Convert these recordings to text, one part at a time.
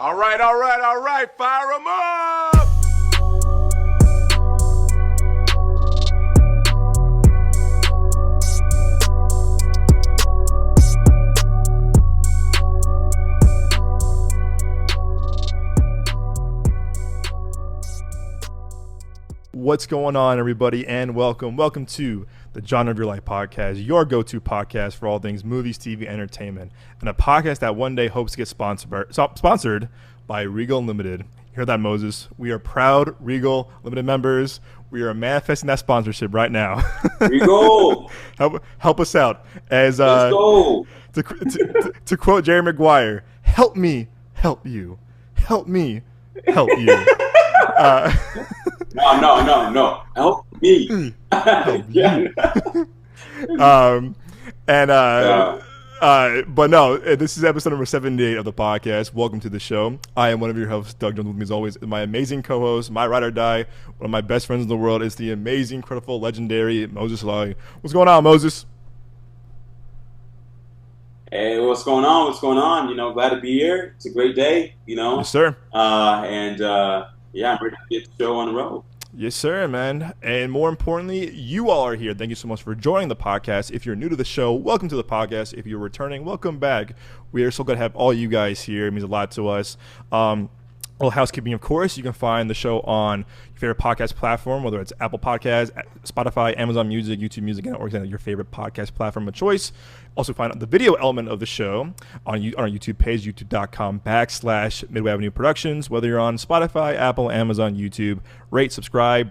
All right. Fire them up! What's going on, everybody, and welcome to the John of Your Life podcast, your go-to podcast for all things movies, TV, entertainment, and a podcast that one day hopes to get sponsored by Regal Limited. You heard that, Moses? We are proud Regal Limited members. We are manifesting that sponsorship right now. Regal, help us out. As let's go. To quote Jerry Maguire, "Help me, help you. Help me, help you." No. Help me. Yeah. But no, this is episode number 78 of the podcast. Welcome to the show. I am one of your hosts, Doug Jones. With me as always, my amazing co-host, my ride or die, one of my best friends in the world is the amazing, incredible, legendary Moses Lawi. What's going on, Moses? Hey, what's going on? You know, glad to be here. It's a great day, you know. Yes, sir. Yeah, I'm ready to get the show on the road. Yes, sir, man. And more importantly, you all are here. Thank you so much for joining the podcast. If you're new to the show, welcome to the podcast. If you're returning, welcome back. We are so glad to have all you guys here. It means a lot to us. Little housekeeping, of course. You can find the show on your favorite podcast platform, whether it's Apple Podcasts, Spotify, Amazon Music, YouTube Music, or your favorite podcast platform of choice. Also find the video element of the show on our YouTube page, youtube.com/Midway Avenue Productions. Whether you're on Spotify, Apple, Amazon, YouTube, rate, subscribe,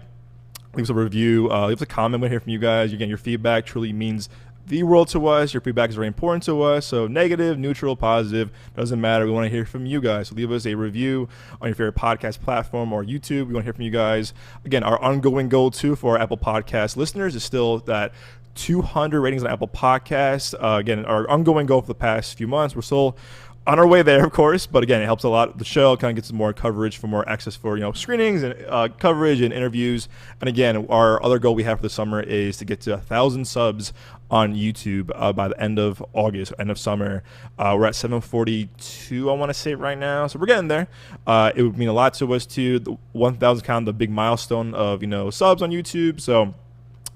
leave us a review, leave us a comment. We'll hear from you guys. Again, your feedback truly means the world to us. Your feedback is very important to us. So negative, neutral, positive, doesn't matter. We want to hear from you guys. So leave us a review on your favorite podcast platform or YouTube. We want to hear from you guys. Again, our ongoing goal too for our Apple Podcast listeners is still that 200 ratings on Apple Podcasts. Again, our ongoing goal for the past few months. We're still on our way there, of course, but again, it helps a lot. The show kind of gets more coverage for more access for, screenings and coverage and interviews. And again, our other goal we have for the summer is to get to 1,000 subs on YouTube by the end of August, end of summer. We're at 742, I want to say right now. So we're getting there. It would mean a lot to us too. The 1,000 kind of the big milestone of, subs on YouTube. So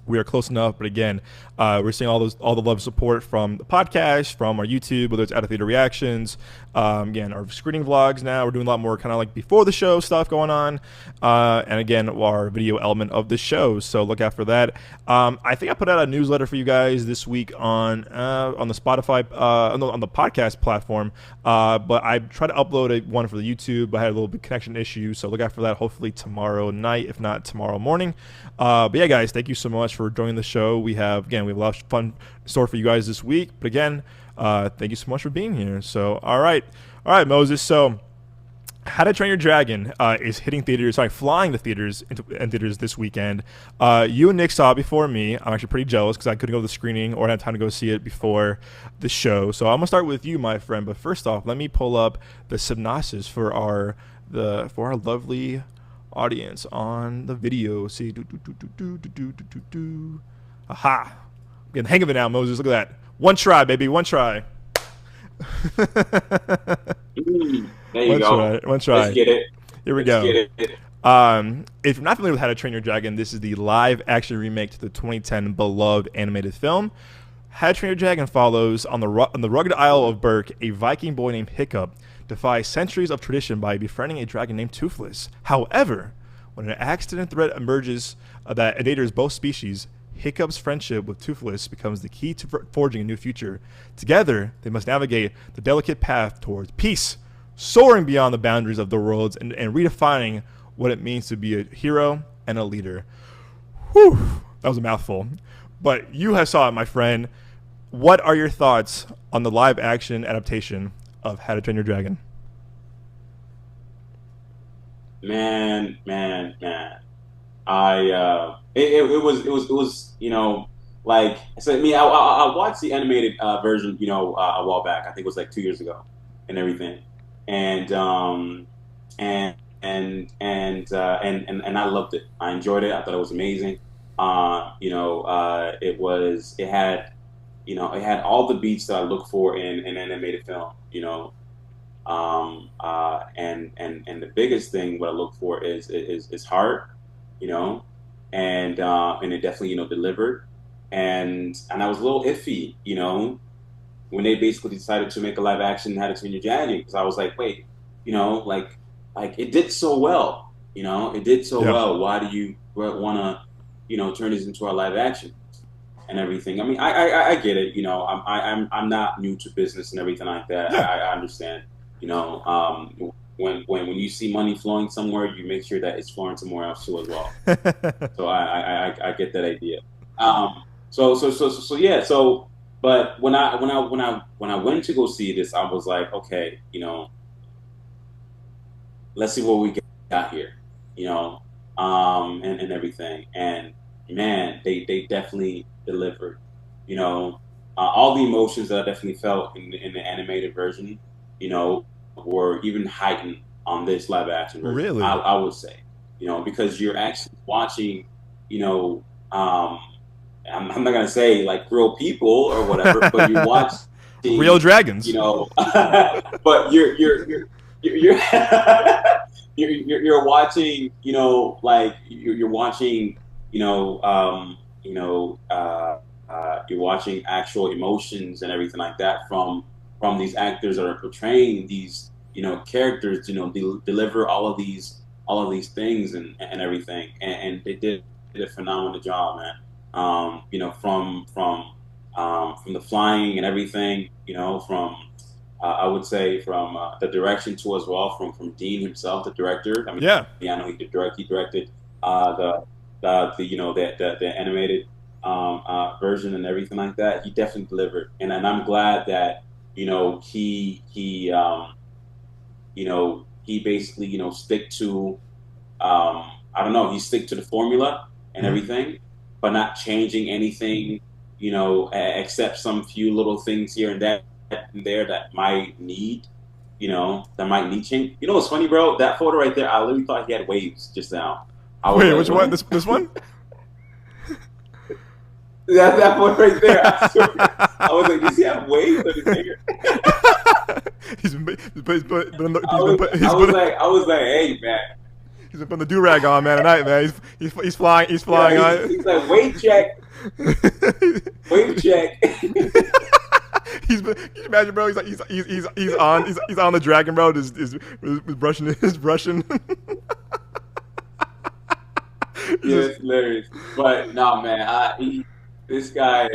we are close enough, but again, we're seeing all the love and support from the podcast, from our YouTube, whether it's out of theater reactions, again, our screening vlogs now. We're doing a lot more kind of like before the show stuff going on, and again, our video element of the show. So look out for that. I think I put out a newsletter for you guys this week on the Spotify, on the podcast platform, but I tried to upload one for the YouTube, but I had a little bit connection issue, so look out for that hopefully tomorrow night, if not tomorrow morning. But yeah, guys, thank you so much for joining the show. We have a lot of fun in store for you guys this week. But again, thank you so much for being here. So, all right, Moses. So, How to Train Your Dragon is flying to theaters and theaters this weekend. You and Nick saw it before me. I'm actually pretty jealous because I couldn't go to the screening or had time to go see it before the show. So I'm gonna start with you, my friend. But first off, let me pull up the synopsis for our lovely audience on the video. See, aha! I'm getting the hang of it now, Moses. Look at that. One try, baby. One try. There you go. One try. Let's get it. Here we go. If you're not familiar with How to Train Your Dragon, this is the live action remake to the 2010 beloved animated film. How to Train Your Dragon follows on the rugged Isle of Berk, a Viking boy named Hiccup defies centuries of tradition by befriending a dragon named Toothless. However, when an accident threat emerges that endangers both species, Hiccup's friendship with Toothless becomes the key to forging a new future. Together, they must navigate the delicate path towards peace, soaring beyond the boundaries of their worlds and redefining what it means to be a hero and a leader. Whew, that was a mouthful. But you have saw it, my friend. What are your thoughts on the live action adaptation of How to Train Your Dragon? Man. It was like so. I watched the animated version a while back. I think it was like 2 years ago, and everything, and I loved it. I enjoyed it. I thought it was amazing. It had all the beats that I look for in an animated film. and the biggest thing what I look for is heart, you know, and it definitely, you know, delivered. And I was a little iffy, you know, when they basically decided to make a live action How to Train Your Dragon, because I was like, wait, you know, like it did so well, you know, it did so Yeah. well. Why do you want to, you know, turn this into a live action and everything? I mean, I get it, you know. I'm not new to business and everything like that. Yeah. I understand, you know. When you see money flowing somewhere, you make sure that it's flowing somewhere else too as well. So I get that idea. So yeah. So, but when I went to go see this, I was like, okay, you know, let's see what we got here, you know, and everything. And man, they definitely delivered, you know, all the emotions that I definitely felt in the animated version, you know, were even heightened on this live action version. Really? I would say, you know, because you're actually watching, you know, I'm not gonna say like real people or whatever, but you watch real dragons, you know, but you're you're you're watching, you know, like you're watching, you know, you're watching actual emotions and everything like that from these actors that are portraying these, you know, characters, you know, deliver all of these things and everything, and they did a phenomenal job, man. You know, from the flying and everything, you know, from I would say from the direction too as well, from Dean himself, the director. I mean, yeah, I know he directed the you know the animated version and everything like that. He definitely delivered, and I'm glad that, you know, he you know, he basically, you know, stick to I don't know, he stick to the formula and everything, but not changing anything, you know, except some few little things here and there that might need, you know, that might need change. You know what's funny, bro? That photo right there, I literally thought he had waves just now. Wait, like, which one? This one? That photo right there. I was like, does he have waves on his finger? I was like, hey, man. He's been putting the do-rag on, man, tonight, man. He's flying. He's flying on. He's like, wave check. Wave check. Can you imagine, bro? He's on the dragon, bro. Is brushing. Yeah, it's hilarious. But no, man, this guy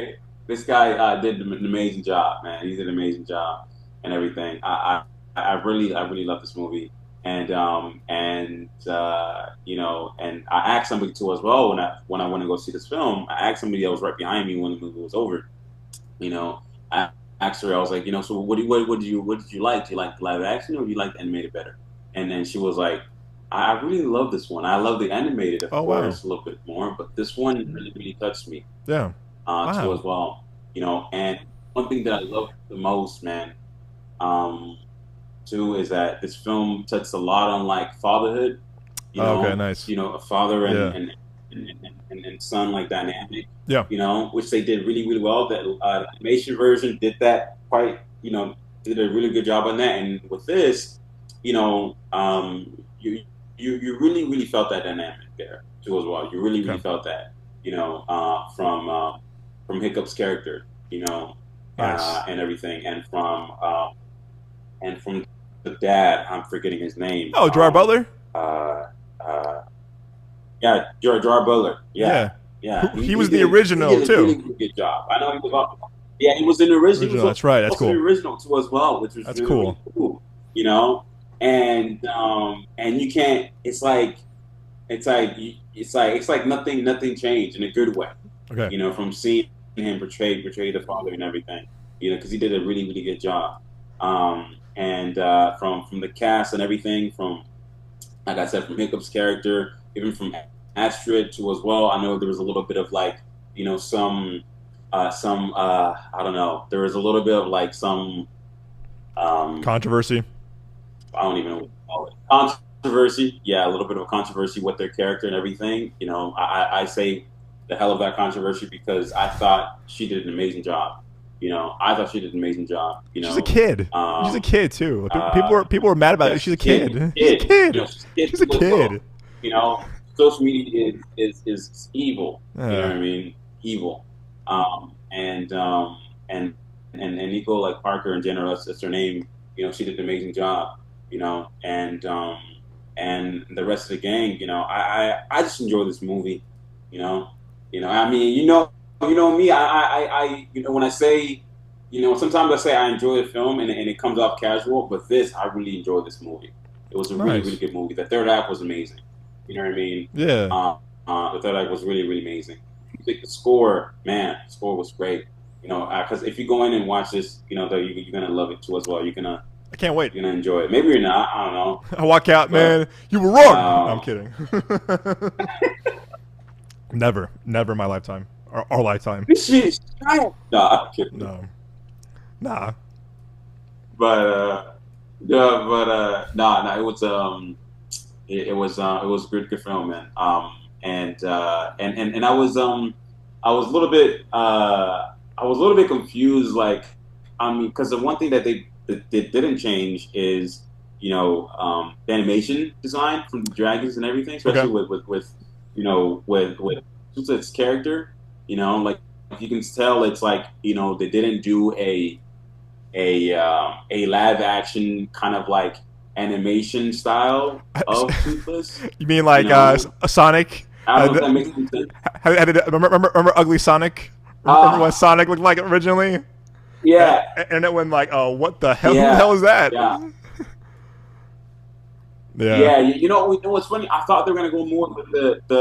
did an amazing job, man. He did an amazing job and everything. I really love this movie, and you know, and I asked somebody too as well when I went to go see this film. I asked somebody that was right behind me when the movie was over. You know, I asked her, I was like, you know, so what did you like? Do you like the live action or do you like the animated better? And then she was like, I really love this one. I love the animated, of course, a little bit more, but this one really touched me. Yeah. Too as well. You know, and one thing that I love the most, man, too, is that this film touched a lot on like fatherhood. You know, okay, nice. You know, a father and son like dynamic. Yeah. You know, which they did really well. That animation version did that quite. You know, did a really good job on that. And with this, you know, you really felt that dynamic there too as well. You really felt that. You know, from Hiccup's character. You know, nice. And everything, and from the dad. I'm forgetting his name. Oh, Gerard Butler. Yeah, Gerard Butler. Yeah. He was the original he did too. A really good job. I know he was. Yeah, he was in the original. That's right. That's cool. The original too as well, which was that's really, really cool. You know, and you can't. It's like nothing changed in a good way. Okay. You know, from seeing him portray the father and everything. You know, because he did a really good job. And from the cast and everything, from like I said, from Hiccup's character, even from Astrid too as well. I know there was a little bit of like, you know, some I don't know. There was a little bit of like some controversy. I don't even know what to call it. Controversy. Yeah, a little bit of controversy with their character and everything. You know, I say the hell of that controversy because I thought she did an amazing job. I thought she did an amazing job. She's a kid. She's a kid too. People were mad about it. She's a kid. She's a kid. She's a kid. Social media is evil. You know what I mean? Evil. And Nico, like Parker in general, that's her name. She did an amazing job. And the rest of the gang. I just enjoy this movie. I mean, me. I when I say, sometimes I say I enjoy the film and it comes off casual, but I really enjoyed this movie. It was a really, really good movie. The third act was amazing. You know what I mean? Yeah. The third act was really, really amazing. The score was great. Because if you go in and watch this, you're gonna love it too as well. I can't wait. You're gonna enjoy it. Maybe you're not. I don't know. I walk out, man. You were wrong. No, I'm kidding. Never in my lifetime. Our lifetime. No, I'm kidding. No. Nah. But it was a good film, man. And I was a little bit confused, because the one thing that they didn't change is the animation design from the dragons and everything, especially with its character. Like you can tell, it's like they didn't do a live action kind of like animation style of Toothless. You mean like a Sonic? I don't know if that makes sense. Remember Ugly Sonic? Remember what Sonic looked like originally? Yeah. And it went like, oh, what the hell? Yeah. Who the hell is that? Yeah. Yeah. Yeah. What's funny? I thought they were gonna go more with the I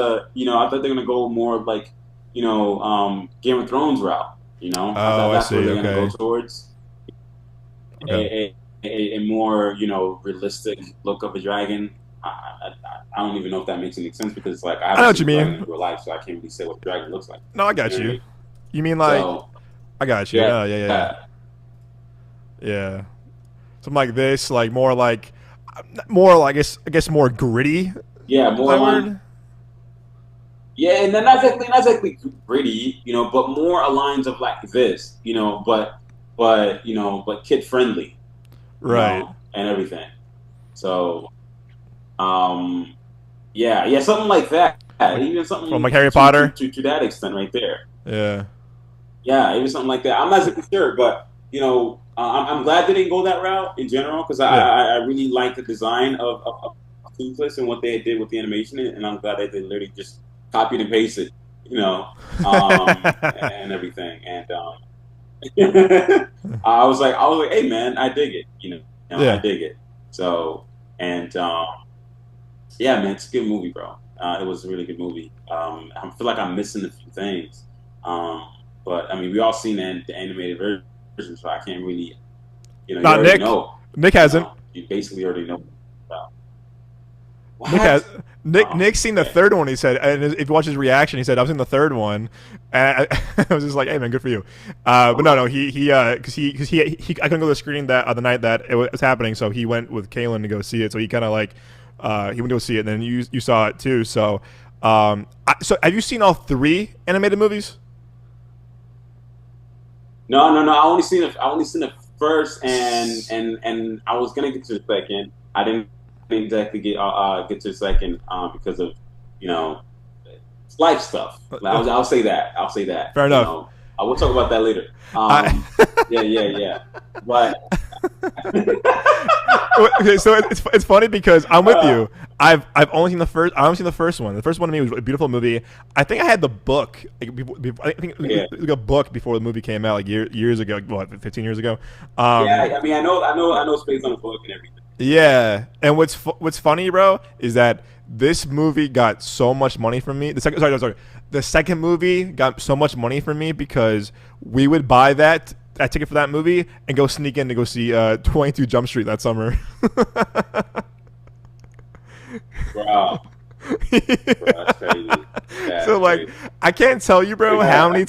thought they were gonna go more like Game of Thrones route. I thought that's where they're gonna go towards. Okay. A more realistic look of a dragon. I don't even know if that makes any sense because I know what you mean in real life, so I can't really say what a dragon looks like. No, I got you. You mean like I got you. Yeah. Something like this, like more like I guess more gritty. Yeah, more. Yeah, and then not exactly gritty, but more lines of like this, but kid friendly, right, and everything. So, yeah, something like that. Even something from like Harry Potter to that extent, right there. Yeah, even something like that. I'm not exactly sure, but I'm glad they didn't go that route in general because I really like the design of Toothless and what they did with the animation, and I'm glad that they literally just copied and pasted, and everything. And I was like, hey man, I dig it. I dig it. So yeah, man, it's a good movie, bro. It was a really good movie. I feel like I'm missing a few things, but I mean, we all seen the animated version, so I can't really, Not Nick. Nick hasn't. You basically already know. What? Nick's seen the third one. He said, and if you watch his reaction, he said, "I've seen the third one," and I was just like, "Hey man, good for you." But no, he I couldn't go to the screening the night that it was happening, so he went with Kaylin to go see it. So he kind of like he went to go see it, and then you saw it too. So so have you seen all 3 animated movies? No. I only seen the first, and I was gonna get to the second. I didn't exactly get to the second because of life stuff. I'll say that. Fair enough. We'll talk about that later. Yeah. But okay, so it's funny because I'm with you. I've only seen the first. I only seen the first one. The first one to me was a beautiful movie. I think I had the book. I think it was a book before the movie came out, like years ago. What, 15 years ago? Yeah, I mean, I know it's based on a book and everything. Yeah, and what's funny, bro, is that this movie got so much money from me. The second movie got so much money from me because we would buy that ticket for that movie and go sneak in to go see 22 Jump Street that summer. Wow. Bro, that's crazy. So like, I can't tell you, bro, how many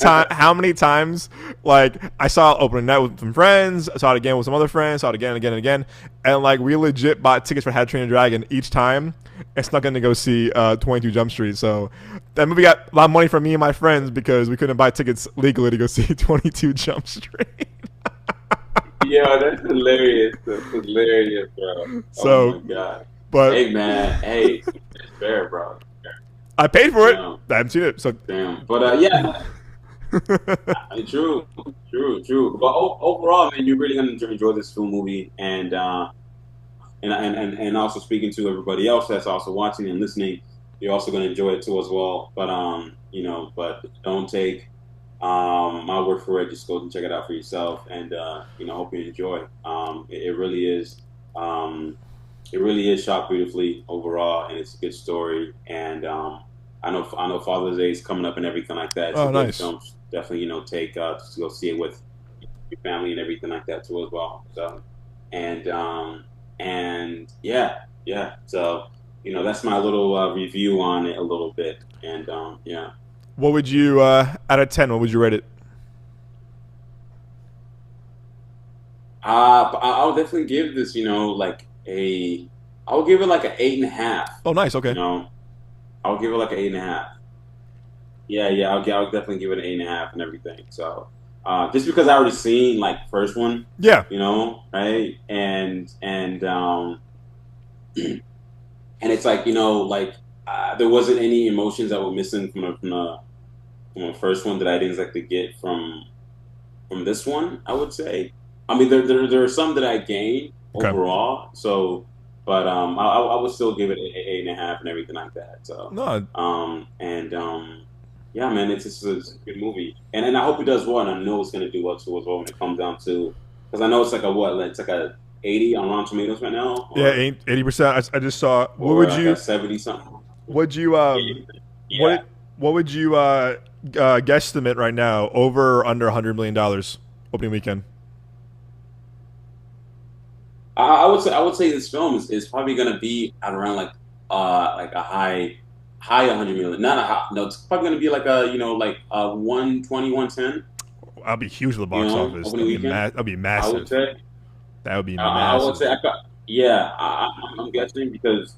times like I saw opening night with some friends, I saw it again with some other friends, saw it again and again and again, and like we legit bought tickets for How to Train Your Dragon each time. And snuck in to go see 22 Jump Street. So that movie got a lot of money from me and my friends because we couldn't buy tickets legally to go see 22 Jump Street. Yo, that's hilarious. That's hilarious, bro. So, oh my god. But hey, man. Hey, it's fair, bro. I paid for it. Damn. I haven't seen it. So damn. But yeah. True. But overall, man, you're really gonna enjoy this film movie, and also speaking to everybody else that's also watching and listening, you're also gonna enjoy it too as well. But but don't take my word for it. Just go and check it out for yourself, and hope you enjoy. It really is. It really is shot beautifully overall, and it's a good story. And I know Father's Day is coming up and everything like that. Oh, nice. Film, definitely, take to go see it with your family and everything like that too as well. So, and yeah. So, that's my little review on it a little bit. And yeah. What would you out of 10? What would you rate it? I'll definitely give this, I'll give it like an 8.5. Oh, nice. Okay. I'll give it like an 8.5. Yeah. I'll definitely give it an 8.5 and everything. So, just because I already seen like the first one. Yeah. Right. And it's like, there wasn't any emotions that were missing from the first one that I didn't exactly get from this one, I would say. I mean, there are some that I gained overall. So, but I would still give it an 8.5 and everything like that. So, no. Yeah, man, it's a good movie, and I hope it does well. And I know it's gonna do well too as well when it comes down to, because I know it's like it's like a 80 on Rotten Tomatoes right now. Yeah, 80%. I just saw. What would you? 70 something. Would you? What would you guesstimate right now? Over or under $100 million opening weekend? I would say this film is probably gonna be at around like a high 100 million. Not a high, no, it's probably gonna be like a 120, 110. I'll be huge at the box office. That'll be massive. I would say. That would be massive. I would say, I'm guessing because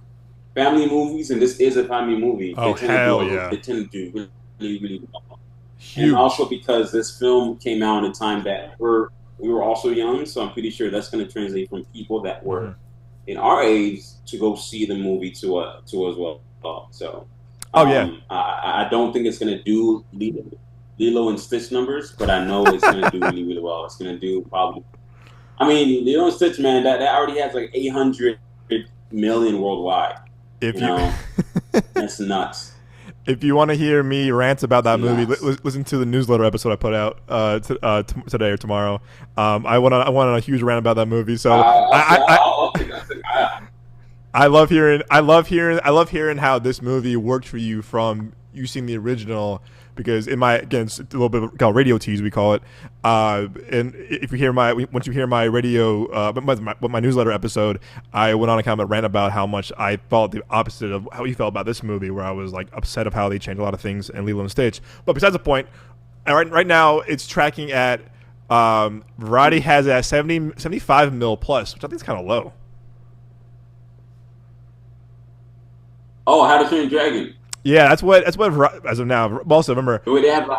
family movies, and this is a family movie. Oh, hell yeah. They tend to do really, really well. Huge. And also because this film came out in a time that we were also young, so I'm pretty sure that's going to translate from people that were in our age to go see the movie to as well. So, I don't think it's going to do Lilo and Stitch numbers, but I know it's going to do really, really well. It's going to do probably. I mean, Lilo and Stitch, man, that already has like 800 million worldwide. That's nuts. If you want to hear me rant about that movie, listen to the newsletter episode I put out today or tomorrow. I went on a huge rant about that movie. So I love hearing how this movie worked for you from you seeing the original. Because it's a little bit called radio tease, we call it. And if you hear once you hear my radio, my newsletter episode, I went on a kind of a rant about how much I felt the opposite of how you felt about this movie, where I was like upset of how they changed a lot of things in Lilo and Stitch. But besides the point, right now it's tracking at Variety has it at 75 mil plus, which I think is kind of low. Oh, How to Train Your Dragon. Yeah, that's what as of now. Also, remember. Wait, they have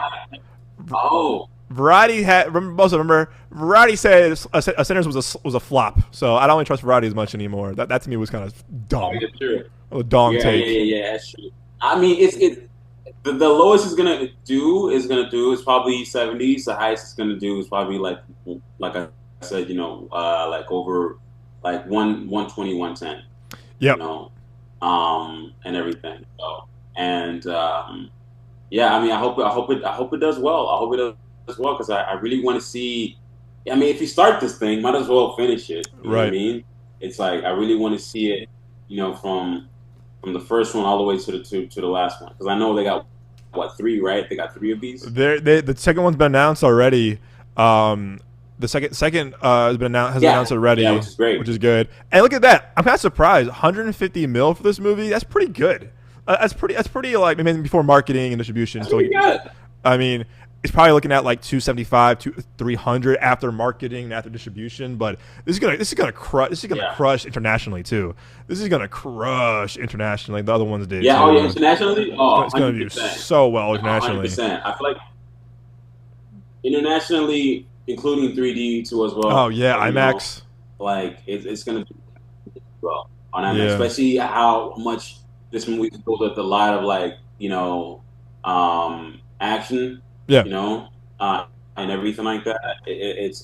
Variety had. Remember, Variety said a Sinners was a flop. So I don't really trust Variety as much anymore. That to me was kind of dumb. Oh, yeah, true. A dong take. Yeah, that's true. I mean, the lowest it's gonna do is probably 70s. The highest it's gonna do is probably like I said, like over like 120, 110. Yep. And everything. So. And yeah, I mean, I hope it does well. I hope it does well because I really want to see. I mean, if you start this thing, might as well finish it. You know what I mean? It's like I really want to see it. From the first one all the way to the last one because I know they got 3, right? They got 3 of these. The second one's been announced already. The second has been announced already, which is great, which is good. And look at that! I'm kind of surprised. 150 mil for this movie. That's pretty good. That's pretty like I mean before marketing and distribution. That's So pretty good. I mean, it's probably looking at like 275 to 300 after marketing and after distribution. But this is gonna crush internationally too. This is gonna crush internationally. The other ones did. Yeah. Too. Oh yeah. Internationally. Oh, It's gonna do 100%. so well internationally. 100%. I feel like internationally, including 3D too as well. Oh yeah, IMAX. Like it's gonna do well on IMAX, Yeah. especially how much this movie goes with a lot of like action, Yeah. and everything like that. It's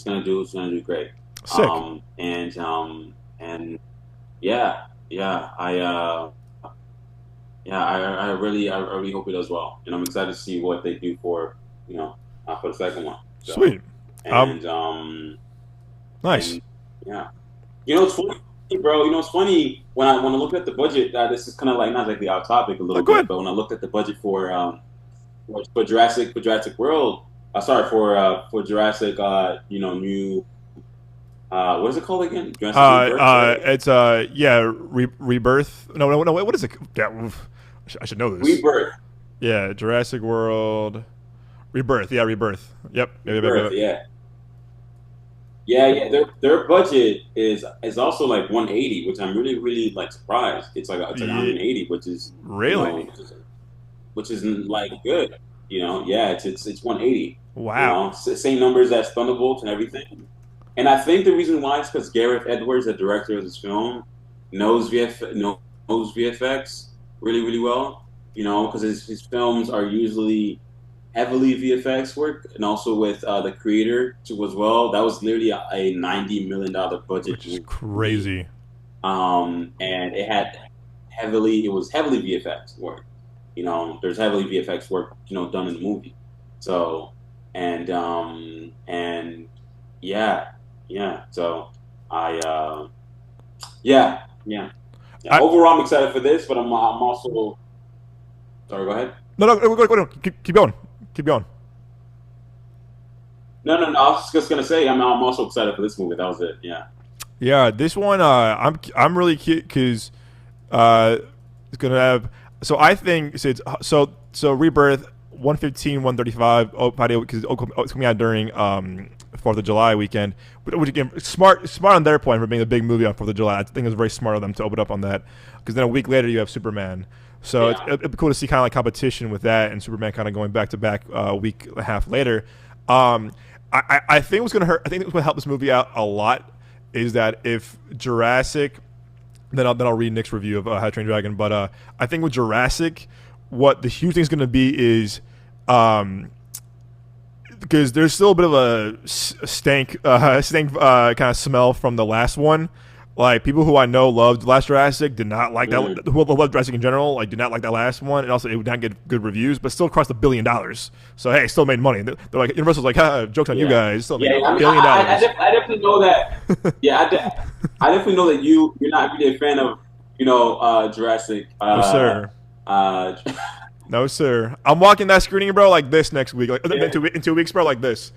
gonna do great. Sick. And yeah, I really hope it does well, and I'm excited to see what they do for the second one. So, Sweet. And Nice. and, yeah, it's funny, bro. It's funny when I look at the budget. This is kind of like not exactly off topic a little Go bit, ahead. but when I looked at the budget for Jurassic World, for Jurassic, new. What is it called again? Jurassic Rebirth, right? It's Rebirth. No. What is it? Yeah, I should know this. Rebirth. Yeah, Jurassic World. Rebirth. Yeah, Rebirth. Yep. Rebirth, yeah. Their budget is also like 180, which I'm really really like surprised. It's like 180, which is really, which is like good. It's 180. Wow. Same numbers as Thunderbolts and everything. And I think the reason why is because Gareth Edwards, the director of this film, knows VFX really really well. Because his films are usually heavily VFX work, and also with the creator too as well. That was literally a $90 million budget, which is crazy. And it was heavily VFX work. There's heavily VFX work done in the movie. So and yeah. So overall, I'm excited for this, but I'm also sorry. Go ahead. No. Go. Keep going. Keep going. No. I was just gonna say I'm also excited for this movie. That was it. Yeah. Yeah, this one I'm really cute because it's gonna have. So I think so Rebirth 115 135 because it's coming out during 4th of July weekend, which again smart on their point for being a big movie on 4th of July. I think it was very smart of them to open up on that because then a week later you have Superman. So it'd be cool to see kind of like competition with that and Superman kind of going back to back a week and a half later. I think what's gonna hurt. I think what's gonna help this movie out a lot is that if Jurassic, then I'll read Nick's review of How to Train Your Dragon. But I think with Jurassic, what the huge thing is gonna be is because there's still a bit of a stank kind of smell from the last one. Like people who I know loved Last Jurassic did not like that. Who loved Jurassic in general, like did not like that last one, and also it would not get good reviews, but still crossed $1 billion. So hey, it still made money. They're like Universal's like, jokes on you guys. Still made $1 billion. I definitely know that. I definitely know that you're not really a fan of Jurassic. No sir. No sir. I'm walking that screening, bro, like this next week, like in 2 weeks, bro, like this.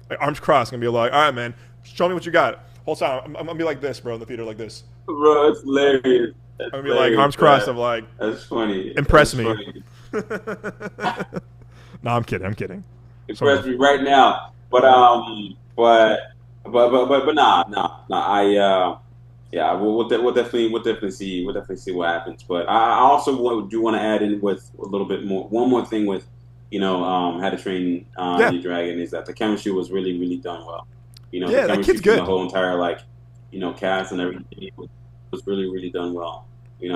Like arms crossed, gonna be like, all right, man, show me what you got. Whole time, I'm gonna be like this, bro, in the theater, like this. Bro, it's hilarious. I'm gonna be like arms crossed. I'm like, that's funny. Impress me. No, I'm kidding. Impress me right now, but nah. We'll definitely see what happens. But I also do want to add in with a little bit more. One more thing with How to Train Your Dragon is that the chemistry was really really done well. The kid's good. The whole entire cast and everything was really really done well. It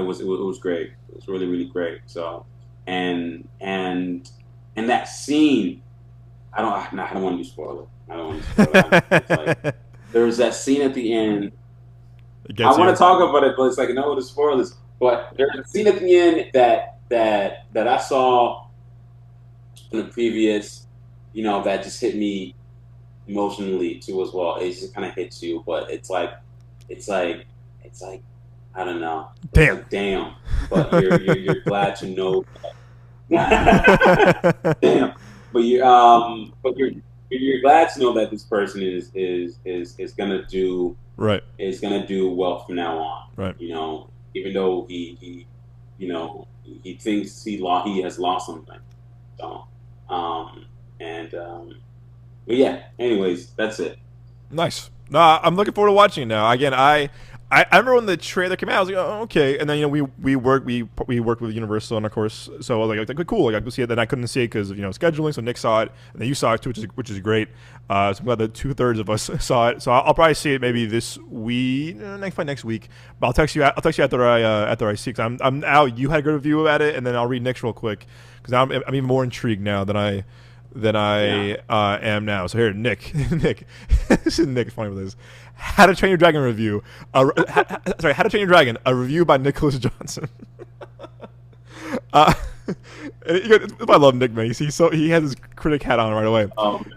was great. It was really really great. So and that scene, I don't want to do spoiler. I don't want to spoil it. It's like, there was that scene at the end. I want to talk about it, but it's like no, the spoilers. But there's a scene at the end that I saw in the previous, that just hit me emotionally too as well. It just kind of hits you, but it's like I don't know. Damn. But you're glad to know. Damn. But you're glad to know that this person is gonna do Right. well from now on. Right. Even though he thinks he has lost something. So, um, and but yeah. Anyways, that's it. Nice. No, I'm looking forward to watching it now. Again, I remember when the trailer came out, I was like, oh, okay. And then we worked with Universal, and of course, so I was like cool. Like I could see it. Then I couldn't see it because scheduling. So Nick saw it, and then you saw it too, which is great. So I'm glad that 2/3 of us saw it. So I'll probably see it maybe this week, next week. But I'll text you. I'll text you after I see. Cause I'm out. You had a good review at it, and then I'll read Nick's real quick because I'm even more intrigued now than I am now. So here, Nick, Nick, this is Nick. Funny with this. How to Train Your Dragon review. How to Train Your Dragon, a review by Nicholas Johnson. I love Nick, man. He has his critic hat on right away.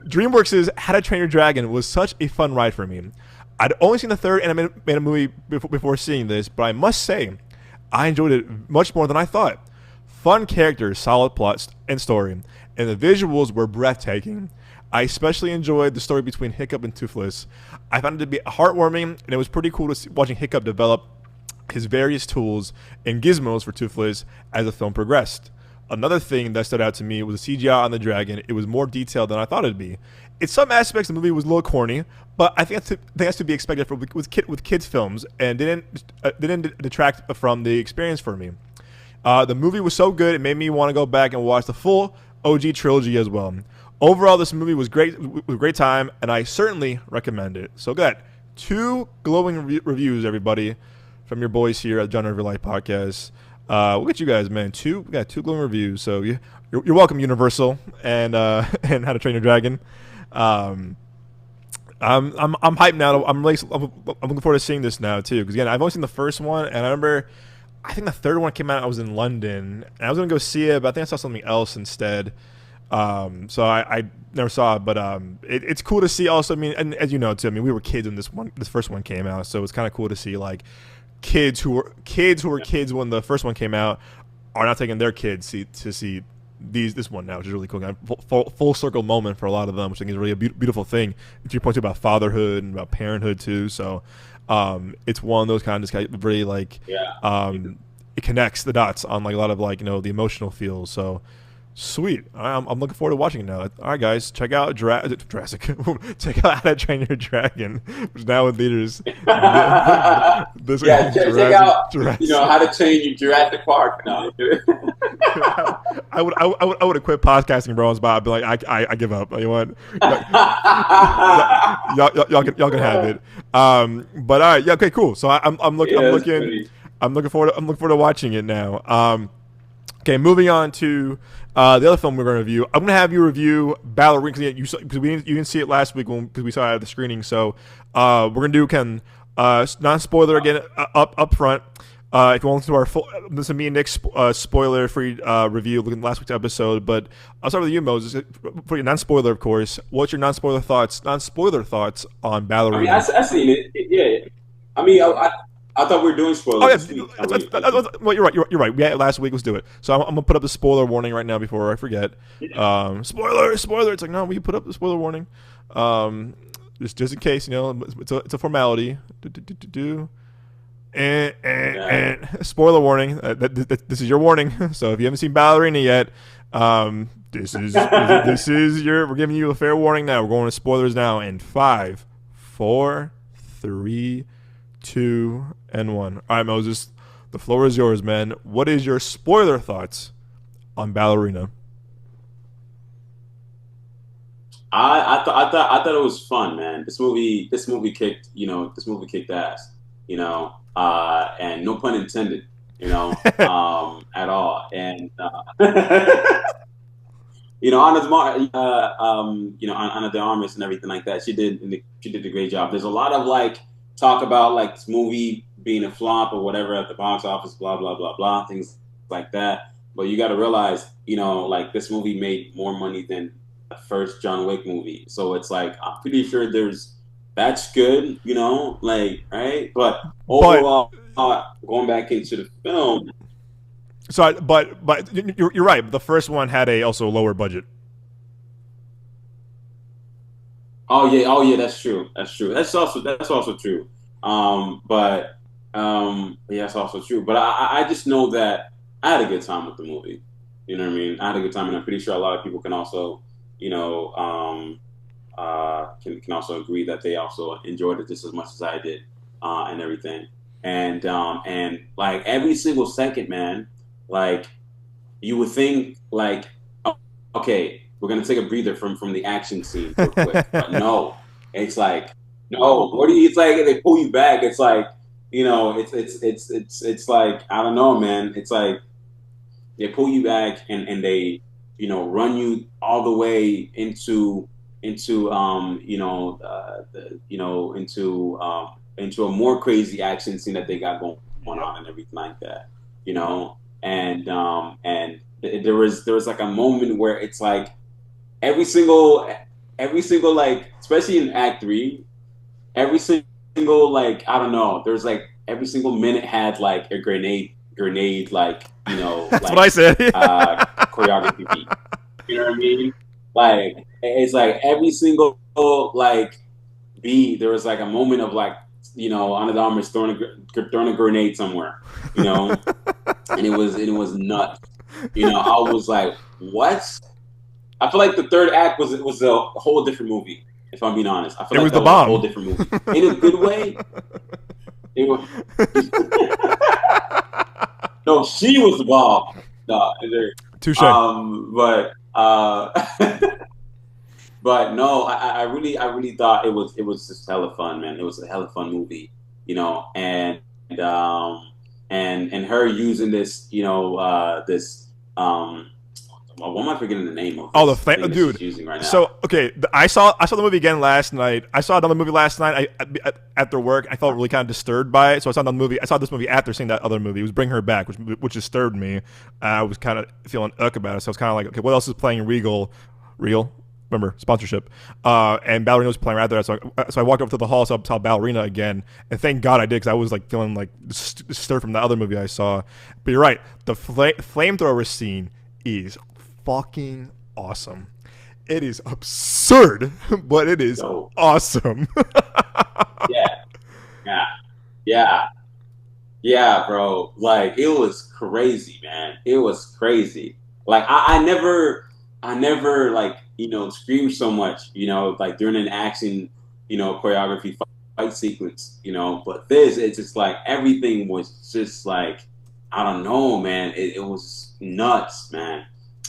DreamWorks' How to Train Your Dragon was such a fun ride for me. I'd only seen the third animated movie before seeing this, but I must say, I enjoyed it much more than I thought. Fun characters, solid plots and story, and the visuals were breathtaking. I especially enjoyed the story between Hiccup and Toothless. I found it to be heartwarming, and it was pretty cool to see, watching Hiccup develop his various tools and gizmos for Toothless as the film progressed. Another thing that stood out to me was the CGI on the dragon. It was more detailed than I thought it'd be. In some aspects, the movie was a little corny, but I think that's to be expected with kids' films, and didn't detract from the experience for me. The movie was so good, it made me want to go back and watch the full OG trilogy as well. Overall, this movie was great, with a great time, and I certainly recommend it. So got 2 glowing reviews, everybody, from your boys here at John River Light Podcast. We'll get you guys, man. We got 2 glowing reviews. So you're welcome, Universal, and How to Train Your Dragon. I'm hyped now. I'm looking forward to seeing this now too, because again, I've only seen the first one, and I remember, I think the third one came out. I was in London, and I was gonna go see it, but I think I saw something else instead. So I never saw it, but it's cool to see. Also, I mean, and as you know, too, I mean, we were kids when this first one came out, so it's kind of cool to see like kids who were kids when the first one came out are now taking their kids to see this one now, which is really cool. Full circle moment for a lot of them, which I think is really a beautiful thing. To your point too about fatherhood and about parenthood too, so it's one of those kind of just really like it connects the dots on like a lot of like the emotional feels. So. Sweet. I'm looking forward to watching it now. All right, guys, check out Jurassic. Check out How to Train Your Dragon, which is now in theaters. Check out How to Train Your Jurassic Park. No. I would have quit podcasting, bro. I'd be like, I give up. You want? Y'all can have it. But all right, yeah, okay, cool. So I'm looking forward to watching it now. Okay, moving on to the other film we're going to review. I'm going to have you review Ballerina because you didn't see it last week because we saw it at the screening. So we're going to do non-spoiler again up front. If you want to listen to our full, this is me and Nick's spoiler-free review looking at last week's episode. But I'll start with you, Moses. For your non-spoiler, of course. What's your non-spoiler thoughts on Ballerina? I mean, I seen it. Yeah. I mean, I thought we were doing spoilers. Oh, yeah. Well, you're right. You're right. We had it last week. Let's do it. So I'm gonna put up the spoiler warning right now before I forget. Spoiler. It's like, no, we put up the spoiler warning. Just in case, it's a formality. And spoiler warning. This is your warning. So if you haven't seen Ballerina yet, this is we're giving you a fair warning now. We're going to spoilers now in 5, 4, 3, 2, and 1. All right, Moses, the floor is yours, man. What is your spoiler thoughts on Ballerina? I thought it was fun, man. This movie kicked ass, and no pun intended, at all. And Ana de Armas and everything like that. She did a great job. There's a lot of like talk about like this movie being a flop or whatever at the box office, blah blah blah blah, things like that. But you got to realize, like this movie made more money than the first John Wick movie. So it's like I'm pretty sure that's good, like right. But overall, going back into the film. So, but you're right. The first one had also a lower budget. Oh yeah, that's true. That's true. That's also true. But yeah, that's also true. But I just know that I had a good time with the movie. You know what I mean? I had a good time, and I'm pretty sure a lot of people can also, you know, can also agree that they also enjoyed it just as much as I did, and everything. And like every single second, man, like you would think like, oh, okay, we're gonna take a breather from the action scene real quick, but no, it's like no, what do you? It's like they pull you back. It's like it's like I don't know, man. It's like they pull you back and they run you all the way into into a more crazy action scene that they got going Yep. on and everything like that, and there was like a moment where it's like every single like especially in Act 3, every single like I don't know, there's like every single minute had like a grenade like That's what I said. choreography beat. You know what I mean? Like it's like every single like beat there was like a moment of like Ana de Armas throwing a grenade somewhere, and it was nuts. I was like, what? I feel like the third act was a whole different movie. If I'm being honest, I feel It like was that the was a whole bomb. different movie in a good way. It was no, she was the bomb. No, Touche. but but no, I really thought it was just hella fun, man. It was a hella fun movie, and um and her using this, this what am I forgetting the name of Oh, the this thing that dude. she's using right now? So okay, I saw the movie again last night. I saw another movie last night. After work, I felt really kind of disturbed by it. So I saw another movie. I saw this movie after seeing that other movie. It was Bring Her Back, which disturbed me. I was kind of feeling about it. So I was kind of like, okay, what else is playing Regal? Remember sponsorship. And Ballerina was playing right there. So I walked over to the hall, saw Ballerina again, and thank God I did because I was like feeling like disturbed from the other movie I saw. But you're right, the flamethrower scene is fucking awesome. It is absurd, but it is So awesome. yeah, yeah, yeah, yeah, bro. Like it was crazy, man. It was crazy. Like I never like screamed so much, like during an action, choreography fight sequence, But this, it's just like everything was just like I don't know, man. It was nuts, man.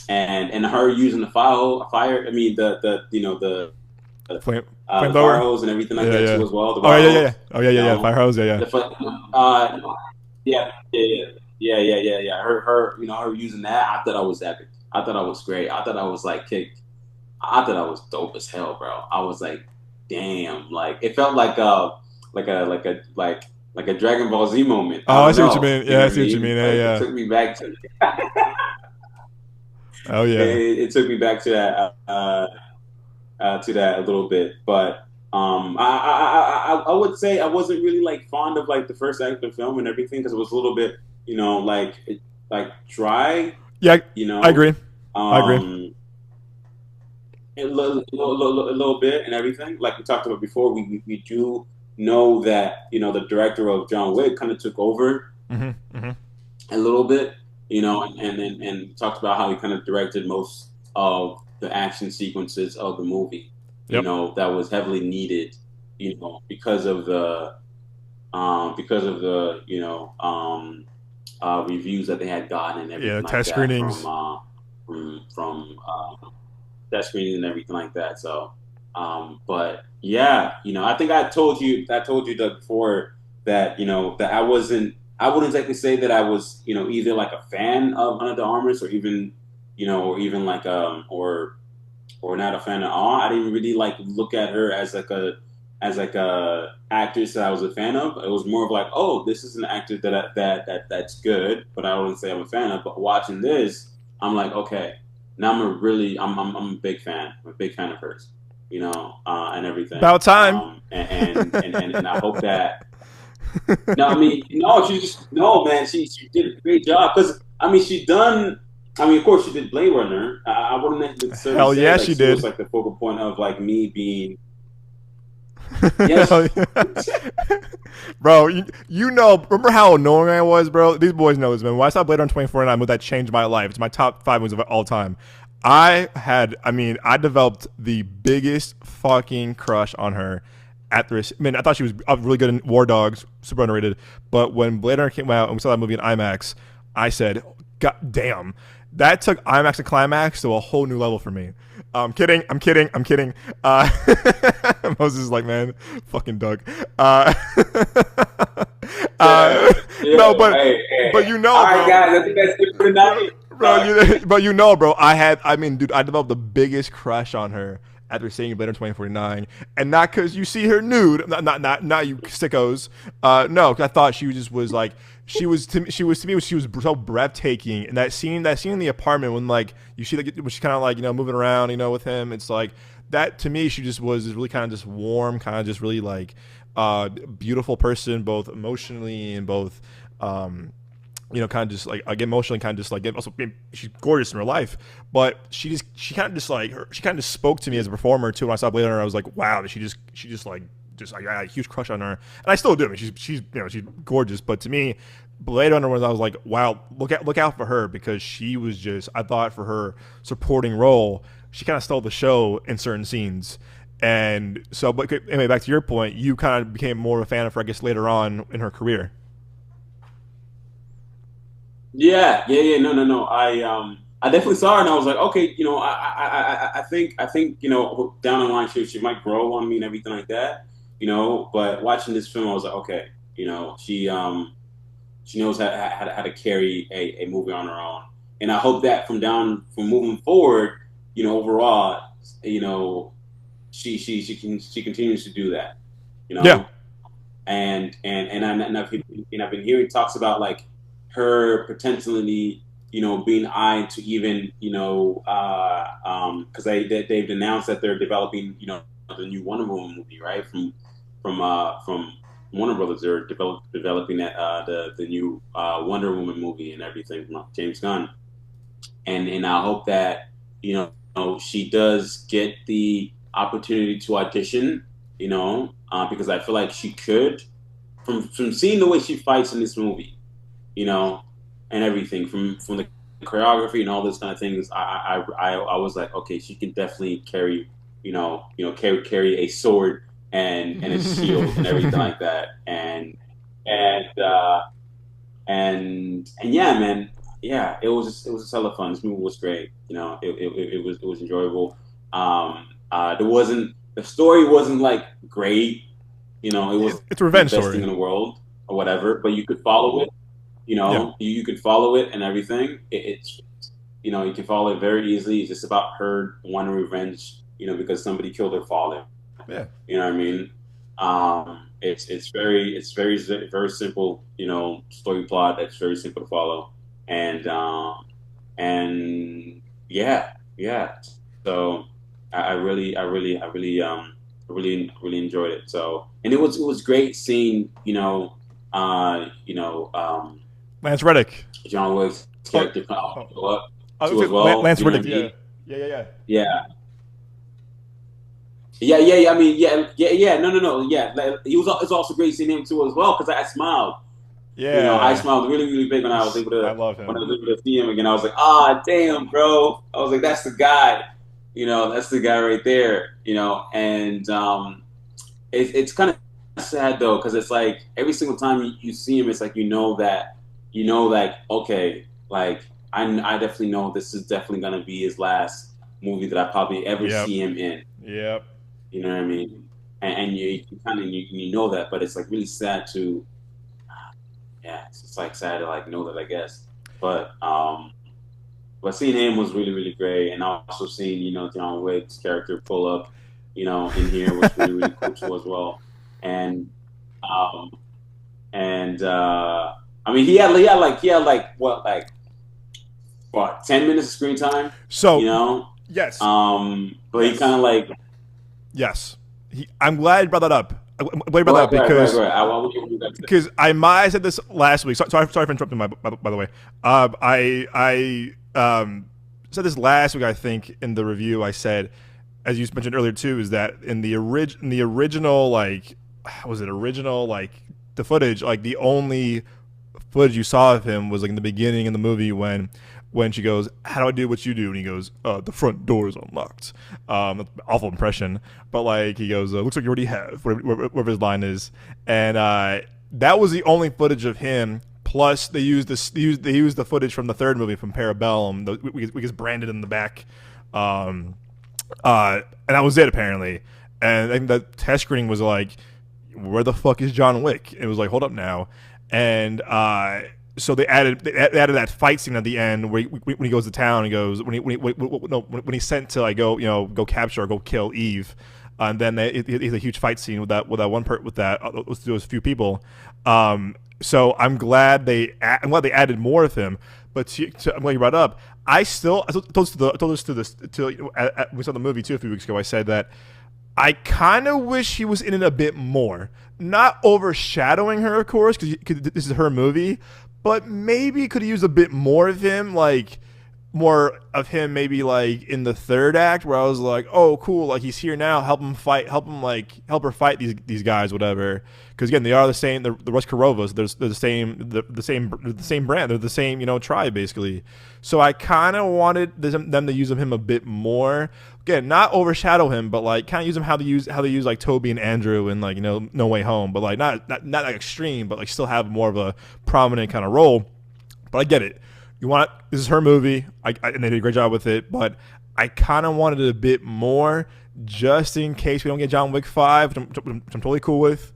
And her using the fire. I mean the Flame, the fire flamethrower. hose and everything like Yeah, that yeah. too as well. The Oh wire yeah, yeah, yeah. hose, Oh yeah, you yeah, yeah. know. Fire hose. Yeah, yeah. The yeah. Her using that. I thought I was epic. I thought I was great. I thought I was like kick. I thought I was dope as hell, bro. I was like, damn. Like it felt like a Dragon Ball Z moment. I Oh, I don't see what you know. mean. You Yeah, know I what I see what you mean? mean. Yeah, Like it yeah. took me back to Oh it, yeah. it took me back to that a little bit, but I would say I wasn't really like fond of like the first act of the film and everything because it was a little bit like dry, Yeah, you I know, agree. I agree. um, a little bit and everything. Like we talked about before, we do know that the director of John Wick kind of took over Mhm. Mhm. a little bit, and talked about how he kind of directed most of the action sequences of the movie, Yep. that was heavily needed, because of the reviews that they had gotten and Yeah, everything like test that from screenings. test screening and everything like that. So, but yeah, I think I told you that before that that I wouldn't exactly say that I was either like a fan of Under the Armas or even like or not a fan at all. I didn't really like look at her as like a actress that I was a fan of. It was more of like, oh, this is an actor that's good, but I wouldn't say I'm a fan of. But watching this, I'm like, okay, now I'm a big fan. I'm a big fan of hers, and everything. About time. And I hope that. No, I mean, no, no, man. She did a great job because I mean, she done. I mean, of course, she did Blade Runner. I wouldn't necessarily Hell say yeah, like she she was did. like the focal point of like me being Yes. Bro, you know, remember how annoying I was, bro? These boys know this, man. When I saw Blade Runner 2049, movie that changed my life. It's my top 5 movies of all time. I developed the biggest fucking crush on her at this. I mean, I thought she was really good in War Dogs, super underrated. But when Blade Runner came out and we saw that movie in IMAX, I said, God damn, that took IMAX and Climax to a whole new level for me. I'm kidding. Moses is like, man, fucking Doug. No, but you know, all right, bro, guys, I think that's it for tonight. bro, I developed the biggest crush on her after seeing Blade Runner 2049, and not because you see her nude, not you sickos. No, 'cause I thought she was like, she was so breathtaking. And that scene in the apartment when like you see when she's kind of like, you know, moving around, you know, with him, it's like that to me. She just was really kind of just warm, kind of just really like beautiful person, both emotionally and both. You know, kind of just like emotionally, kind of just like also she's gorgeous in real life, but she kind of just spoke to me as a performer too. When I saw Blade Runner, I was like, wow, she I had a huge crush on her, and I still do. I mean, she's gorgeous, but to me, Blade Runner was, I was like, wow, look out for her, because she was just, I thought for her supporting role, she kind of stole the show in certain scenes. And so, but anyway, back to your point, you kind of became more of a fan of her, I guess, later on in her career. Yeah. No. I definitely saw her, and I was like, okay, you know, I think, you know, down the line she might grow on me and everything like that, you know. But watching this film, I was like, okay, you know, she knows how to carry a movie on her own, and I hope that from moving forward, you know, overall, you know, she continues to do that, you know. Yeah. And I've been hearing talks about like her potentially, you know, being eyed to even, you know, because they've announced that they're developing, you know, the new Wonder Woman movie, right? From Warner Brothers, they're developing that the new Wonder Woman movie and everything from James Gunn, and I hope that, you know, she does get the opportunity to audition, you know, because I feel like she could, from seeing the way she fights in this movie, you know, and everything from the choreography and all this kind of things. I was like, okay, she can definitely carry, carry a sword and a shield and everything like that. And yeah, man, yeah, it was just hella fun. This movie was great. You know, it was enjoyable. The story wasn't like great. You know, it was It's a revenge the best story thing in the world or whatever, but you could follow it. You know, yeah. You could follow it and everything. It's, you know, you can follow it very easily. It's just about her wanting revenge, you know, because somebody killed her father. Yeah. You know what I mean? It's very simple, you know, story plot that's very simple to follow. And yeah. So I really enjoyed it. So, and it was great seeing, Lance Reddick, John Wick's character show up too as well. Lance Reddick, yeah. I mean, yeah. No. Yeah, it's also great seeing him too as well, because I smiled. Yeah, you know, I smiled really, really big when I was able to. I love him. When I was able to see him again, I was like, ah, damn, bro. I was like, that's the guy. You know, that's the guy right there. You know, and it's kind of sad though, because it's like every single time you see him, it's like like, okay, like I definitely know this is definitely gonna be his last movie that I probably ever see him in. Yep. You know what I mean? And you kind of you know that, but it's like really sad to, it's like sad to like know that, I guess. But seeing him was really, really great, and also seeing, John Wick's character pull up, in here was really, really cool too as well. And I mean, he had what 10 minutes of screen time. So yes. But he kind of like. Yes. I'm glad you brought that up. I'm glad you brought that up because I might have said this last week. Sorry for interrupting. By the way, I said this last week. I think in the review I said as you mentioned earlier too, is that in the original like, was it original like the footage, like the only footage you saw of him was like in the beginning in the movie when she goes, "How do I do what you do?" And he goes, "The front door is unlocked." Awful impression, but like he goes, "Looks like you already have," whatever his line is, and that was the only footage of him. Plus, they used the footage from the third movie from Parabellum. We just branded in the back, and that was it apparently. And I think the test screening was like, "Where the fuck is John Wick?" It was like, "Hold up now," and so they added that fight scene at the end where when he goes to town, he goes when he's sent to like go capture or go kill Eve, and then it's a huge fight scene with those few people. So I'm glad they added more of him. But I'm glad you brought up. I told this we saw the movie too a few weeks ago. I said that I kind of wish he was in it a bit more, not overshadowing her, of course, because this is her movie. But maybe could have used a bit more of him, like more of him maybe like in the third act, where I was like, oh, cool, like he's here now, help her fight these guys, whatever. Because again, they are the same. The Ruskarovas, they're the same brand, they're the same tribe basically. So I kind of wanted them to use him a bit more. Again, not overshadow him, but like kind of use him how they use like Toby and Andrew in like No Way Home, but like not like extreme, but like still have more of a prominent kind of role. But I get it. This is her movie, and they did a great job with it. But I kind of wanted it a bit more, just in case we don't get John Wick 5, which I'm totally cool with.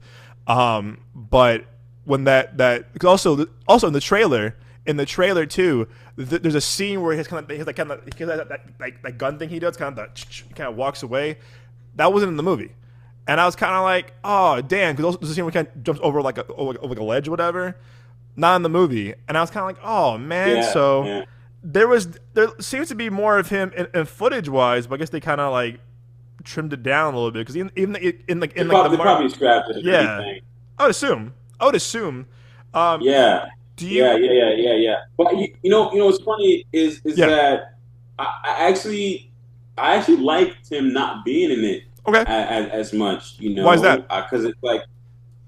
But when that also in the trailer too, there's a scene where he has that gun thing he does, kind of walks away. That wasn't in the movie, and I was kind of like, oh damn, because there's a scene where he kind of jumps over like a ledge or whatever, not in the movie, and I was kind of like, oh man, there seems to be more of him in footage wise, but I guess they kind of like trimmed it down a little bit because even in the probably scrapped it. Yeah, I would assume. Yeah. But what's funny is that I actually liked him not being in it. Okay. As much. Why is that? Because it's like,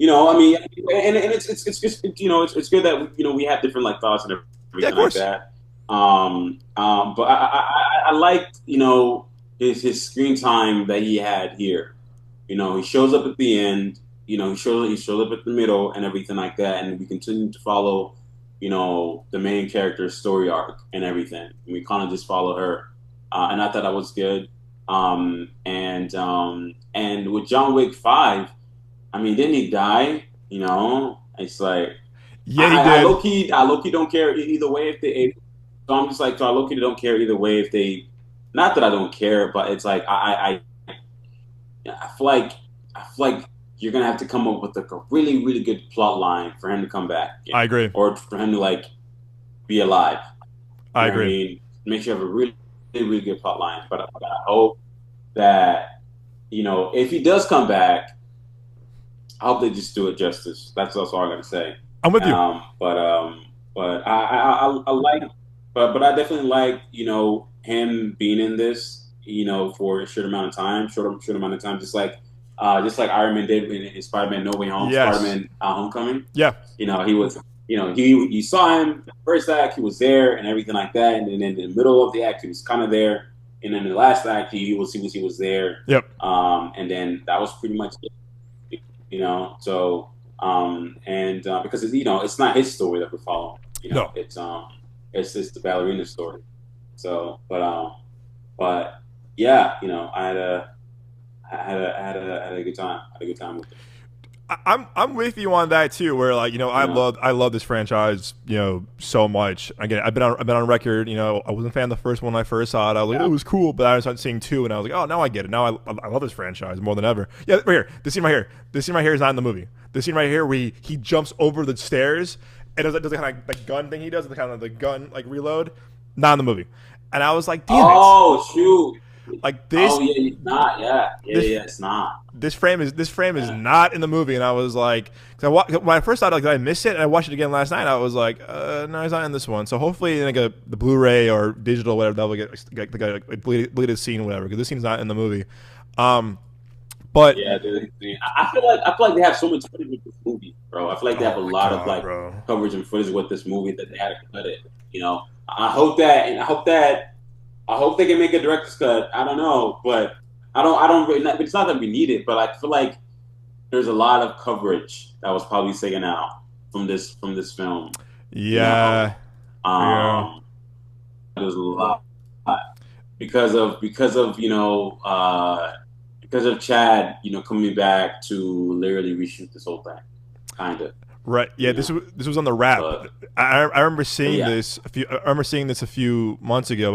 I mean, and it's just it's good that we have different like thoughts and everything like that. But I liked his screen time that he had here. He shows up at the end. He shows up at the middle and everything like that, and we continue to follow, the main character's story arc and everything. And we kind of just follow her, and I thought that was good. And with John Wick 5, I mean, didn't he die? It's like, yeah, he did. I low-key don't care either way so I'm just like, so I low-key don't care either way if they. Not that I don't care, but it's like I feel like you're gonna have to come up with like a really, really good plot line for him to come back. I agree. Or for him to like be alive. I agree. I mean, make sure you have a really, really, really good plot line. But I hope that if he does come back, I hope they just do it justice. That's all I'm gonna say. I'm with you. But I like, but I definitely like him being in this for a short amount of time, just like Iron Man did in Spider-Man No Way Home, yes. Spider-Man Homecoming. Yeah. He was, you saw him in the first act, he was there and everything like that, and then in the middle of the act, he was kind of there, and then in the last act, he was there. Yep. And then that was pretty much it. So because it's not his story that we're following. No. It's just the Ballerina story. So, but yeah, I had a good time. I had a good time with it. I'm with you on that too. Where like I love this franchise so much. Again, I've been on record. I wasn't a fan of the first one when I first saw it. I was like, it was cool, but I started seeing 2, and I was like, oh, now I get it. Now I love this franchise more than ever. Yeah, right here. This scene right here is not in the movie. This scene right here where he jumps over the stairs and does the kind of like gun thing he does, the kind of the gun like reload. Not in the movie. And I was like, damn it. Oh shoot. Like Oh yeah, it's not. Yeah, yeah, this yeah. It's not. this frame is Yeah, not in the movie, and I was like, when I first thought like did I miss it, and I watched it again last night, I was like, no, he's not in this one. So hopefully, like the Blu-ray or digital, whatever, that will get like deleted scene, whatever, because this scene's not in the movie. Um, but yeah, dude. I feel like they have so much footage with this movie, bro. I feel like they have a oh my lot of god, like bro. coverage and footage with this movie that they had to cut it. You know, I hope that, and I hope they can make a director's cut. I don't know, but I don't. Really, it's not that we need it, but I feel like there's a lot of coverage that was probably taken out from this film. You know, Yeah, yeah. um, there's a lot because of because of Chad, coming back to literally reshoot this whole thing, kind of, Right. Yeah. you This know. was this was on the wrap. But I remember seeing yeah, this a few. I remember seeing this a few months ago.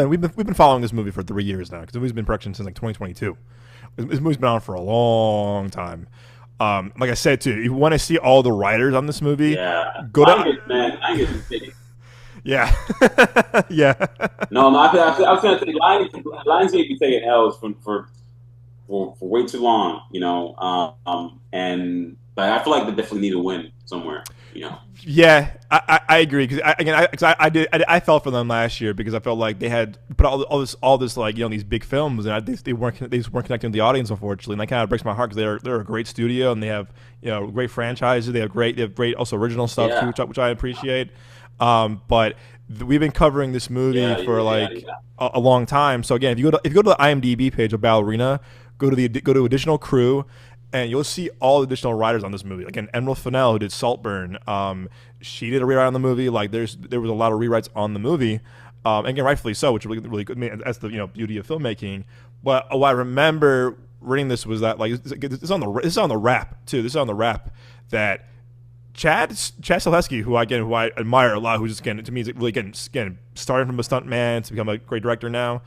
We've been following this movie for 3 years now because the movie's been in production since like 2022. This movie's been on for a long time. Like I said too, if you want to see all the writers on this movie, yeah. go to I get this thing. yeah, yeah. No, I was gonna say Lions be taking L's for way too long, and but I feel like they definitely need a win somewhere, you know. Yeah, I agree because I felt for them last year because I felt like they had put all this like these big films and they just weren't connecting with the audience, unfortunately, and that kind of breaks my heart because they're a great studio and they have great franchises, they have great also original stuff too, Yeah, which I appreciate. But we've been covering this movie yeah, for yeah, like yeah. a long time. So again, if you go to the IMDb page of Ballerina, go to additional crew, and you'll see all the additional writers on this movie. Again, Emerald Fennell, who did Saltburn, she did a rewrite on the movie. Like there was a lot of rewrites on the movie, and again, rightfully so, which is really really good. I mean, that's the beauty of filmmaking. But what I remember reading this was that like this is on the wrap too. This is on the wrap that Chad Stahelski, who I admire a lot, who's just again to me is really again starting from a stunt man to become a great director now.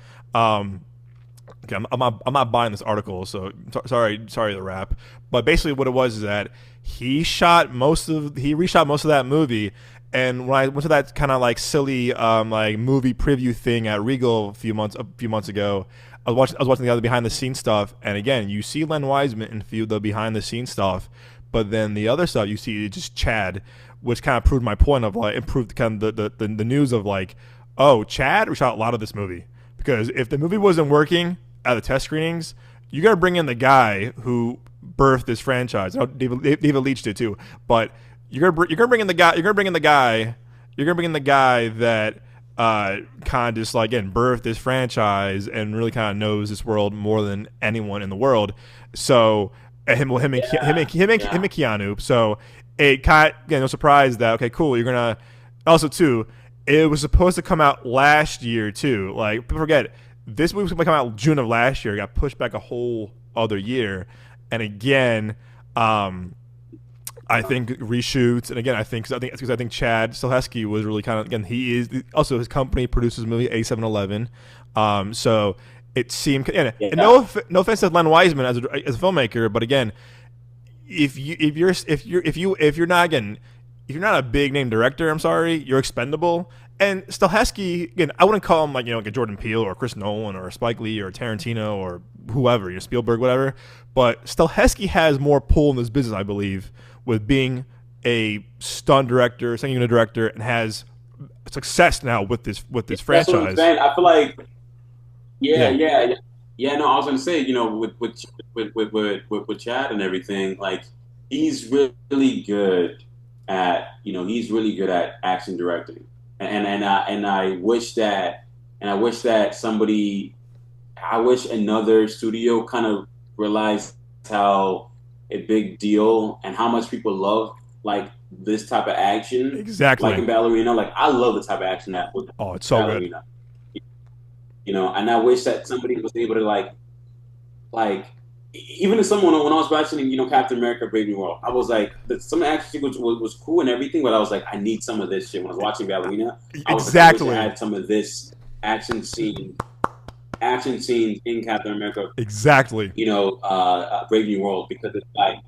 Okay, I'm not buying this article, so sorry the rap. But basically, what it was is that he reshot most of that movie. And when I went to that kind of like silly like movie preview thing at Regal a few months ago, I was watching the other behind the scenes stuff, and again, you see Len Wiseman in a few of the behind the scenes stuff, but then the other stuff you see just Chad, which kind of proved my point of like improved kind of the news of like, oh, Chad reshot a lot of this movie because if the movie wasn't working at the test screenings, you got to bring in the guy who birthed this franchise. I know David Leitch did too, but you're gonna bring in the guy. You're gonna bring in the guy that kind of just like again birthed this franchise and really kind of knows this world more than anyone in the world. So Yeah, him and yeah. Keanu. So it kind of, again, no surprise that okay, cool. You're gonna also too. It was supposed to come out last year too. Like people forget this movie was going to come out June of last year. It got pushed back a whole other year, and again, I think reshoots, and again, I think Chad Stahelski was really kind of again he is also his company produces the movie A711, so it seemed and Yeah. no offense to Len Wiseman as a filmmaker, but again, if you're not again if you're not a big name director, I'm sorry, you're expendable. And Stahelski, again, I wouldn't call him like a Jordan Peele or Chris Nolan or Spike Lee or Tarantino or whoever, Spielberg, whatever. But Stahelski has more pull in this business, I believe, with being a stunt director, second unit director, and has success now with this That's what I'm franchise. saying. I feel like, yeah, Yeah, yeah, yeah. Yeah, no, I was gonna say, with Chad and everything, like he's really good he's really good at action directing, and I wish that I wish another studio kind of realized how a big deal and how much people love like this type of action, like exactly. in Ballerina. Like I love the type of action that with Oh, it's so good. Ballerina, and I wish that somebody was able to like even if someone when I was watching Captain America: Brave New World, I was like some of the action sequence was cool and everything, but I was like I need some of this shit. When I was watching Ballerina, I was like I wish I Exactly. had some of this action scene action scenes in Captain America, Exactly. Brave New World, because it's like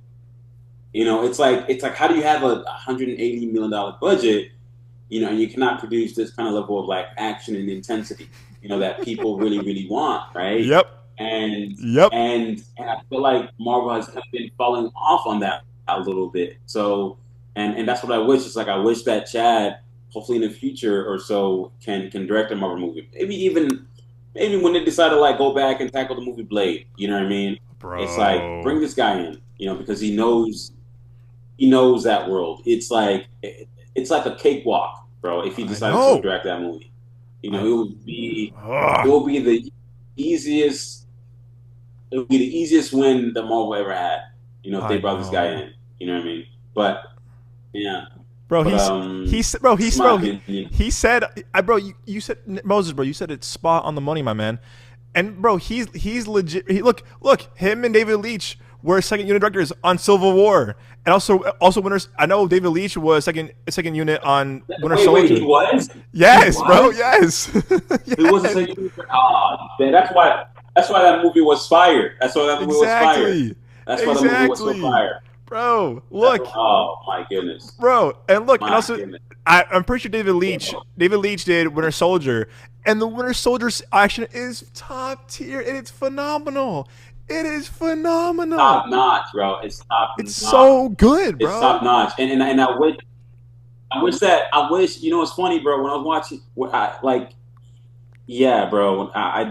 it's like how do you have $180 million budget, and you cannot produce this kind of level of like action and intensity, that people really, really want, right? Yep. And Yep. and I feel like Marvel has kind of been falling off on that a little bit. So and that's what I wish. It's like I wish that Chad, hopefully in the future or so, can direct a Marvel movie. Maybe when they decide to like go back and tackle the movie Blade, you know what I mean? It's like Bro. bring this guy in, because he knows that world. It's like a cakewalk, bro. If he I decided to know. direct that movie, I, it will be the easiest. It would be the easiest win that Marvel ever had. If they I brought this guy know. in, you know what I mean? But yeah, Bro, but just my opinion. he said, bro, you said Moses, bro, you said it's spot on the money, my man. And bro, he's legit. Look, him and David Leitch were second unit directors on Civil War, and also winners. I know David Leitch was second unit on Winter Soldier. Wait, he was? Yes, He bro, was? yes. He was a second unit. Man, that's why that movie was fire. That's why that movie was fire. That's why the movie was so fire. Bro, look. Oh my goodness. Bro, and look, My and also, goodness. I'm pretty sure David Leitch did Winter Soldier, and the Winter Soldier's action is top tier, and it's phenomenal. It is phenomenal. Top notch, bro. It's top notch. It's so good, bro. It's top notch, and I wish. It's funny, bro. When I was watching, yeah, bro. I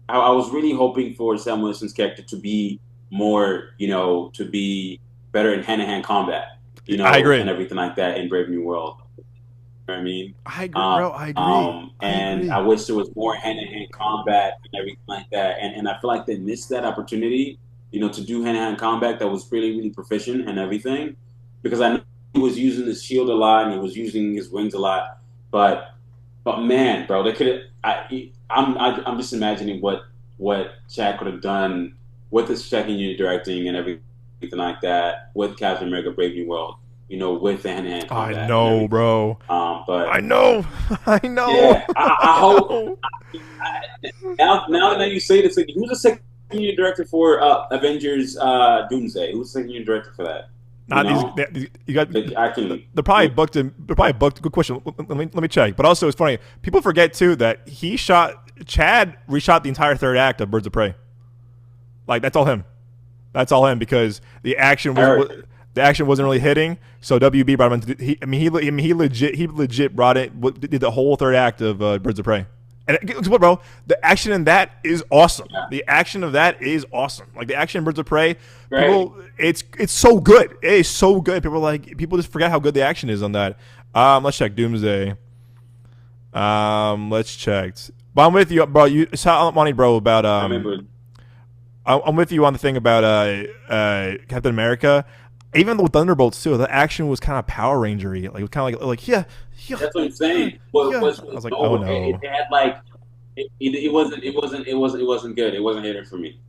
was really hoping for Sam Wilson's character to be more, to be better in hand-to-hand combat, I agree. and everything like that in Brave New World. You know what I mean? I agree, bro. I agree. And I wish there was more hand-to-hand combat and everything like that. And I feel like they missed that opportunity, to do hand-to-hand combat that was really, really proficient and everything. Because I know he was using his shield a lot and he was using his wings a lot. But man, bro, they could have. I'm just imagining what Chad could have done with his second unit directing and everything like that with Captain America: Brave New World. With the hand-to-hand combat. I know, bro. But I know. Yeah, I hope. Now that you say this, who's the second unit director for Avengers Doomsday? Who's the second unit director for that? You got. They're probably booked. They're probably booked. Good question. Let me check. But also, it's funny. People forget too that Chad reshot the entire third act of Birds of Prey. Like that's all him. That's all him because the action wasn't really hitting. So WB brought him in. He legit brought it. Did the whole third act of Birds of Prey. And guess what, bro? The action in that is awesome. Yeah. The action of that is awesome. Like the action in Birds of Prey, it's so good. It is so good. People just forget how good the action is on that. Let's check Doomsday. Let's check. But I'm with you, bro. You saw money, bro. About I'm with you on the thing about Captain America. Even with Thunderbolts too, the action was kind of Power Ranger-y. Like it was kind of like yeah. That's what I'm saying. I was like, oh no. It wasn't good. It wasn't hitting for me.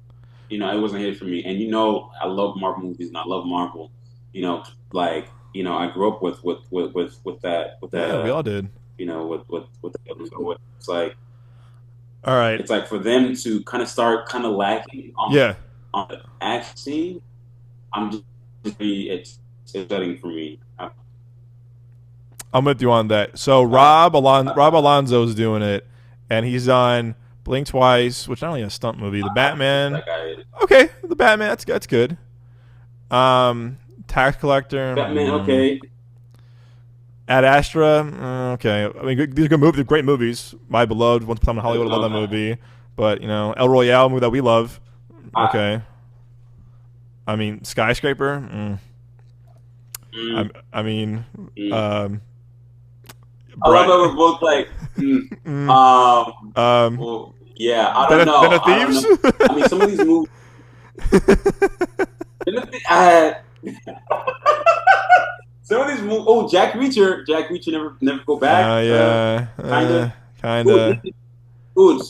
It wasn't hitting for me. And I love Marvel movies and I love Marvel. I grew up with that. Yeah, we all did. With it's like. All right. It's like for them to kind of start kind of lacking on the action scene. It's upsetting for me. I'm with you on that. So Rob Alonzo's doing it, and he's on Blink Twice, which not only a stunt movie, The Batman. Okay, The Batman. That's good. Tax Collector. Batman. Okay. Ad Astra. Okay. I mean, these are good movies. They're great movies. My Beloved, Once Upon a Time in Hollywood. I love that movie. But El Royale, movie that we love. Okay. I mean, Skyscraper. I mean. I love that we're both like, well, yeah, I don't know. Den of Thieves? I mean, some of these movies. Some of these movies. Oh, Jack Reacher never go back. Yeah, kinda. Ooh,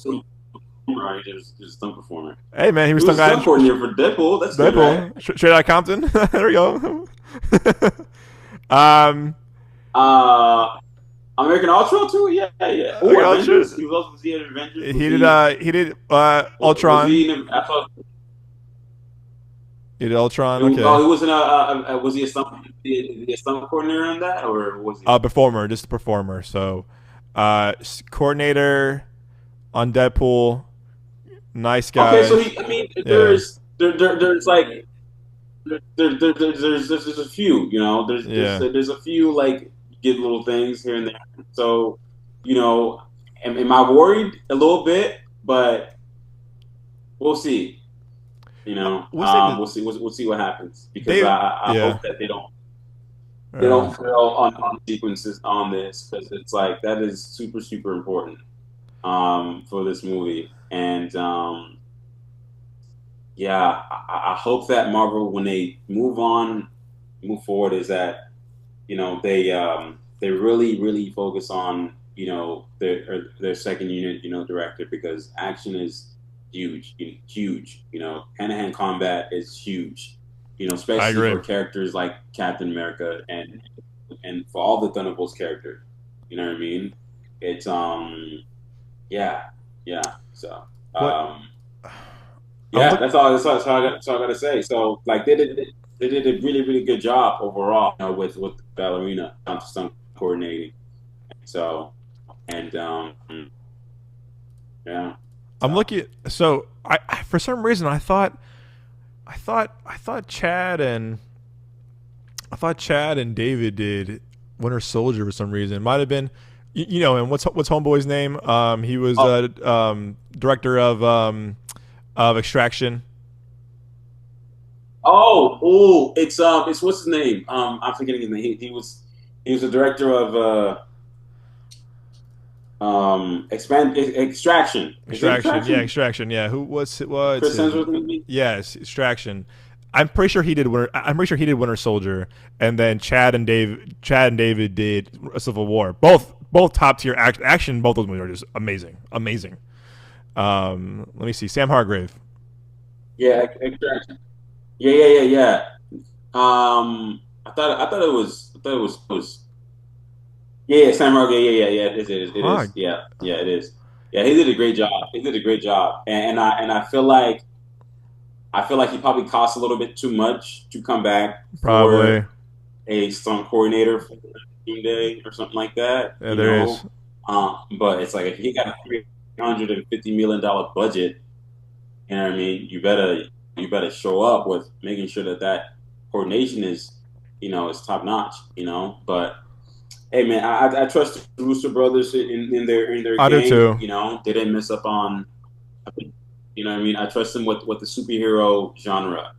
right, there's a stunt performer. Hey man, he was stunt coordinator for Deadpool. That's Deadpool. Good, right? Straight out of Compton. There we go. American Ultra too? Yeah. Avengers. He was in Avengers. He did Ultron. He did Ultron. Okay. Oh, he was in was he a stunt coordinator on that, or was he performer? Just a performer. So, Coordinator on Deadpool. Nice Okay, guy. so I mean, Yeah. there's like there's a few, you know, Yeah. there's a few like get little things here and there. So, you know, am I worried a little bit? But we'll see. You know, What's his name? we'll see what happens because David. I Yeah. hope that they Uh, don't fail on sequences on this because it's like that is super important for this movie and yeah, I hope that Marvel when they move forward is that you know they really focus on you know their second unit you know director because action is huge you know hand to hand combat is huge you know I especially agree. for characters like Captain America and for all the Thunderbolts characters you know what I mean it's yeah so What um I'm yeah, look. that's all I gotta say. So like they did a really good job overall you know, with Ballerina stunt coordinating. So and yeah, I'm so looking. So I for some reason I thought Chad and David did Winter Soldier for some reason. It might have been, you know, and what's Homeboy's name? He was oh director of Extraction. it's what's his name? I'm forgetting his name. He was the director of Extraction. Is it Extraction, yeah, Extraction? Extraction, yeah. What's Chris his? Hemsworth maybe? Yes, Extraction. I'm pretty sure he did Winter. I'm pretty sure he did Winter Soldier, and then Chad and David did Civil War. Both top tier action. Both those movies are just amazing. Let me see. Sam Hargrave. Yeah, Extraction. Yeah. I thought it was yeah, Sam Rogue. Yeah. It Huh. is. Yeah, it is. Yeah, he did a great job. He did a great job, and I feel like he probably cost a little bit too much to come back Probably. for a stunt coordinator for Team Day or something like that. Yeah, You there is. know, but it's like if he got a $350 million budget, you know what I mean. You better show up with making sure that coordination is you know is top notch. You know, but hey man, I trust the Rooster Brothers in their I do game. too. You know, they didn't mess up on. You know what I mean? I trust them with the superhero genre.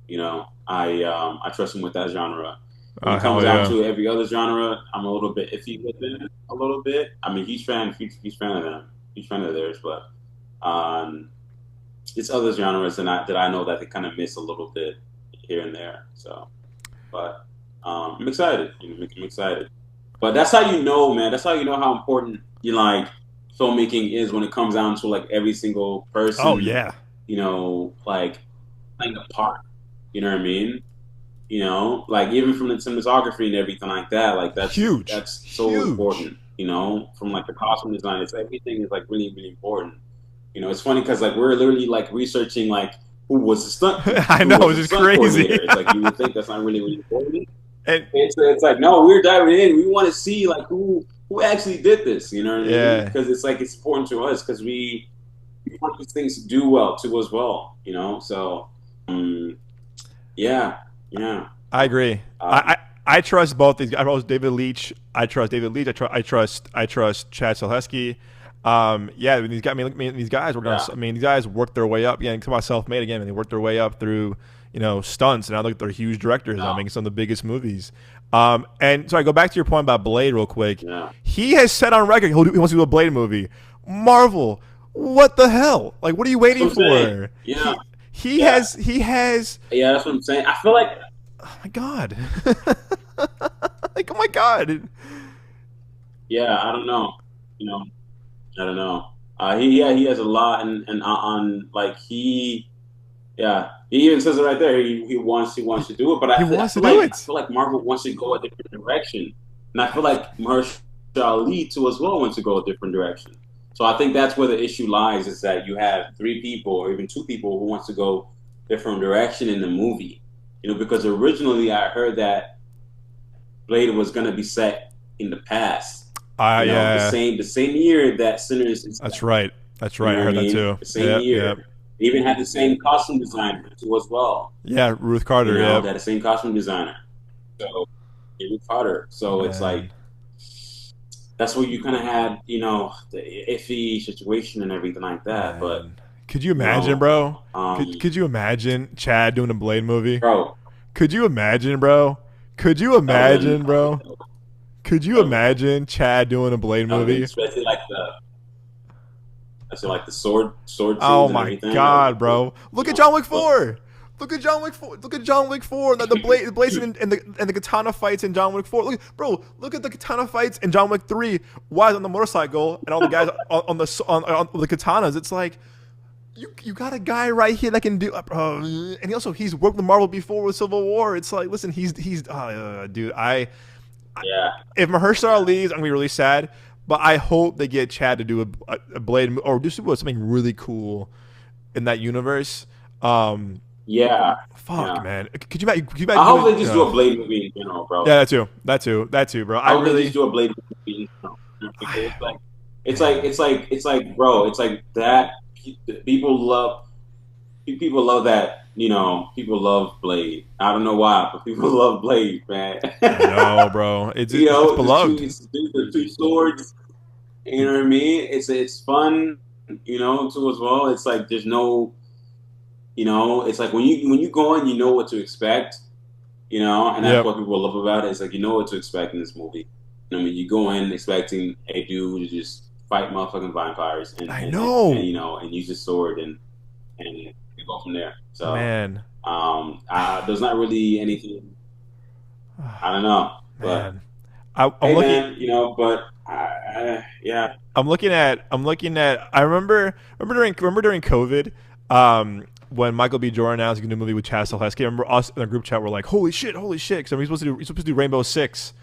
You know, I trust them with that genre. When it comes Hell down yeah. to every other genre, I'm a little bit iffy with it. A little bit. I mean, he's fan of them. He's fan of theirs, but um, it's other genres that I know that they kind of miss a little bit here and there. So, but I'm excited. You know, I'm excited. But that's how you know, man. That's how you know how important you like filmmaking is when it comes down to like every single Oh person, yeah. you know, like playing a part. You know what I mean? You know, like even from the cinematography and everything like that. Like Huge. that's so Huge. important. You know, from like the costume design, it's everything is like really important. You know, it's funny because like we're literally like researching like I who know, was it's the just stunt crazy. coordinator. It's like you would think that's not really important. And It's like no, we're diving in. We want to see like who actually did this. You know what I mean? yeah, Because it's like it's important to us because we want these things to do well too as well. You know, so yeah, yeah. I agree. Um, I trust both these guys. I trust David Leitch. I trust Chad Stahelski. Yeah, I mean, these guys were gonna. yeah. I mean, these guys worked their way up. Yeah, come on, self-made again, and they worked their way up through stunts, and now they're huge directors. No, I'm making some of the biggest movies. And so I go back to your point about Blade real quick. yeah. He has said on record he wants to do a Blade movie. Marvel, what the hell? Like, what are you That's waiting what I'm saying. for? Yeah, yeah, He has. yeah. That's what I'm saying. I feel like Oh my god. Like, oh my god. yeah. I don't know. You know, I don't know. He has a lot and on like yeah he even says it right there. He wants to do it, but He wants to do I it. feel like Marvel wants to go a different direction, and I feel like Mahershala Ali too as well wants to go a different direction. So I think that's where the issue lies: is that you have three people or even two people who wants to go different direction in the movie. You know, because originally I heard that Blade was going to be set in the past, You know, Yeah, the same year that Sinners is that's set. right. That's You right. know I what I heard that mean? too. The same Yep, yep. year. They even had the same costume designer too as well. Yeah, Ruth You Carter. know, Yep. they had the same costume designer. So Jimmy Carter. So it's like Man, that's where you kind of had, you know, the iffy situation and everything like that. But man. Could you you imagine, know, bro? um, Could you imagine Chad doing a Blade movie? bro, Could you imagine, bro? Could you that would have been, imagine, bro? Could you that would have been, imagine Chad doing a Blade that would have been movie? especially like the sword Oh scenes and my everything. That would be god, cool. bro! Look You at know, John Wick but 4. Look at John Wick 4. Look at John Wick 4. The blazing and the katana fights in John Wick 4. Look, bro. Look at the katana fights in John Wick 3. Why on the motorcycle and all the guys on the katanas? It's like you got a guy right here that can do. And he's worked with Marvel before with Civil War. It's like, listen, he's dude. yeah, If Mahershala leaves, I'm gonna be really sad. But I hope they get Chad to do a Blade or do something really cool in that universe. yeah, Fuck, yeah. man. Could you I imagine hope doing? they just do a Blade movie in general, bro. Yeah, that too, bro. I I hope they just really, do a Blade movie in general. Because man, bro, it's like that. People love people love that. You know, people love Blade. I don't know why, but people love Blade, man. I know, bro. You It's know, beloved. the two swords. You know what I mean? It's fun. You know, too as well. It's like there's no. You know, it's like when you go in, you know what to expect. You know, and that's Yep. what people love about it. It's like you know what to expect in this movie. I mean, you go in expecting a dude to just fight motherfucking vampires I and know, you know and use his sword and you go from there. So man. there's not really anything. I don't know, but Man, I'm hey, looking. man, you know, but yeah, I'm looking at. Remember during COVID, when Michael B. Jordan announced he's gonna do a movie with Chad Stahelski. I remember us in the group chat were like, "Holy shit, holy shit!" Because he's supposed to do Rainbow Six.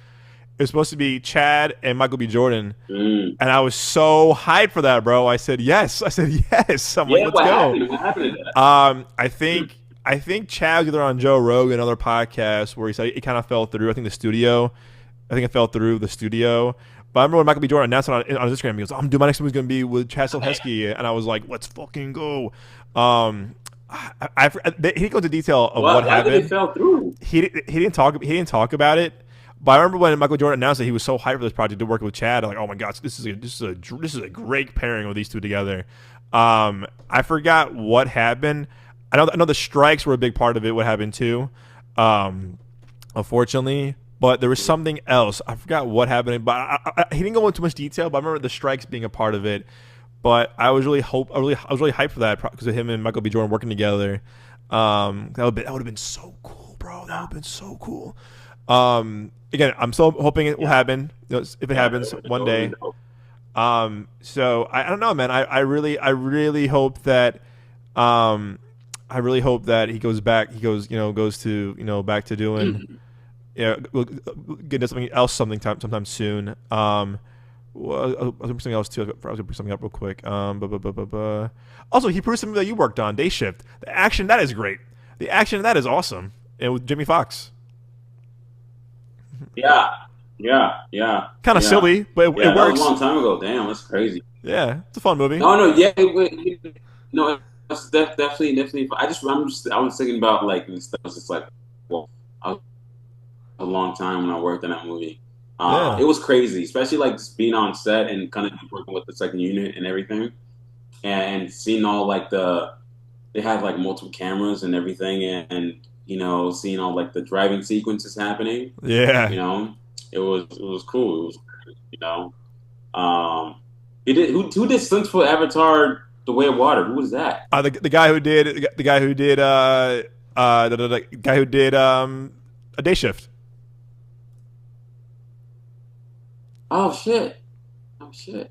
It was supposed to be Chad and Michael B. Jordan, and I was so hyped for that, bro. I said yes. I said yes. I'm like, yeah. let's go. What happened to that? I think Chad was either on Joe Rogan, another podcast, where he said it kind of fell through. I think it fell through the studio. But I remember when Michael B. Jordan announced it on his Instagram, he goes, "I'm doing my next movie's gonna be with Chad Stahelski," and I was like, "Let's fucking go." He didn't go into detail of what Why did it happened. fell through? He didn't talk about it. But I remember when Michael Jordan announced that he was so hyped for this project to work with Chad. I'm like, oh my gosh, this is a great pairing with these two together. I forgot what happened. I know the strikes were a big part of it. What happened too, unfortunately. But there was something else. I forgot what happened. But he didn't go into too much detail. But I remember the strikes being a part of it. But I was really I was really hyped for that because of him and Michael B. Jordan working together. That would have been so cool, bro. That would have been so cool. Again, I'm still hoping it will happen. If it happens one day. So I don't know, man. I really hope that he goes back. He goes to back to doing get into something else sometime soon. Well, I was gonna bring something else too. I was gonna bring something up real quick. Also, he produced something that you worked on, Day Shift. The action that is great. The action that is awesome, and with Jimmy Fox. Yeah, Kind of silly, but it that was a works. long time ago. Damn, that's crazy. Yeah, it's a fun movie. No, yeah, no, that's definitely. I was thinking about like this stuff. It's just like, well, I was a long time when I worked on that movie. Yeah, It was crazy, especially like just being on set and kind of working with the second unit and everything, and seeing all like they had like multiple cameras and everything, and seeing all like the driving sequences happening. yeah. It was cool. It was, you know, he did who did stunts for Avatar: The Way of Water? Who was that? The guy who did a Day Shift. Oh shit! Oh shit!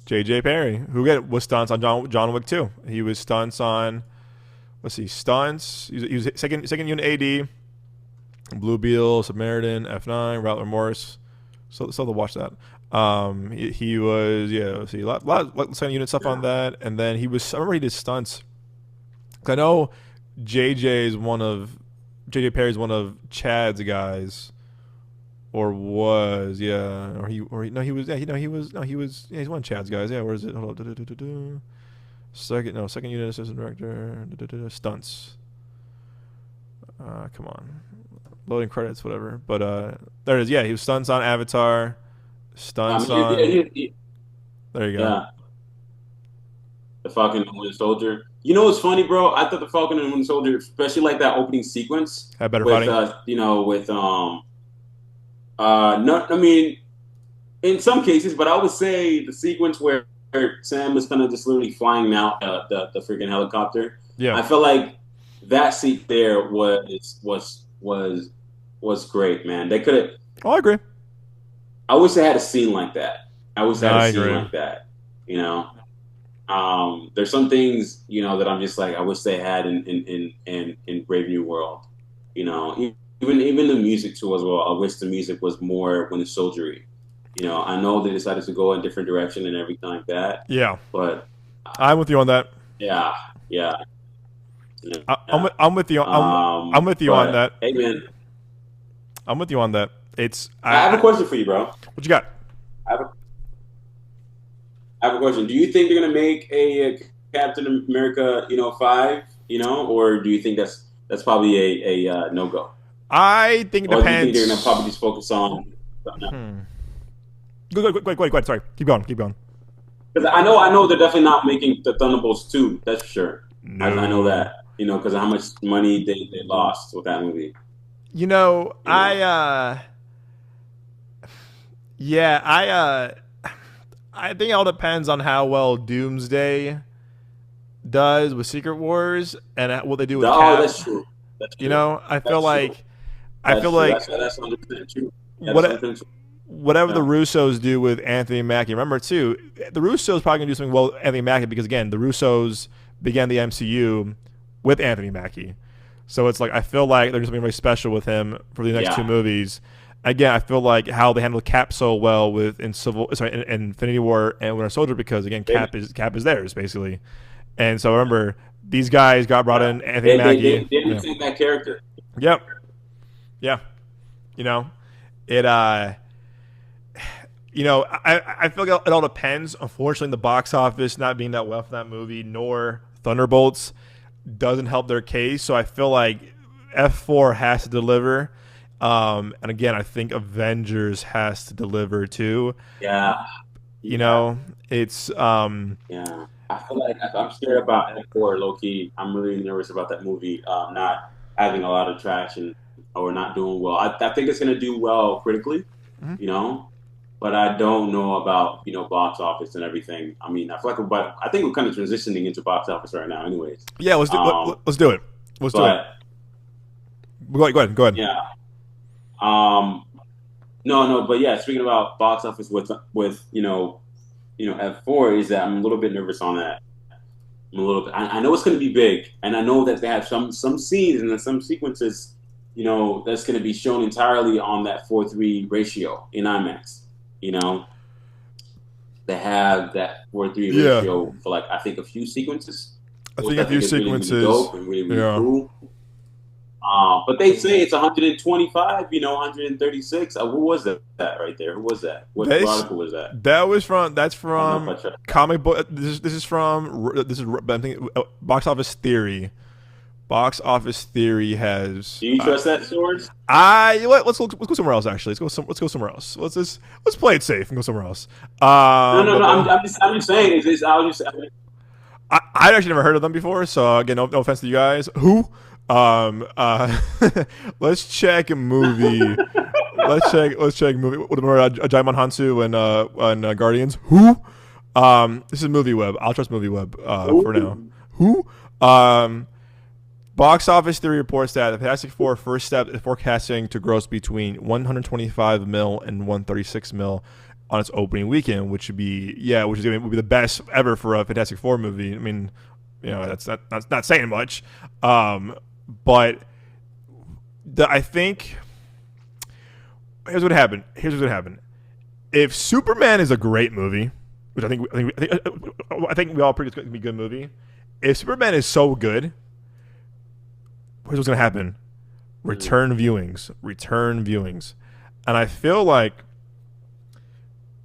J.J. Perry, who was stunts on John Wick 2. He was stunts on, let's see, stunts. He was second unit AD, Blue Beetle, Samaritan, F9, Route Remorse. So to watch that. He was let's see, a lot second unit stuff on that, and then I remember he did stunts. I know J.J. Perry is one of Chad's guys. or was, yeah, no, he was, yeah, no, he was, no, he was, yeah, he's one of Chad's guys, yeah. Where is it? Hold on. Second unit assistant director, stunts. Come on, loading credits, whatever. But there it is. Yeah, he was stunts on Avatar, stunts on. There you go. Yeah, the Falcon and Winter Soldier. You know what's funny, bro? I thought the Falcon and Winter Soldier, especially like that opening sequence, Had better with fighting. with not, I mean, in some cases, but I would say the sequence where Sam was kind of just literally flying out the freaking helicopter. Yeah. I felt like that seat there was great, man. They could have. Oh, I agree. I wish they had a scene like that. I wish they had I a scene agree. like that. You know, there's some things that I'm just like I wish they had in Brave New World. You know, even the music too as well. I wish the music was more Winter Soldiery. You know, I know they decided to go in a different direction and everything like that. Yeah, But I'm with you on that. yeah, yeah. I'm with you. I'm with you on that. Hey, man, I'm with you on that. It's. I have a question for you, bro. What you got? I have a, I have a question. Do you think they're gonna make a Captain America, 5, or do you think that's probably a no go? I think it Or do you depends. think they're gonna probably just focus on something else? Go ahead. Sorry, keep going. Because I know they're definitely not making the Thunderbolts 2. That's for sure. No. I know that. Because of how much money they lost with that movie. I think it all depends on how well Doomsday does with Secret Wars and what they do with Cap. That's true. That's true. I feel like that's 100% true. Yeah, what, 100% true. whatever the Russos do with Anthony Mackie. Remember too, the Russos probably gonna do something well with Anthony Mackie because again, the Russos began the MCU with Anthony Mackie, so it's like I feel like there's something really special with him for the next two movies. Again, I feel like how they handled Cap so well in Infinity War and Winter Soldier because again, Cap is theirs basically, and so remember these guys got brought in Anthony Mackie. They didn't take that character. Yep. Yeah. I feel like it all depends. Unfortunately, the box office not being that well for that movie, nor Thunderbolts, doesn't help their case. So I feel like F4 has to deliver. And again, I think Avengers has to deliver too. Yeah. It's Yeah. I feel like I'm scared about F4 low key. I'm really nervous about that movie not having a lot of traction or not doing well. I think it's gonna do well critically, but I don't know about box office and everything. I mean, I feel like I think we're kind of transitioning into box office right now, anyways. Yeah, let's do it. Let's do it. Go ahead. Yeah. No, but yeah. Speaking about box office with F4 is that I'm a little bit nervous on that. I'm a little bit. I know it's going to be big, and I know that they have some scenes and some sequences, that's going to be shown entirely on that 4:3 ratio in IMAX. They have that 4:3 ratio for I think a few sequences. I think a few sequences. Really dope and really cool. But they say it's 125, 136. Who was that right there? Who was that? What article was that? That's from comic book. This is I think Box Office Theory. Box Office Theory has. Do you trust that source? Let's go somewhere else. Actually, let's go somewhere else. Let's play it safe and go somewhere else. No. I'm just saying. I'd actually never heard of them before. So again, no offense to you guys. Who? Let's check movie. let's check movie. Remember Jaimon Hansu and Guardians? Who? This is Movie Web. I'll trust Movie Web for now. Who? Box Office Theory reports that the Fantastic Four first step is forecasting to gross between 125 mil and 136 mil on its opening weekend, which would be the best ever for a Fantastic Four movie. I mean, that's not saying much. But I think here's what happened. If Superman is a great movie, which I think we all agree it's going to be a good movie. If Superman is so good, here's what's going to happen: return viewings. and I feel like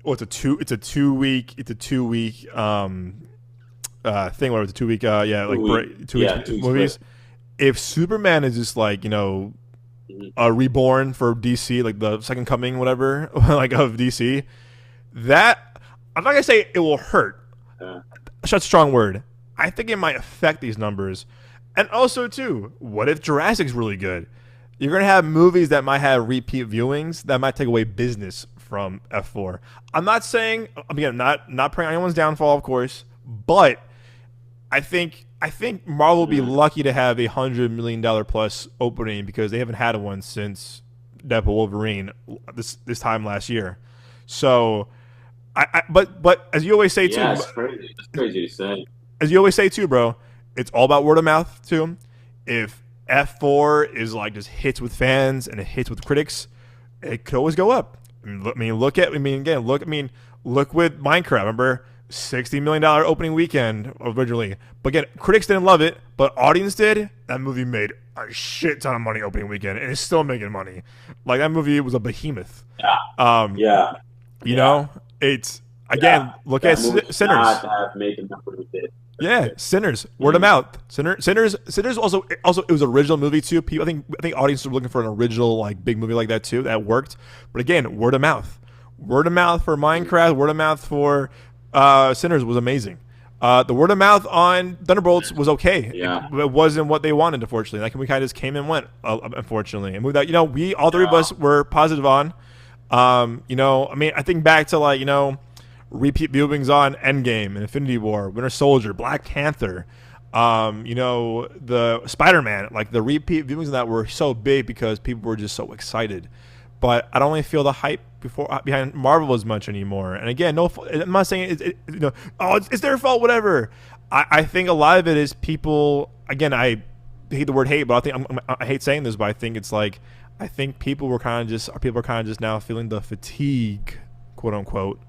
it's a 2 week thing where it's a 2 week like 2 weeks Yeah, 2 weeks movies. split. If Superman is just like Mhm. reborn for DC, like the second coming, whatever, like of DC, that I'm not gonna say it will hurt. Uh, Such a strong word. I think it might affect these numbers. And also, too, what if Jurassic's really good? You're gonna have movies that might have repeat viewings that might take away business from F4. I'm not saying, again, not praying anyone's downfall, of course, but I think Marvel will be mhm. lucky to have $100 million plus opening because they haven't had one since Deadpool Wolverine this time last year. So, but as you always say Yeah, too, it's crazy. It's crazy to say. as you always say too, bro, it's all about word of mouth too. If F4 is like just hits with fans and it hits with critics, it could always go up. Look with Minecraft. Remember, $60 million opening weekend originally, but again, critics didn't love it, but audience did. That movie made a shit ton of money opening weekend, and it's still making money. Like that movie was a behemoth. Yeah, Um, yeah, you yeah, know, it's yeah. again, look at That movie should not Sinners. have made the number it did. Yeah, Sinners, word of Mhm. mouth. Sinners also it was an original movie too. People, I think audiences were looking for an original like big movie like that too. That worked, but again, word of mouth for Minecraft, word of mouth for Sinners was amazing. The word of mouth on Thunderbolts was okay. Yeah, It wasn't what they wanted, unfortunately. Like we kind of just came and went, unfortunately. And with that, we all three of yeah, us were positive on. I think back to repeat viewings on Endgame, Infinity War, Winter Soldier, Black Panther, the Spider-Man, like the repeat viewings of that were so big because people were just so excited. But I don't really feel the hype behind Marvel as much anymore. And again, no, I'm not saying it's their fault, whatever. I think a lot of it is people. Again, I hate the word hate, but I hate saying this, but I think it's like I think people are kind of just now feeling the fatigue, quote unquote,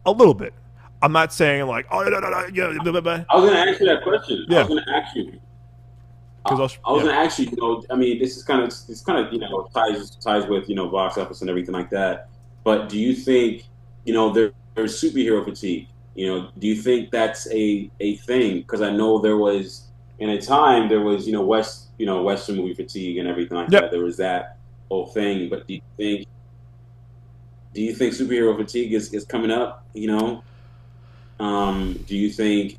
a little bit. I'm not saying like, oh, no, no, no, yeah, blah, blah, blah. I was going to ask you that question. I was Yeah, going to ask you. because I was yeah, going to ask you. I mean, this kind of ties with box office and everything like that. But do you think there's superhero fatigue? Do you think that's a thing? Because I know there was in a time there was Western movie fatigue and everything like that. yep. There was that whole thing. But do you think superhero fatigue is coming up? Do you think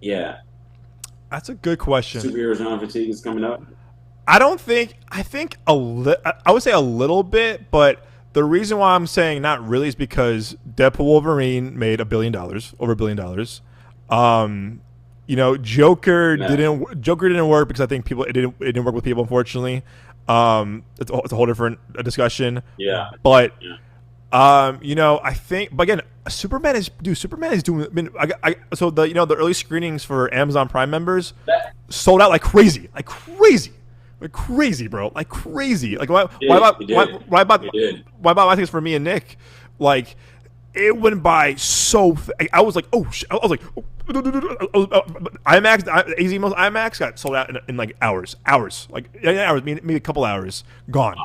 yeah, That's a good question. superhero genre fatigue is coming up? I don't think. I think I would say a little bit, but the reason why I'm saying not really is because Deadpool Wolverine made $1 billion, over $1 billion. Um, Yeah, Joker didn't work because I think it didn't work with people, unfortunately. It's a whole different discussion. yeah, But yeah. I think, but again, Superman is doing. I mean, so the early screenings for Amazon Prime members That sold out like crazy, bro, like crazy. Like it did. It did. It did. why about my things for me and Nick, like it went by so. I was like, oh, I was like, oh, IMAX, AZ most IMAX got sold out in like hours, like hours, maybe a couple hours, gone.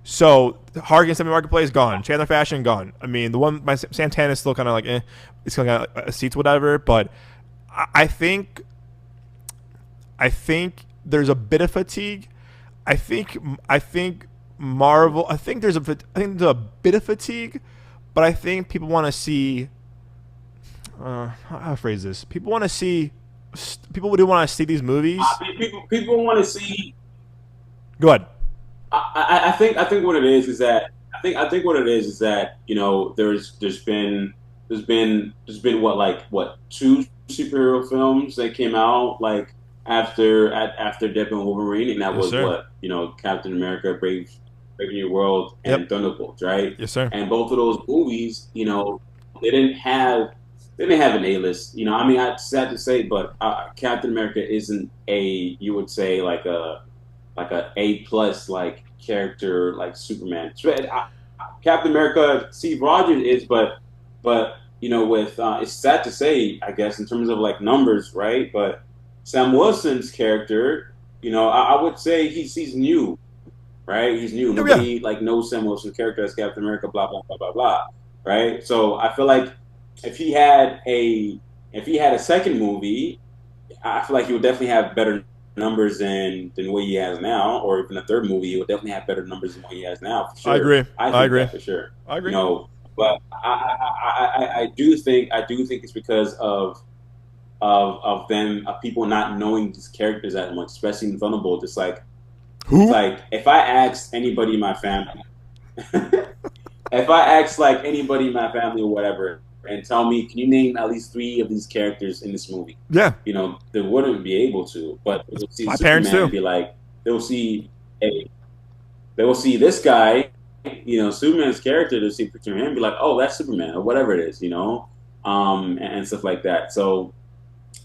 So Hargan Semi Marketplace gone. Chandler Fashion gone. I mean, the one by Santana is still kind of like, it's kind of seats, whatever. But I think there's a bit of fatigue. I think Marvel. I think there's a bit of fatigue, but I think people want to see. How to phrase this? People want to see. People do want to see these movies. People want to see. Go ahead. I think what it is that I think what it is that there's been what two superhero films that came out like after Deadpool and Wolverine, and that Yes, was sir. what Captain America, Brave New World, Yep. and Thunderbolts, right? Yes, sir. And both of those movies, they didn't have they didn't have an A list. I mean, it's sad to say, but Captain America isn't a you would say like a A plus like character like Superman. Captain America, Steve Rogers is, but with it's sad to say, I guess, in terms of like numbers, right? But Sam Wilson's character, I would say he's new, right? He's new. Oh, yeah. Nobody like knows him as a character as Captain America. Blah blah blah blah blah. Right. So I feel like if he had a second movie, I feel like he would definitely have better numbers than what he has now, or even a third movie, he would definitely have better numbers than what he has now. For sure. I agree. I agree that for sure. I agree. You know, but I do think it's because of people not knowing these characters that much, especially in Thunderbolt. It's like if I asked anybody in my family, if I asked like anybody in my family or whatever, and tell me, can you name at least 3 of these characters in this movie? Yeah, you know, they wouldn't be able to. But they'll see my Superman parents too. And be like, they will see this guy, you know, Superman's character. They'll see a picture of him, and be like, oh, that's Superman or whatever it is, you know, and stuff like that. So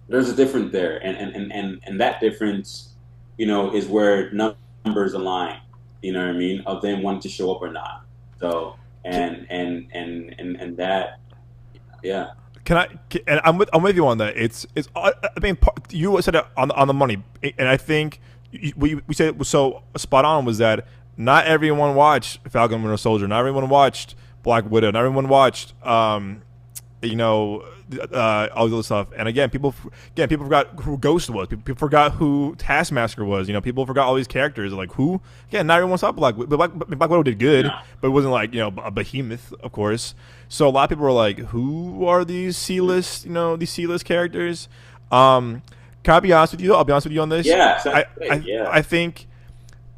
there's a difference there, and that difference, you know, is where numbers align. You know what I mean? Of them wanting to show up or not. So and that. Yeah. And I'm with you on that. It's. I mean, you said it on the money, and I think we said it was so spot on. Was that not everyone watched Falcon Winter Soldier? Not everyone watched Black Widow. Not everyone watched, you know, all the other stuff. And again, people forgot who Ghost was. People forgot who Taskmaster was. You know, people forgot all these characters. Like who? Again, not everyone saw Black Widow did good, but it wasn't like, you know, a behemoth, of course. So a lot of people were like, who are these C-list, you know, these C-list characters? Can I be honest with you? I'll be honest with you on this. Yeah, I think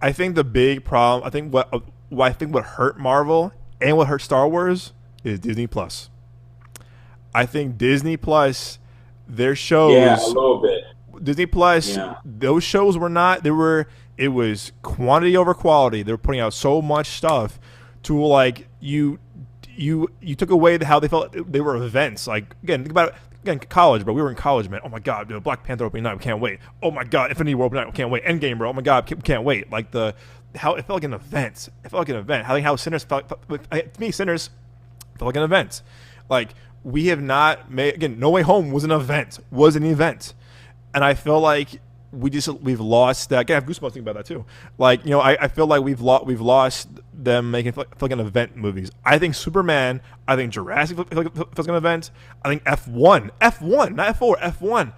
the big problem. I think what hurt Marvel and what hurt Star Wars is Disney Plus. I think Disney Plus, their shows, a little bit. Disney Plus, those shows were not. It was quantity over quality. They were putting out so much stuff to like you took away how they felt they were events. Like again, think about it. Again, college, bro. We were in college, man. Oh my god, dude, Black Panther opening night, we can't wait. Oh my god, Infinity War opening night, we can't wait. Endgame, bro. Oh my god, we can't wait. Like how it felt like an event. It felt like an event. How Sinners felt to me. Sinners felt like an event. Like we have not made again. No Way Home was an event. And I feel like we've lost that. Again, I have goosebumps thinking about that too. Like, you know, I feel like we've lost them making feel like an event movies. I think Superman. I think Jurassic feels like an event. I think F1, not F4, F1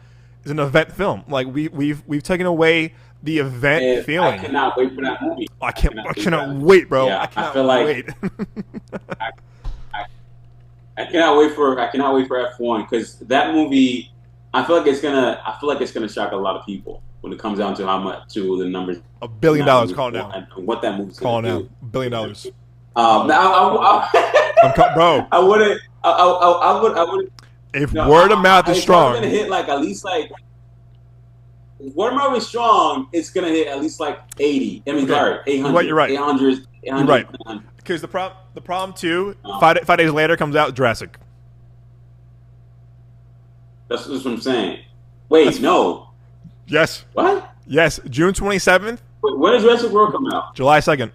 is an event film. Like we've taken away the event feeling. I cannot wait for that movie. I cannot wait, bro. Yeah, I feel like wait. I cannot wait for F1 because that movie. I feel like it's gonna shock a lot of when it comes down to how much the numbers. $1 billion, calling down. And what that movie's calling down. $1 billion. Bro. I wouldn't. If word of mouth is strong, it's gonna hit like at least like. Word of mouth is strong. It's gonna hit at least like 80. I mean, sorry, 800. You're right. 800. You're right. Because the problem too. 5 days later comes out Jurassic. That's what I'm saying. Wait, no. Yes. What? Yes, June 27th. Wait, when does Jurassic World come out? July 2nd.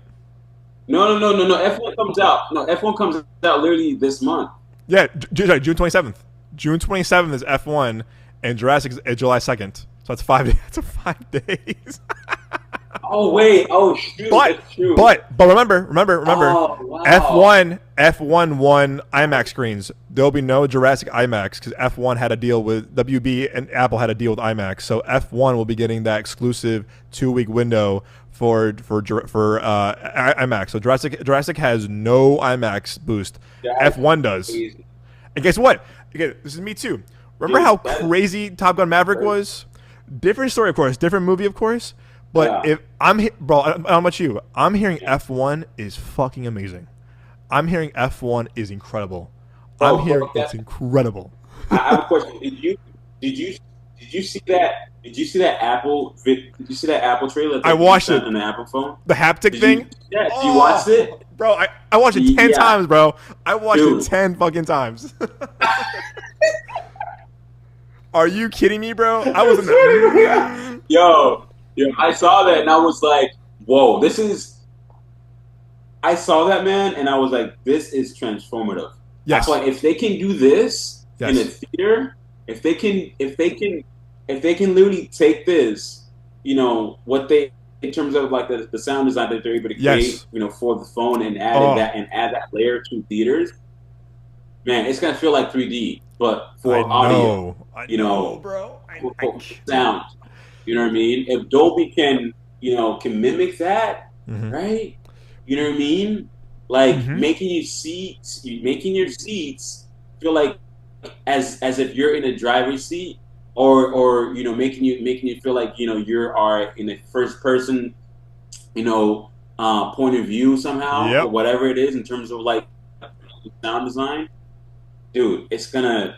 No. F1 comes out. No, F1 comes out literally this month. Yeah, June 27th. June 27th is F1, and Jurassic is July 2nd. So that's 5 days. That's 5 days. Oh wait! Oh shoot! But remember. Oh, wow. F1 won IMAX screens. There'll be no Jurassic IMAX because F1 had a deal with WB and Apple had a deal with IMAX. So F1 will be getting that exclusive 2-week window for IMAX. So Jurassic has no IMAX boost. F1 does. Crazy. And guess what? Again, this is me too. Remember how crazy Top Gun Maverick was? Different story, of course. Different movie, of course. But if bro, I don't know about you. I'm hearing F1 is fucking amazing. I'm hearing F1 is incredible. I'm hearing it's incredible. I have a question. Did you see that? Did you see that Apple? Did you see that Apple trailer? I watched it on the Apple phone. The haptic thing. Did you watch it, bro? I watched it 10 times, bro. I watched it 10 fucking times. Are you kidding me, bro? I was in the Yo, I saw that and I was like, whoa, I saw that, man, and I was like, this is transformative. Yes. Like if they can do this in a theater, if they can literally take this, you know, what they in terms of like the sound design that they're able to create, Yes. for the phone and Oh, add that layer to theaters, man, it's gonna feel like 3D, but I for audio, know. I you know, know, bro. for sound. You know what I mean? If Dolby can mimic that, Mm-hmm. right? You know what I mean? Like Mm-hmm. making your seats feel like as if you're in a driver's seat, or making you feel like you are in a first person, point of view somehow, or Yep. whatever it is in terms of like sound design, dude. It's gonna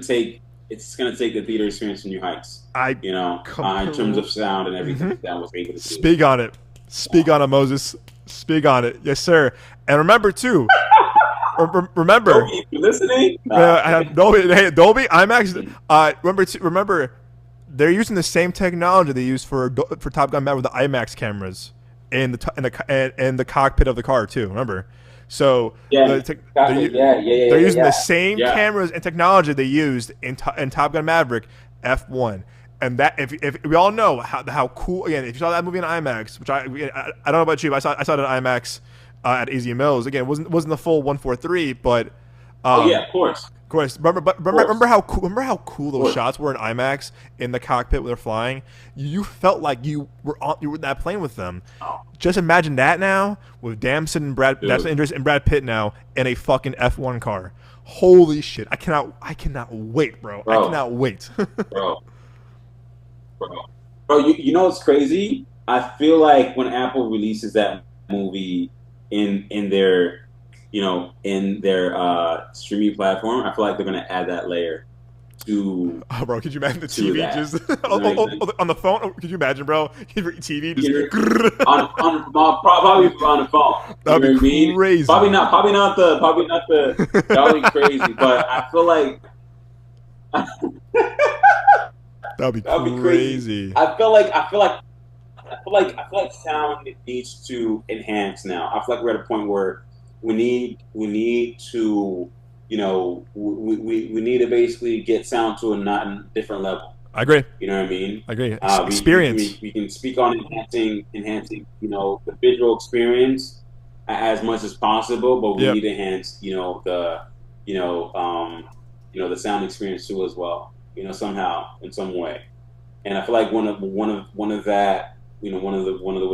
take the theater experience to new heights. I In terms compl- of sound and everything hmm that was able to do. Speak on it. Speak on it, Moses. Speak on it. Yes, sir. And remember too. Remember. Toby, you listening? Nah. I have Dolby. Hey, Dolby IMAX. Remember. They're using the same technology they use for Top Gun Maverick with the IMAX cameras in the cockpit of the car too. Remember. So Yeah, they're, exactly. Yeah, yeah, yeah, they're yeah, using the yeah. same Yeah. cameras and technology they used in Top Gun Maverick F1. And that if we all know how cool, again, if you saw that movie in IMAX, which I don't know about you, but I saw it in IMAX at Easy Mills. Again, it wasn't the full 143, but Oh yeah, um, of course. of course, remember how cool Of those course. shots were in IMAX in the cockpit when they're flying. You felt like you were in that plane with them. Oh, Just imagine that now with dude, Damson and Brad Pitt now in a fucking F1 car. Holy shit! I cannot wait, bro. I bro, cannot wait. bro, bro. You know what's crazy? I feel like when Apple releases that movie in their streaming platform, I feel like they're gonna add that layer to Oh, bro, could you imagine the to TV that. just Does that make sense? on the phone? Oh, could you imagine, bro? Your TV just You probably on the phone. You that'd know be what I mean? Probably crazy. not. Probably not the. That would be crazy. But I feel like That'd be that would be crazy. crazy. I feel like sound needs to enhance now. I feel like we're at a point where we need to we need to basically get sound to a not different level. I agree. You know what I mean? I agree. We Experience. we can speak on enhancing the visual experience as much as possible, but we Yep. need to enhance the sound experience too as well. Somehow in some way. And I feel like one of the way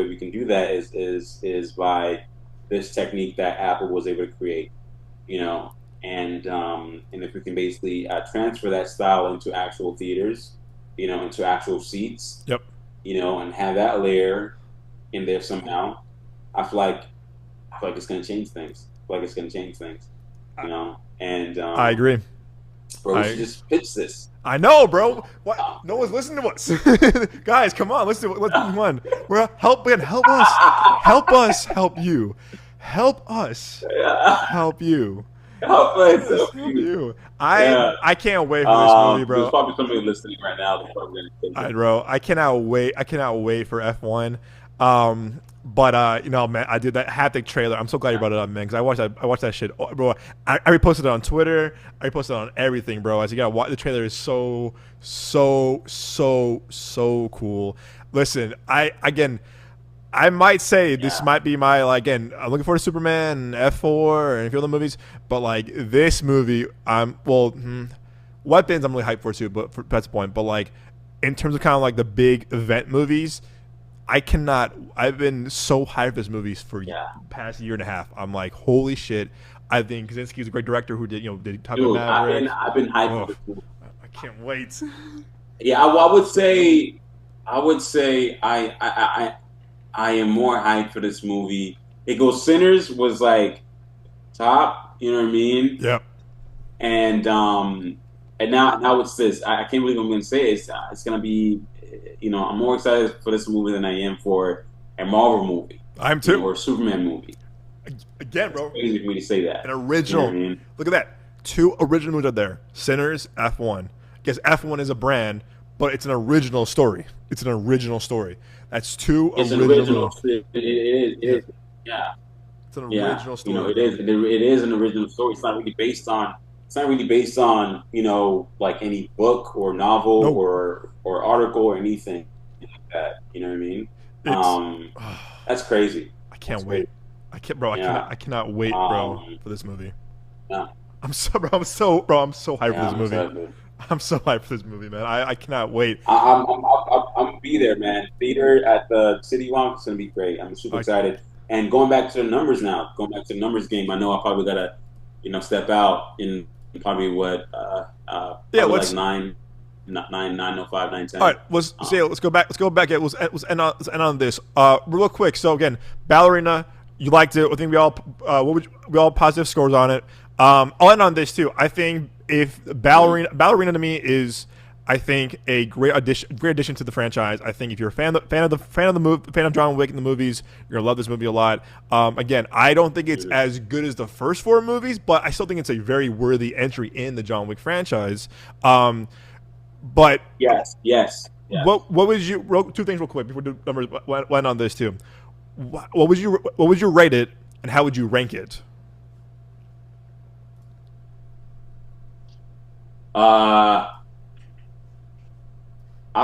we can do that is by this technique that Apple was able to create. You know, and if we can basically transfer that style into actual theaters, into actual seats, Yep. and have that layer in there somehow, I feel like it's going to change things. I feel like it's going to change things. And I agree. bro, we should just pitch this. I know, bro. What? Uh, No one's listening to us. Guys, come on. Come on. Help us. Help us. Help you. Help us. Help you. Help us, Help help you. you. Yeah. I can't wait for this movie, There's bro. probably somebody listening right now that's probably going to take it. Bro, I cannot wait. I cannot wait for F1. But man, I did that haptic trailer. I'm so glad you brought it up, man, because I watched that shit, bro. I reposted it on Twitter. I reposted it on everything, bro. As you gotta watch, the trailer is so cool. Listen, I might say this Yeah. might be my, like, again, I'm looking forward to Superman, F4, and a few other movies, but like this movie, Weapons I'm really hyped for too, but that's the point. But like in terms of kind of like the big event movies, I've been so hyped for this movie for the Yeah. past year and a half. I'm like, holy shit. I think Kaczynski's a great director who did Top Gun Dude, Maverick. I've been hyped Oh, for this movie. I can't wait. Yeah, I would say I am more hyped for this movie. It goes Sinners was like top, you know what I mean? Yep. And now it's this. I can't believe I'm going to say it. It's going to be, I'm more excited for this movie than I am for a Marvel movie, I'm too. or a Superman movie. Again, bro. Crazy for me to say that. An You know original. what I mean? Look at that. 2 original movies out there. Sinners, F1. I guess F1 is a brand, but it's an original story. It's an original story. That's 2 It's an original. original. It is. Yeah. It's an Yeah, original story. it is. It is an original story. It's not really based on. It's not really based on like any book or novel Nope. or article or anything like that. You know what I mean? It's That's crazy. I can't That's wait. crazy. I can't, bro. Yeah. I cannot wait, bro, for this movie. Yeah. I'm so hyped for Yeah. this I'm movie. excited. I'm so hyped for this movie, man. I cannot wait. I'm gonna be there, man. Theater at the City Walk is gonna be great. I'm super I, excited. And going back to the numbers now, going back to the numbers game, I know I probably gotta, step out in probably yeah, probably let's like 9:05, 9:10. all right. Let's go back. Let's go back. Let's end on this. Real quick. So again, Ballerina, you liked it. I think we all positive scores on it. I'll end on this too. I think if Ballerina to me is, I think, a great addition to the franchise. I think if you're a fan of John Wick in the movies, you're gonna love this movie a lot. Again, I don't think it's as good as the first 4 movies, but I still think it's a very worthy entry in the John Wick franchise. But yes. what would you 2 things real quick before we do numbers went on this too? What would you rate it, and how would you rank it? I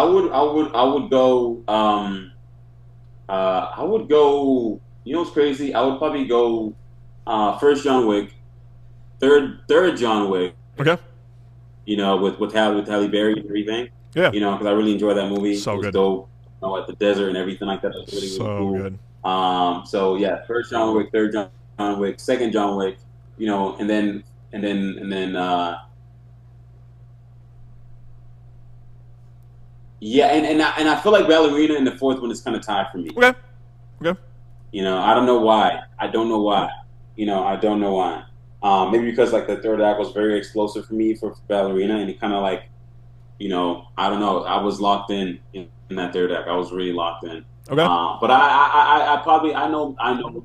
would go. You know what's crazy? I would probably go first John Wick, third John Wick. Okay. With Halle Berry and everything. Yeah. Because I really enjoyed that movie. So it was good. Dope. At the desert and everything like that. It was really, really So cool. good. So yeah, first John Wick, third John Wick, second John Wick. And then. Yeah, and I feel like Ballerina in the fourth one is kind of tied for me. Okay. I don't know why. I don't know why. Maybe because like the third act was very explosive for me for Ballerina, and it kind of like, I don't know. I was locked in that third act. I was really locked in. Okay. But I probably I know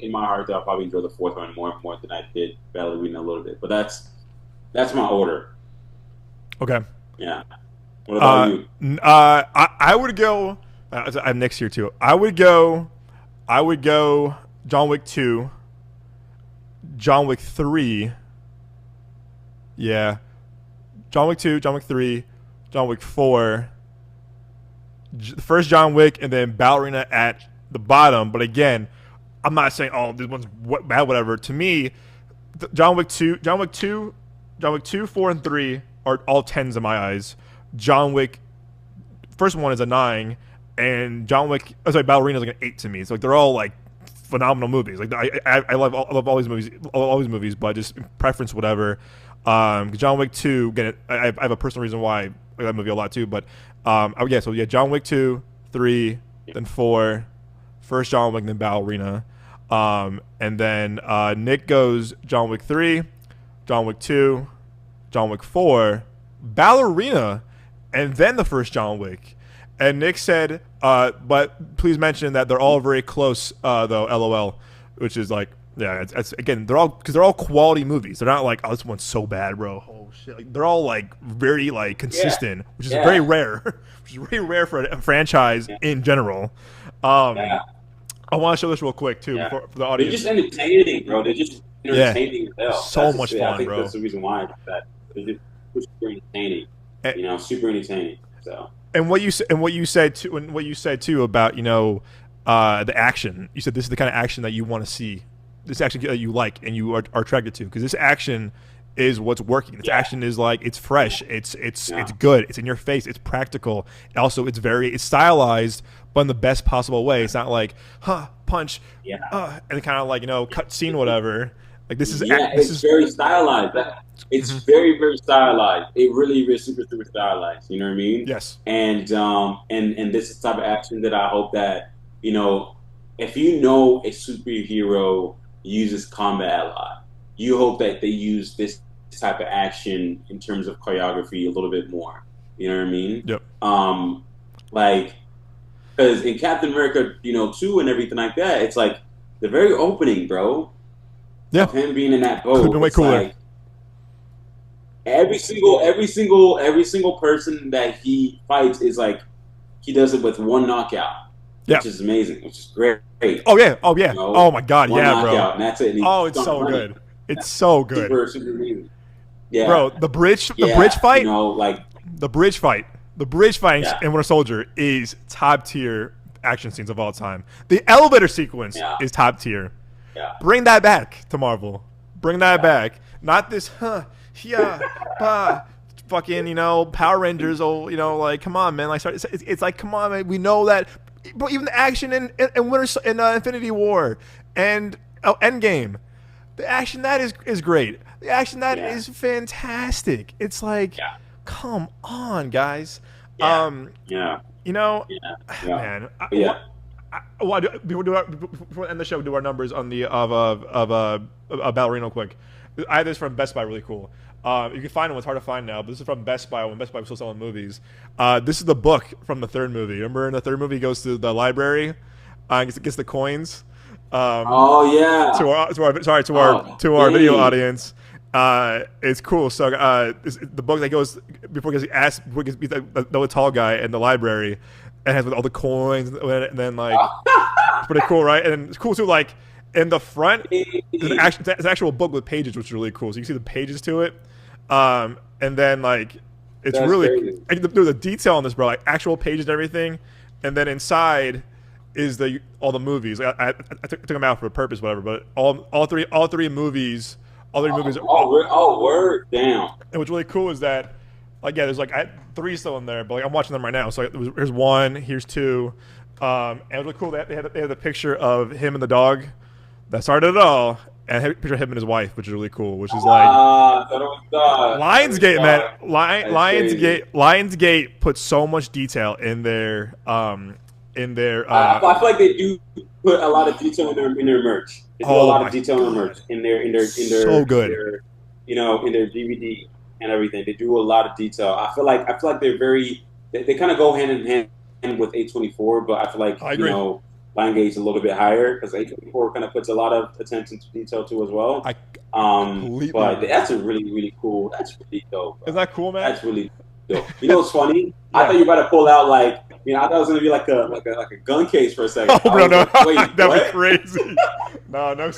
in my heart that I'll probably enjoy the fourth one more than I did Ballerina a little bit. But that's my order. Okay. Yeah. What about you? I would go. I'm next here too. I would go. John Wick 2. John Wick 3. Yeah. John Wick 2. John Wick 3. John Wick 4. The first John Wick, and then Ballerina at the bottom. But again, I'm not saying this one's bad, whatever. To me, John Wick 2, 4, and 3 are all 10s in my eyes. John Wick, first one is a 9, and Ballerina is like an 8 to me. So like they're all like phenomenal movies. Like I love all these movies, but just preference whatever. John Wick 2, again, I have a personal reason why I like that movie a lot too. But John Wick 2, 3, then 4, first John Wick, then Ballerina, and then Nick goes John Wick 3, John Wick 2, John Wick 4, Ballerina, and then the first John Wick. And Nick said, but please mention that they're all very close, though, LOL, which is like, yeah, it's again, they're all quality movies. They're not like, oh, this one's so bad, bro. Oh shit, like, they're all like very like consistent, which is very rare, which is very rare for a franchise in general. I want to show this real quick too for the audience. They're just entertaining, bro. They're just entertaining as hell. So much fun, I think bro. that's the reason why they're just super entertaining. Super entertaining. So. And what you said too about the action. You said this is the kind of action that you want to see. This action that you like and you are attracted to, because this action is what's working. This action is like, it's fresh, it's good, it's in your face, it's practical. Also, it's stylized, but in the best possible way. It's not like punch, and kind of like cut scene whatever. Like this is it's very stylized. It's very, very stylized. It really is super, super stylized. You know what I mean? Yes. And this is the type of action that I hope that if a superhero uses combat a lot, you hope that they use this type of action in terms of choreography a little bit more. You know what I mean? Yep. Because in Captain America, 2 and everything like that, it's like the very opening, bro. Yeah. Of him being in that boat. Could have been way cooler. Like, every single person that he fights is like he does it with one knockout. Yeah. Which is amazing, which is great. Oh yeah. Oh my god, one yeah, bro. And that's it. It's so good. It's so good. Super amazing. Yeah. Bro, the bridge fight. The bridge fight in Winter Soldier is top tier action scenes of all time. The elevator sequence is top tier. Yeah. Bring that back to Marvel. Bring that back. Not this, fucking, Power Rangers. Oh, like, come on, man. Like, it's like, come on, man. We know that. But even the action in Infinity War and Endgame, the action that is great. The action that is fantastic. It's like, come on, guys. Man. Before we end the show, do our numbers on the of Ballerina quick. I have this from Best Buy, really cool. You can find them. It's hard to find now, but this is from Best Buy when Best Buy was still selling movies. This is the book from the third movie. Remember in the third movie, he goes to the library, gets the coins. To our video audience. It's cool. So the book that goes before he asks the tall guy in the library, and has with all the coins, and then like it's pretty cool, right? And it's cool too. Like in the front, it's an actual book with pages, which is really cool. So you can see the pages to it, and then like it's That's really there's a detail on this, bro. Like actual pages and everything, and then inside is all the movies. Like, I took them out for a purpose, whatever. But all three movies. Word, damn. And what's really cool is that, like, there's like 3 still in there, but like I'm watching them right now. So here's 1, here's 2, and it was really cool. They had the picture of him and the dog that started it all, and a picture of him and his wife, which is really cool. Which is like Lionsgate, man. Lionsgate put so much detail in their. I feel like they do put a lot of detail in their merch. They do a lot of detail in their merch, in their so good. In their DVD and everything. They do a lot of detail. I feel like they're very. They kind of go hand in hand with A24, but I feel like Lionsgate's a little bit higher because A24 kind of puts a lot of attention to detail too as well. But that's a really, really cool. That's really dope. Bro. Isn't that cool, man? That's really dope. You know what's funny? I thought you were about to pull out like. I thought it was gonna be like a gun case for a second. Oh, bro, no, like, that'd be crazy. No,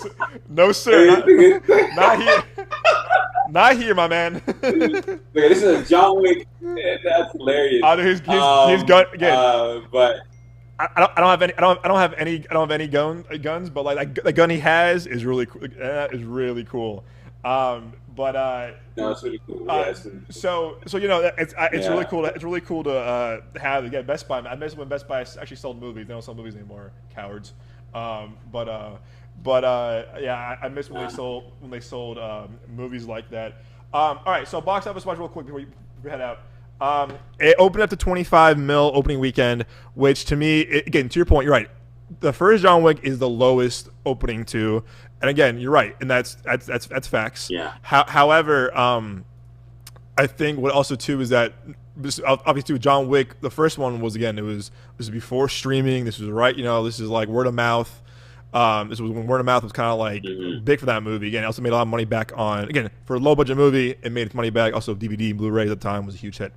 sir, not here, not here, my man. Look, this is a John Wick. That's hilarious. His gun again. But I don't have any guns, but like the gun he has is really cool. That is really cool. No, it's really cool. It's really cool. So it's really cool. It's really cool to have again Best Buy. I miss when Best Buy actually sold movies. They don't sell movies anymore. Cowards. I miss when they sold movies like that. All right, so box office watch real quick before we head out. It opened up to 25 mil opening weekend, which to me, again, to your point, you're right. The first John Wick is the lowest opening to. And again, you're right, and that's facts. Yeah. However, I think what also too is that obviously with John Wick, the first one was this was before streaming. This was right, this is like word of mouth. This was when word of mouth was kind of like big for that movie. Again, it also made a lot of money back on. Again, for a low budget movie, it made its money back. Also, DVD and Blu-ray at the time was a huge hit.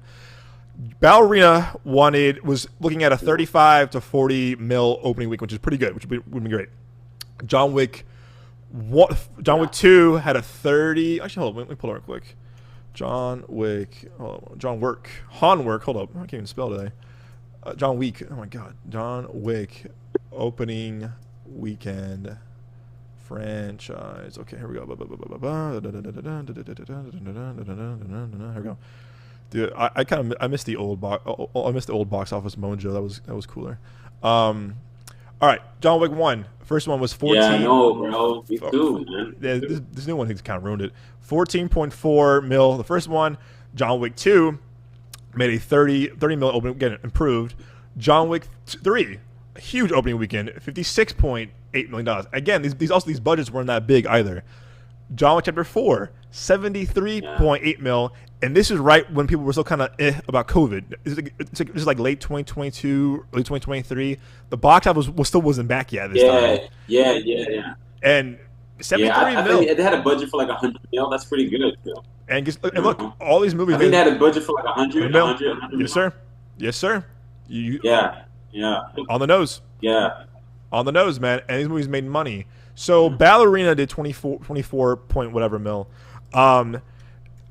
Ballerina was looking at a 35 to 40 mil opening week, which is pretty good, which would be great. John Wick 2 had a 30. Actually, hold on. Let me pull it real quick. John Wick. Hanwerk. Hold up. I can't even spell today. John Wick. Oh my God. John Wick opening weekend franchise. Okay, here we go. Here we go. Dude, I missed the old box office mojo. That was cooler. All right, John Wick 1. First one was 14. Yeah, I know, bro. Me too, man. This new one has kind of ruined it. 14.4 mil. The first one. John Wick 2 made a 30 mil opening weekend, improved. John Wick 3, a huge opening weekend, $56.8 million. Again, these budgets weren't that big either. John Wick Chapter 4, 73.8 mil. And this is right when people were still kind of about COVID. It's like late 2022, early 2023. The box office wasn't back yet this time. Yeah. And 73 mil. I think they had a budget for like 100 mil. That's pretty good, Phil. And look, all these movies. I think they had a budget for like 100 mil. Yes, sir. Yeah. On the nose. Yeah. On the nose, man. And these movies made money. So Ballerina did 24 point whatever mil.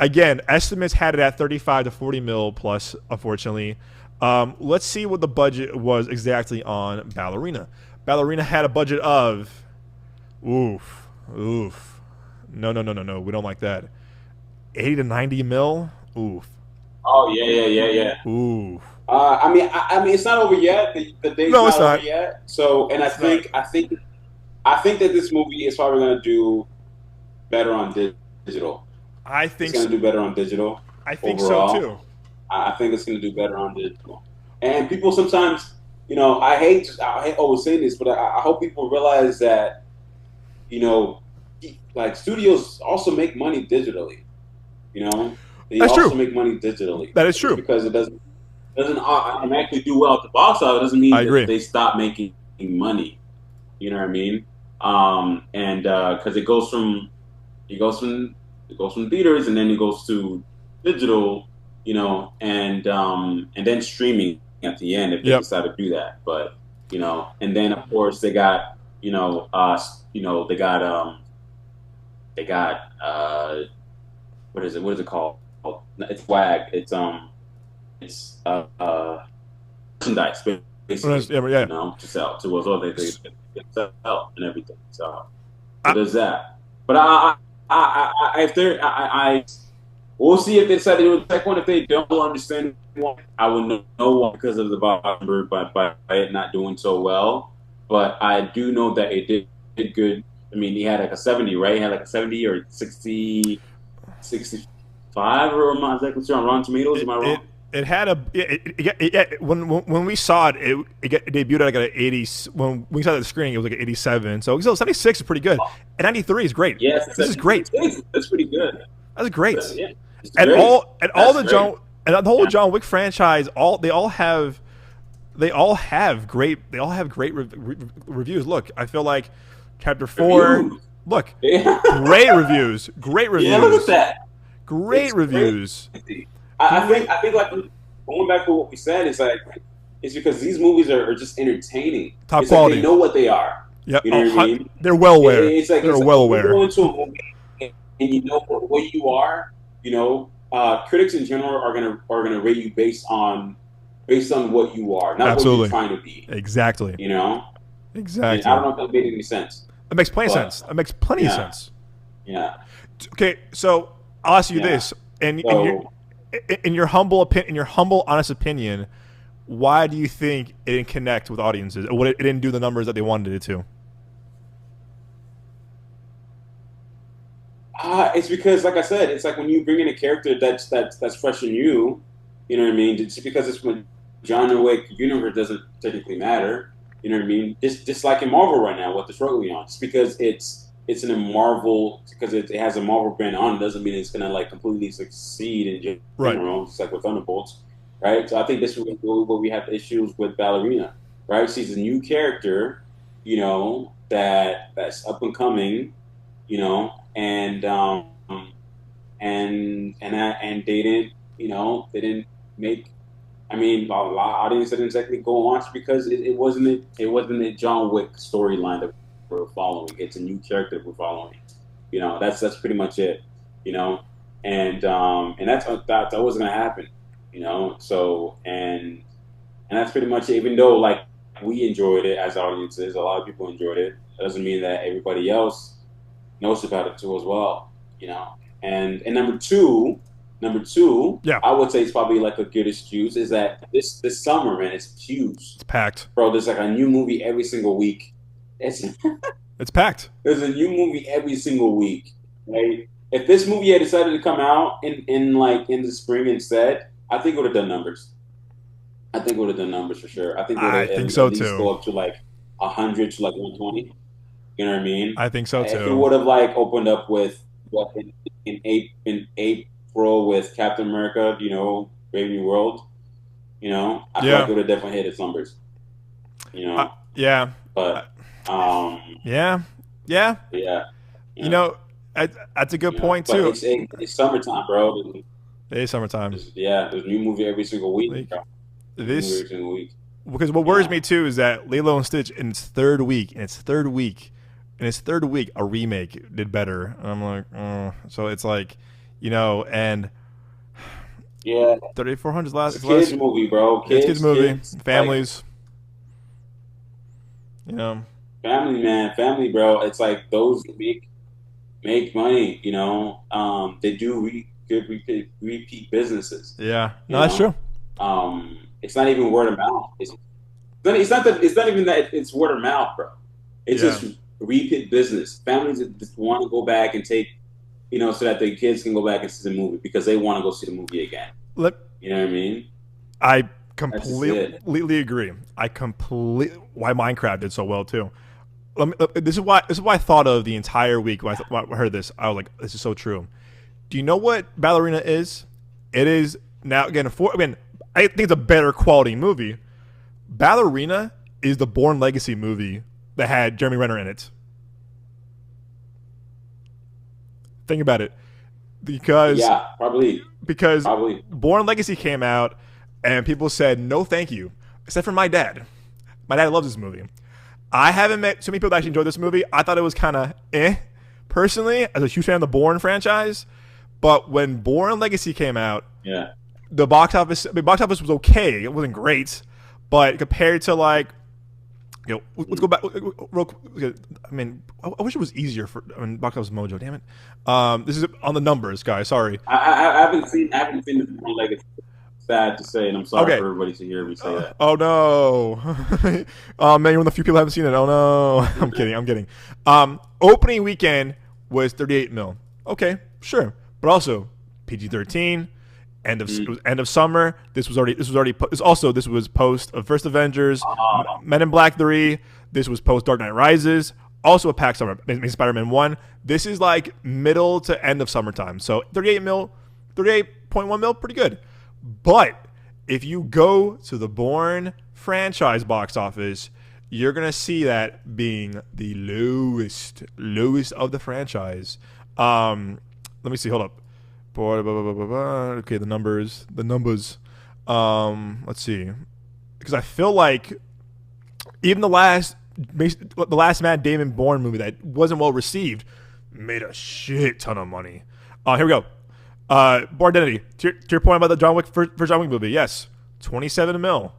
Again, estimates had it at 35 to 40 mil plus, unfortunately. Let's see what the budget was exactly on Ballerina. Ballerina had a budget of, oof. No. We don't like that. 80 to 90 mil. Oof. Oh yeah. Oof. I mean, it's not over yet. The day's No, not it's over not. yet. So, and It's not. I think that this movie is probably going to do better on digital. I It's think going so. to do better on digital I think so overall. too. I think it's going to do better on digital. And people sometimes, I hate always saying this, but I hope people realize that, you know, like studios also make money digitally. You know, they That's also true. make money digitally. That is Just true. because it doesn't automatically do well at the box office doesn't mean I that agree. they stop making money. You know what I mean? And because it goes from theaters and then it goes to digital, and then streaming at the end if they Yep. decide to do that. But and then of course they got they got what is it? What is it called? It's WAG. It's merchandise basically. Yeah. To sell to as well they sell and everything. So I, there's that. But if they're we'll see if they decide to do a second one. If they don't understand one, I will know one because of the number by it not doing so well. But I do know that it did good. I mean, he had like a 70, right? He had like a 70 or 60, 65, or am I exactly sure on Rotten Tomatoes? Am I wrong? it had a when we saw it, it debuted at like an 80. When we saw the screening, it was like an 87. So 76 is pretty good, and 93 is great. Yes, This is great. That's pretty good. That's great. Yeah, it's And great. all That's the great. the whole John Wick franchise, they all have great reviews. Look, I feel like Chapter 4. Reviews. Look, Yeah. great reviews. Great reviews. Yeah, look at that. Great It's reviews. crazy. I think like going back to what we said is like it's because these movies are just entertaining. Top it's quality. Like they know what they are. Yeah, You know what I mean? they're well aware. They're well You aware. go into a movie and you know what you are. Critics in general are gonna rate you based on what you are, not Absolutely. what you're trying to be. Exactly. Exactly. And I don't know if that made any sense. It makes plenty of sense. It makes plenty of Yeah. sense. Yeah. Okay, so I'll ask you this, and in your humble honest opinion, why do you think it didn't connect with audiences? Or it didn't do the numbers that they wanted it to? It's because, like I said, it's like when you bring in a character that's fresh in you. You know what I mean? Just because it's from John Wick universe doesn't technically matter. You know what I mean? Just like in Marvel right now, what they're struggling on. Just because it's in a Marvel, because it has a Marvel brand on, it doesn't mean it's gonna like completely succeed in general. Right. Just like with Thunderbolts, right? So I think this is where we have issues with Ballerina, right? She's a new character, that's up and coming, and they didn't make. I mean, a lot of audience didn't exactly go and watch because it wasn't a John Wick storyline that we're following. It's a new character we're following. That's pretty much it. And that wasn't gonna happen. So and that's pretty much it. Even though like we enjoyed it as audiences, a lot of people enjoyed it. That doesn't mean that everybody else knows about it too as well. And number two, Yeah. I would say it's probably like a good excuse is that this summer, man, it's huge, It's packed. bro. There's like a new movie every single week. It's packed. There's a new movie every single week, right? If this movie had decided to come out in the spring instead, I think it would have done numbers. I think it would have done numbers for sure. I think it would have at so least too. go up to like 100 to like 120. You know what I mean? I think so If it too. would have like opened up with in April with Captain America, Brave New World, I feel like it would have definitely hit its numbers. Yeah. But Yeah. That's a good point too. It's summertime, bro. It is summertime. There's a new movie every single week. Bro. Every single week. Because what worries me too is that Lilo and Stitch in its third week, a remake did better. And I'm like, so it's like, and Yeah, 3,400 it's a kids movie, bro. It's kids movie, Kids, like families. You know, family, man, family, bro. It's like those make money. They do good repeat businesses. yeah, You no, that's true. know, it's not even word of mouth. It's not even that it's word of mouth, bro. It's Yeah, just repeat business. Families that just want to go back and take, so that their kids can go back and see the movie because they want to go see the movie again. let You know what I mean? I That's just it. completely agree. Why Minecraft did so well too. This is why I thought of the entire week when I heard this. I was like, this is so true. Do you know what Ballerina is? It is now again. I think it's a better quality movie. Ballerina is the Bourne Legacy movie that had Jeremy Renner in it. Think about it, because Yeah, because probably. Bourne Legacy came out and people said no, thank you, except for my dad. My dad loves this movie. I haven't met too many people that actually enjoyed this movie. I thought it was kind of personally, as a huge fan of the Bourne franchise. But when Bourne Legacy came out, Yeah. the box office was okay. It wasn't great, but compared to let's go back real quick. I mean, I wish it was easier box office mojo. Damn it. This is on the numbers, guys. Sorry. I haven't seen the Born Legacy. Sad to say, and I'm sorry Okay. for everybody to hear me say that. Oh no. Oh man, you're one of the few people who haven't seen it. Oh no. I'm kidding. Opening weekend was 38 mil. Okay, sure, but also PG-13. End of summer. This was post of First Avengers, Men in Black 3. This was post Dark Knight Rises. Also a packed summer. Spider-Man 1. This is like middle to end of summertime. So 38 mil, 38.1 mil, pretty good. But if you go to the Bourne franchise box office, you're gonna see that being the lowest of the franchise. Let me see. Hold up. Okay, the numbers. Let's see, because I feel like even the last Matt Damon Bourne movie that wasn't well received made a shit ton of money. Here we go. Bourne Identity. To your point about the John Wick for John Wick movie, yes, 27 mil.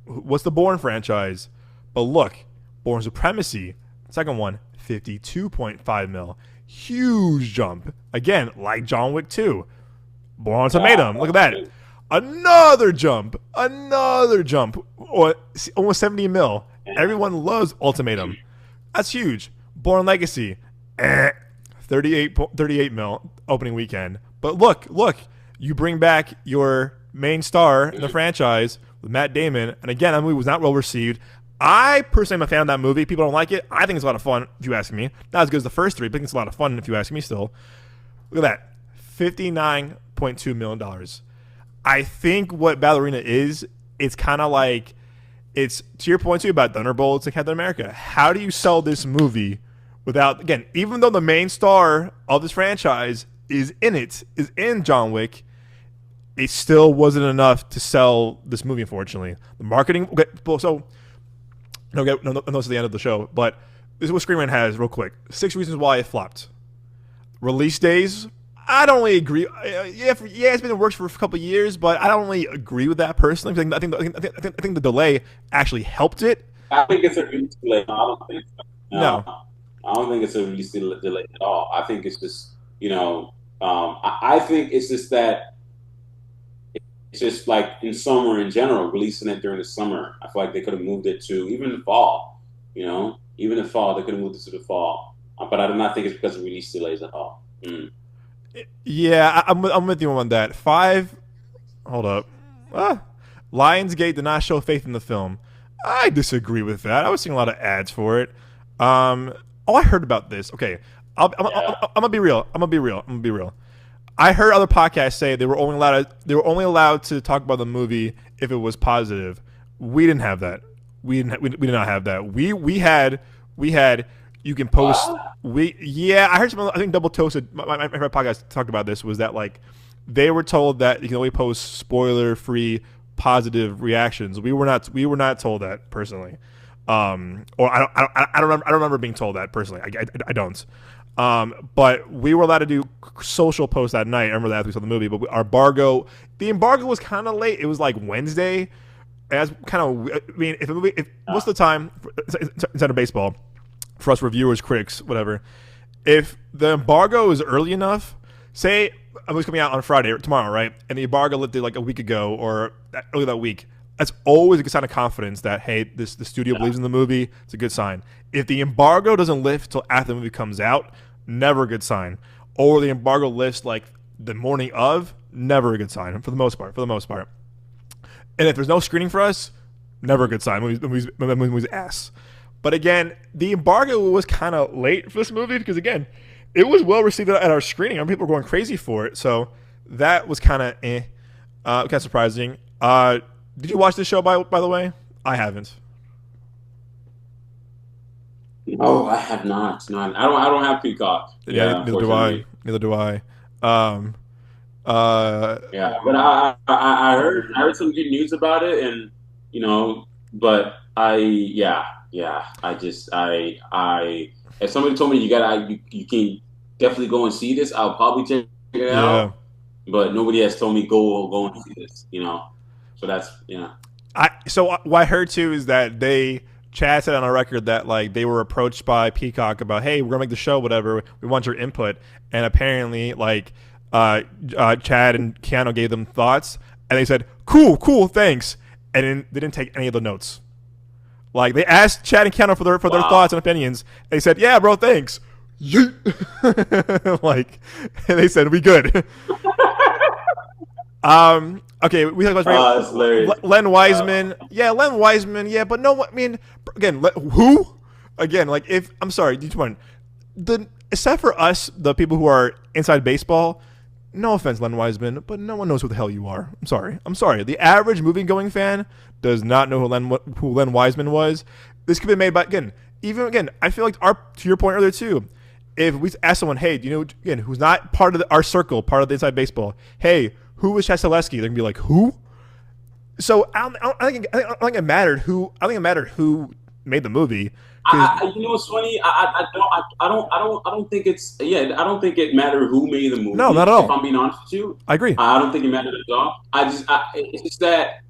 What's the Bourne franchise? But look, Bourne Supremacy, second one, 52.5 mil. Huge jump. Again, like John Wick 2. Bourne Ultimatum. Look at that. Another jump. Or almost 70 mil. Everyone loves Ultimatum. That's huge. Bourne Legacy. 38 mil opening weekend. But look. You bring back your main star in the franchise with Matt Damon. And again, that movie was not well received. I personally am a fan of that movie. People don't like it. I think it's a lot of fun, if you ask me. Not as good as the first three, but I think it's a lot of fun, if you ask me still. Look at that. $59.2 million. I think what Ballerina is, it's kind of like, it's to your point too about Thunderbolts and Captain America. How do you sell this movie without, again, even though the main star of this franchise is in John Wick, it still wasn't enough to sell this movie, unfortunately. The marketing, okay, so... No, it's at the end of the show, but this is what Screen Rant has, real quick. 6 reasons why it flopped. Release days, I don't really agree. Yeah, it's been in the works for a couple of years, but I don't really agree with that personally. I think the delay actually helped it. I think it's a release delay. No, I don't think so. No. I don't think it's a release delay at all. I think it's just, I think it's just that it's just like in summer in general, releasing it during the summer. I feel like they could have moved it to even the fall, even the fall, they could have moved it to the fall. But I do not think it's because of release delays at all. Yeah, I'm with you on that. 5, hold up. Lionsgate did not show faith in the film. I disagree with that. I was seeing a lot of ads for it. I heard about this. Okay, I'm gonna be real. I heard other podcasts say they were only allowed to talk about the movie if it was positive. We didn't have that. We did not have that. We had you can post. I heard some. I think Double Toasted. My podcast talked about this. Was that like they were told that you can only post spoiler free positive reactions. We were not told that personally. Or I don't remember being told that personally. I don't. But we were allowed to do social posts that night. I remember that after we saw the movie. But the embargo was kind of late. It was like Wednesday. As kind of, I mean, if most of the time inside of baseball, for us reviewers, critics, whatever, if the embargo is early enough, say a movie's coming out on Friday or tomorrow, right, and the embargo lifted like a week ago or early that week, that's always a good sign of confidence that hey, the studio believes in the movie. It's a good sign. If the embargo doesn't lift till after the movie comes out, never a good sign. Or the embargo lifts like the morning of, never a good sign for the most part. And if there's no screening for us, never a good sign. The movie's ass. But again, the embargo was kind of late for this movie because, again, it was well received at our screening. I mean, people were going crazy for it. So that was kind of kind of surprising. Did you watch this show, by the way? I haven't. No, I have not. No, I don't have Peacock. Yeah, neither do I. Yeah, but I heard some good news about it, and but if somebody told me you can definitely go and see this, I'll probably check it out. But nobody has told me go and see this. So that's what I heard too is that Chad said on a record that like they were approached by Peacock about, hey, we're gonna make the show, whatever. We want your input, and apparently like. Chad and Keanu gave them thoughts, and they said, "Cool, thanks," and then they didn't take any of the notes. Like they asked Chad and Keanu for their thoughts and opinions. They said, "Yeah, bro, thanks." Like, and they said, "We good." Okay, we talked about Len Wiseman. Len Wiseman. Yeah, but no, I mean, again, who? Again, like if I'm sorry, except for us, the people who are inside baseball. No offense, Len Wiseman, but no one knows who the hell you are. I'm sorry. The average movie-going fan does not know who Len Wiseman was. This could be made by, again, I feel like to your point earlier too, if we ask someone, hey, do you know, again, who's not part of our circle, part of the inside baseball, hey, who was Chad Stahelski? They're going to be like, who? So I don't think it mattered who made the movie. What's funny? I don't think it's I don't think it mattered who made the movie. No, not at all. If I'm being honest with you, I agree. I don't think it mattered at all. It's just that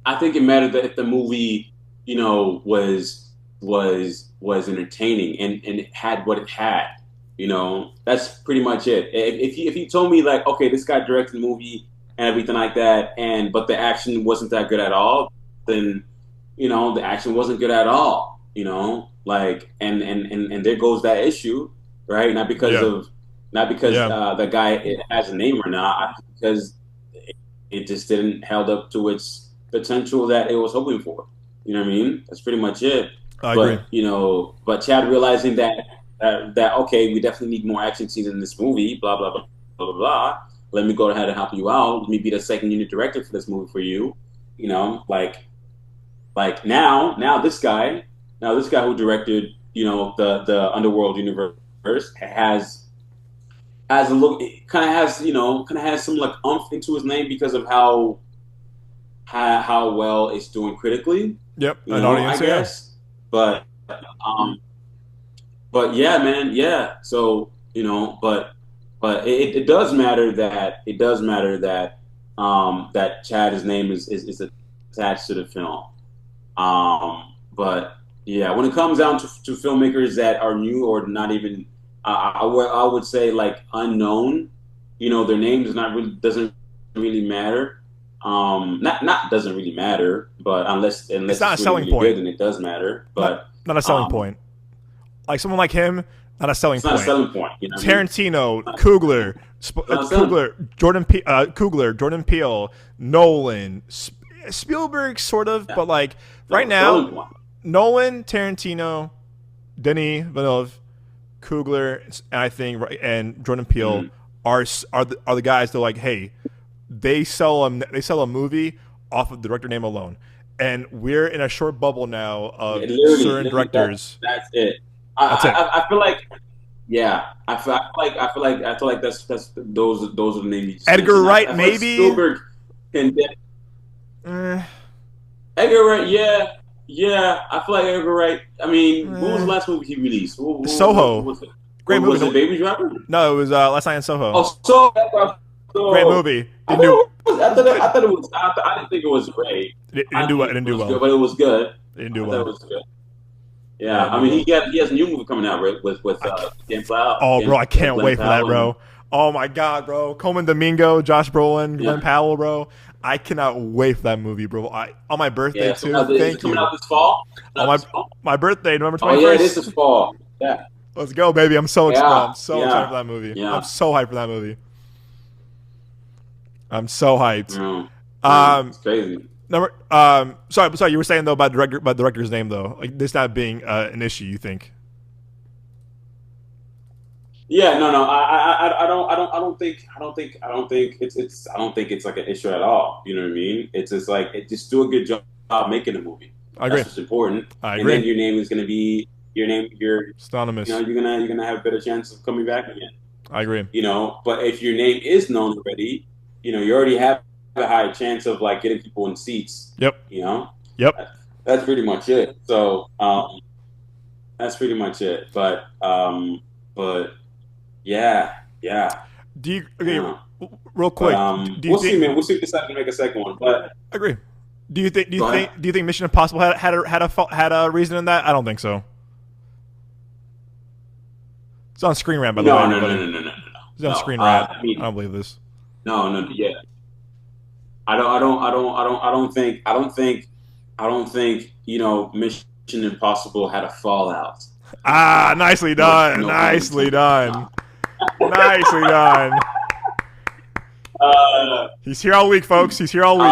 I think it mattered that if the movie, was entertaining and it had what it had. That's pretty much it. If he told me like, okay, this guy directed the movie and everything like that, but the action wasn't that good at all, then the action wasn't good at all. Like and there goes that issue, right? Not because the guy has a name or not, because it just didn't held up to its potential that it was hoping for. You know what I mean? That's pretty much it. I agree. But Chad realizing that okay, we definitely need more action scenes in this movie. Blah blah blah blah blah blah. Let me go ahead and help you out. Let me be the second unit director for this movie for you. Like now this guy who directed, the Underworld universe has a look, kind of has some like umph into his name because of how well it's doing critically. Yep, audience, I guess. But yeah, man, yeah. So but it does matter that that Chad's name is attached to the film. But yeah, when it comes down to filmmakers that are new or not even, I would say like unknown, their name doesn't really matter. Not doesn't really matter, but unless it's not it's a selling really point, good, then it does matter. But not a selling point. Like someone like him, not a selling point. Not a selling point. Tarantino, Coogler, Jordan Peele, Nolan, Spielberg, sort of, but like right now. Nolan, Tarantino, Denis Villeneuve, Coogler, and Jordan Peele are the guys that are like, hey, they sell a movie off of the director name alone, and we're in a short bubble now of certain directors. That's it. I feel like, yeah, I feel like that's those are the names. Edgar Wright, maybe. Spielberg and Edgar Wright, yeah. Yeah, I feel like Edgar Wright. I mean, what was the last movie he released? Soho. Great movie. Was it Baby Driver? No, it was Last Night in Soho. Oh, so Great movie. I thought it was. I didn't think it was great. It didn't do well. It didn't do well. Good, but it was good. It didn't do I well. thought it was good. Yeah, I mean, he has a new movie coming out, right? With James Powell. Oh, bro, I can't wait for that, bro. Oh my God, bro. Coleman Domingo, Josh Brolin, Glenn Powell, bro. I cannot wait for that movie, bro. On my birthday too. Thank you. Coming out this fall. On my birthday, November 21st. Oh yeah, it is this fall. Yeah. Let's go, baby. I'm so excited. I'm so excited for that movie. Yeah. I'm so hyped for that movie. I'm so hyped. It's crazy. Sorry. You were saying though about director's name though, like this not being an issue. You think? Yeah, no. I don't think it's like an issue at all. You know what I mean? It's just like just do a good job making a movie. I agree. That's what's important. I agree. And then your name is going to be you're synonymous. You know, you're gonna have a better chance of coming back again. I agree. You know, but if your name is known already, you know, you already have a high chance of like getting people in seats. Yep. You know. Yep. That's pretty much it. So that's pretty much it. But yeah. Do you real quick? We'll see, man. We'll see if they decide to make a second one. But I agree. Do you think Mission Impossible had a reason in that? I don't think so. It's on Screen Rant, by the way. No. It's on Screen Rant. I don't believe this. No. Yeah. I don't think you know Mission Impossible had a fallout. Nicely done. Nicely done. Nicely done. He's here all week, folks. He's here all week.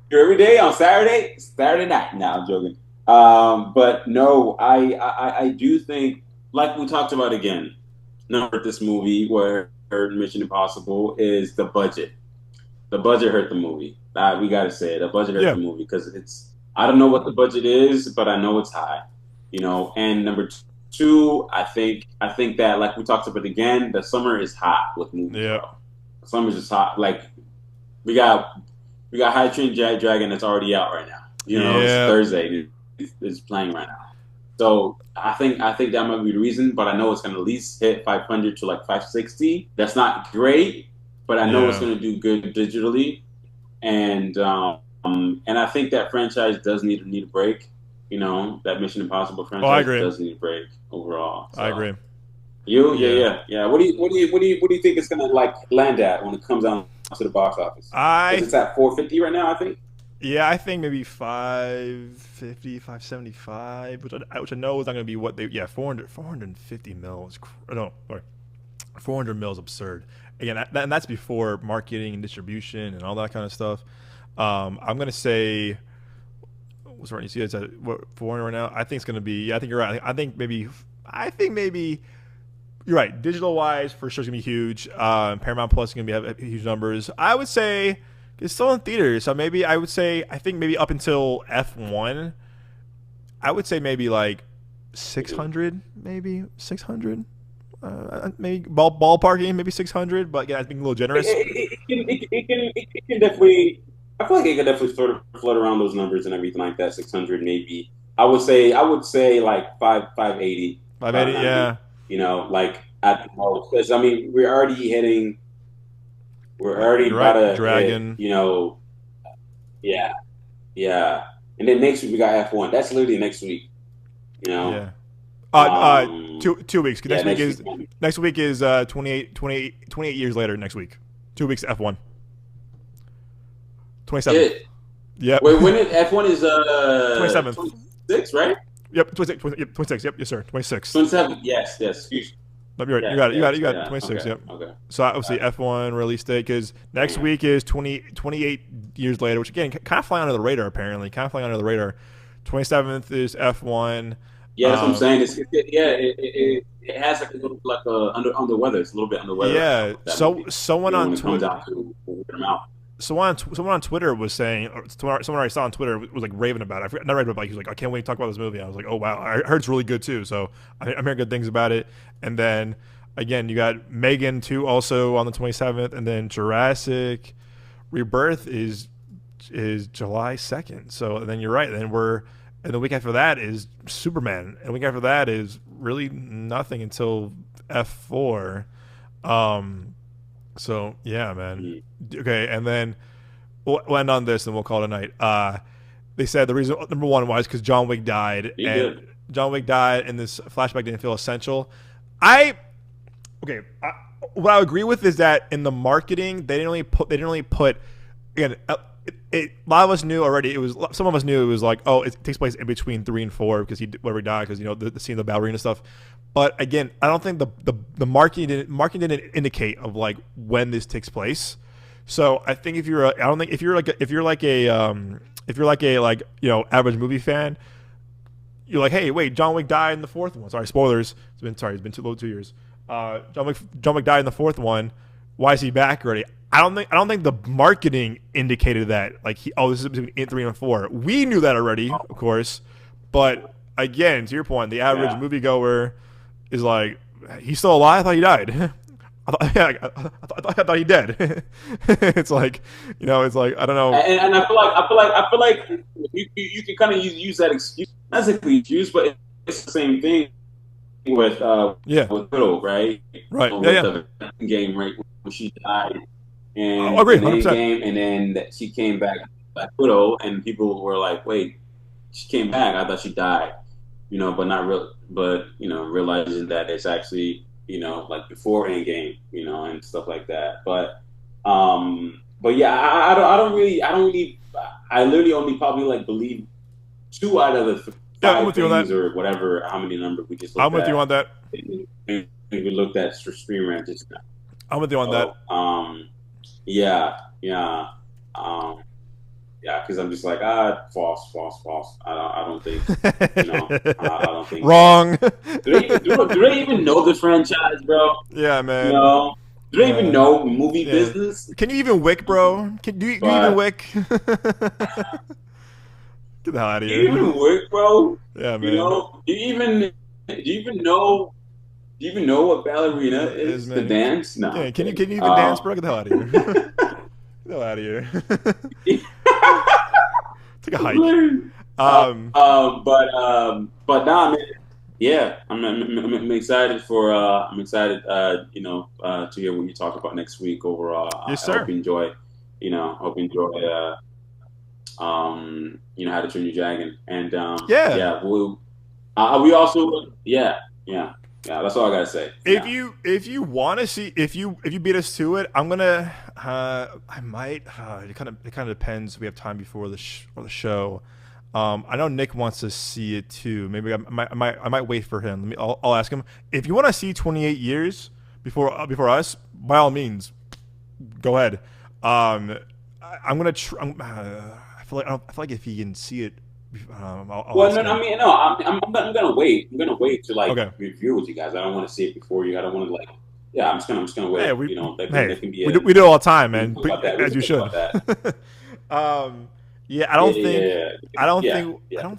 You're every day on Saturday night. No, I'm joking. But no, I do think, like we talked about again, number this movie where Mission Impossible is the budget. The budget hurt the movie. We gotta say it. The budget hurt the movie because I don't know what the budget is, but I know it's high. You know, and number two, I think that, like we talked about again, the summer is hot with movies. Yeah, the summer's just hot. Like we got High Train Dragon that's already out right now. You know, it's Thursday. It's playing right now. So I think that might be the reason, but I know it's going to at least hit 500 to like 560. That's not great, but I know it's going to do good digitally, and I think that franchise does need a break. You know, that Mission Impossible franchise does need a break overall. So. I agree. Yeah. What do you think it's gonna like land at when it comes down to the box office? It's at 450 right now, I think. Yeah, I think maybe 550, 575, which I know is not gonna be what they. Yeah, 450 mils. No, sorry, 400 mils absurd. Again, and that's before marketing and distribution and all that kind of stuff. I'm gonna say. What's right? You see, it's at 400 right now. I think it's gonna be. Yeah, I think you're right. I think maybe. You're right. Digital wise, for sure, it's gonna be huge. Paramount Plus is gonna have huge numbers. I would say it's still in theaters, so maybe I think maybe up until F1, I would say maybe like 600, maybe 600. Maybe ballparking, maybe 600. But again, I think a little generous. It can definitely. I feel like it could definitely sort of float around those numbers and everything like that. 600 maybe. I would say like 580. 580, yeah. You know, like at the most. Because I mean, we're already about to Dragon. Hit, you know, yeah. And then next week we got F1. That's literally next week. You know. Yeah. 2 weeks. Yeah, Next week is 28 years later. Next week, 2 weeks F1. 27th. Yeah. Wait, when F1 is 27th. 26, right? Yep, 26. Yep, yes, sir. 26. 27. Yes. Excuse me. You're right. You got it. 26. Okay. Yep. Okay. So obviously F1 release date because next week is 28 years later, which again kind of flying under the radar. Apparently, 27th is F1. Yeah, that's what I'm saying. It has like a little under weather. It's a little bit under weather. Yeah. Someone on Twitter. Someone on Twitter was saying, or someone I saw on Twitter was like raving about it. Not raving about it. He was like, I can't wait to talk about this movie. I was like, oh wow, I heard it's really good too. So I'm hearing good things about it. And then again, you got Megan 2 also on the 27th, and then Jurassic Rebirth is July 2nd. So then you're right. Then we're and the week after that is Superman, and the week after that is really nothing until F4. So yeah, man. Okay, and then we'll end on this, and we'll call it a night. They said the reason number one was because John Wick died, and John Wick died, and this flashback didn't feel essential. What I agree with is that in the marketing, they didn't really put again. A lot of us knew already. Some of us knew it was like, oh, it takes place in between 3 and 4 because where he died, because the scene of the ballerina stuff. But again, I don't think the marketing didn't indicate of like when this takes place. So I think if you're like a average movie fan, you're like, hey, wait, John Wick died in the 4th one. Sorry, spoilers. It's been 2 years. John Wick died in the 4th one. Why is he back already? I don't think the marketing indicated that. Like, this is between 3 and 4. We knew that already, of course. But again, to your point, the average moviegoer is like, he's still alive. I thought he died. I thought he dead. It's like, it's like, I don't know. And I feel like you can kind of use that excuse. That's a excuse, but it's the same thing with Widow, right? Right. The game, right, when she died. And agree, in the 100%. game, and then she came back Black Widow, and people were like, "Wait, she came back? I thought she died." But not real. But realizing that it's actually like before Endgame, and stuff like that. But yeah, I literally only probably like believe 2 out of the 5 things or whatever, how many numbers we just looked at. I'm with you on that. We looked at Streamer just now. I'm with you on that. Yeah, because I'm just like, false. I don't think, I don't think. Wrong. Do they even know the franchise, bro? Yeah, man. Do they even know movie business? Can you even wick, bro? Do you even wick? Get the hell out of here. Do you even wick, bro? Yeah, man. Do you even know what ballerina is? The dance? No. Yeah, can you even dance, bro? Get the hell out of here. Get the hell out of here. Take a hike. But nah, man. Yeah, I'm excited for. I'm excited. To hear what you talk about next week. Overall, yes, sir. I hope you enjoy. How to Train Your Dragon, and we also that's all I gotta say. If you want to see, if you beat us to it, I'm gonna I might. It kind of depends. We have time before the show. I know Nick wants to see it too. Maybe I might wait for him. I'll ask him if you want to see 28 years before us. By all means, go ahead. I'm gonna. I feel like if he can see it. I'm gonna wait. I'm gonna wait to review with you guys. I don't want to see it before you. I don't want to I'm just gonna wait. Hey, we do it all the time, man. As you should. I don't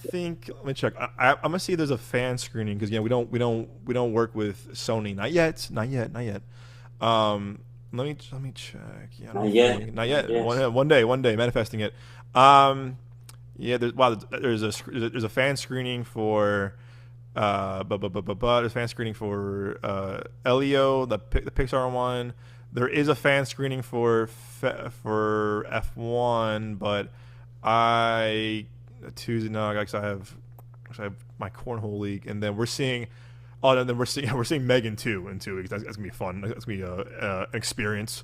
think. Let me check. I'm gonna see if there's a fan screening because we don't work with Sony. Not yet. Let me check. Not yet. Yes. One day, manifesting it. There's a fan screening for there's a fan screening for Elio, the Pixar one. There is a fan screening for F1, but Tuesday night I have my cornhole league, and then we're seeing Megan 2 in 2 weeks. That's gonna be fun. That's gonna be an experience.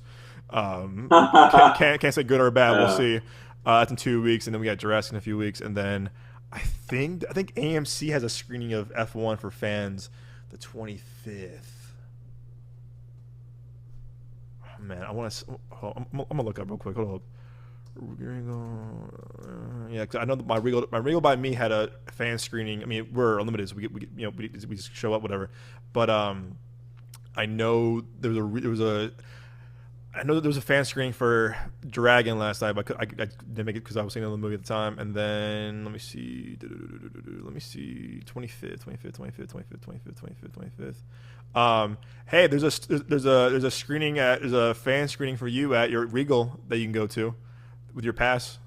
Can't say good or bad. We'll see. That's in 2 weeks, and then we got Jurassic in a few weeks, and then I think AMC has a screening of F1 for fans the 25th. Oh, man, I'm gonna look up real quick. Hold up. Yeah, because I know that my Regal by me had a fan screening. I mean, we're unlimited, so we just show up, whatever. But I know there was a fan screening for Dragon last night, but I didn't make it because I was seeing another movie at the time. And then let me see, 25th. Hey, there's a screening there's a fan screening for you at your Regal that you can go to with your pass.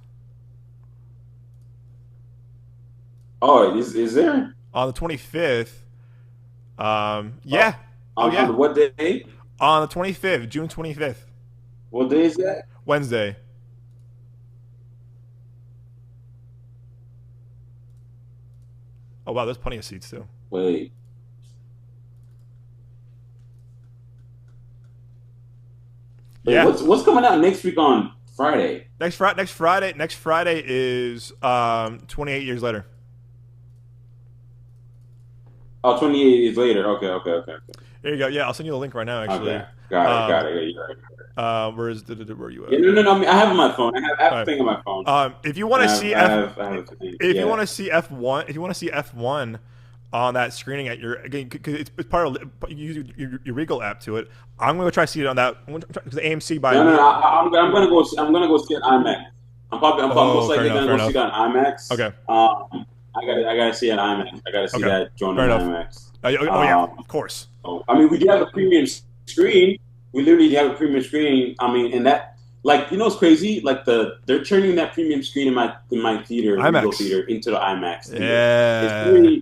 Oh, is there? On the 25th. Yeah. Oh yeah. On what day? On the 25th, June 25th, What day is that? Wednesday. Oh wow, there's plenty of seats too. Wait. Wait, Yeah. what's coming out next week on Friday? Next Friday is 28 years later. Oh, 28 years later. Okay. There you go. Yeah, I'll send you the link right now. Actually. Okay, got it. Yeah, you're right. Where are you at? Yeah, no. I mean, I have it on my phone. I have All a thing on my phone. right. If you want to see if you Yeah. want to see F1, if you want to see F1 on that screening at your again, because it's part of you use your Regal app to it. I'm gonna try to see it on that because the AMC by No. I'm gonna go. I'm gonna go see it on IMAX. I'm most likely gonna go see it on IMAX. Okay. I gotta see it on IMAX. I gotta see that joint on IMAX. Yeah, of course. I mean, we do have a premium screen. We literally have a premium screen. I mean, and that, like, you know, what's crazy? Like they're turning that premium screen in my theater, Regal theater, into the IMAX theater. Yeah.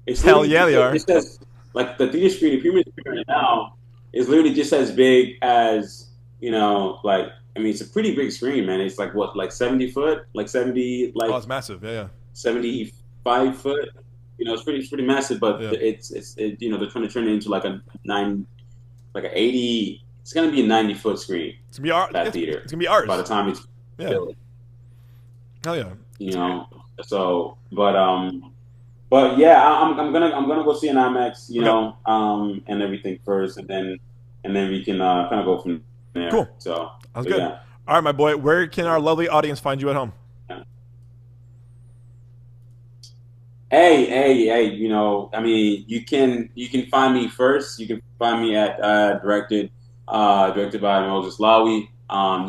It's hell yeah, they are. It says, like, the theater screen, the premium screen right now is literally just as big as, you know, like, I mean, it's a pretty big screen, man. It's like what, like 70 foot, like 70, like. Oh, it's massive. Yeah. 75 foot. You know, it's pretty massive, but it's you know, they're trying to turn it into like an 80. It's gonna be a 90-foot screen. It's gonna be ours. That theater. It's gonna be ours by the time it's filled. Hell yeah. You know, so but yeah, I'm gonna go see an IMAX. You know, and everything first, and then we can kind of go from there. Cool. So sounds good. Yeah. All right, my boy. Where can our lovely audience find you at home? Hey, you know, I mean, you can find me first. You can find me at directed by Moses Lawi.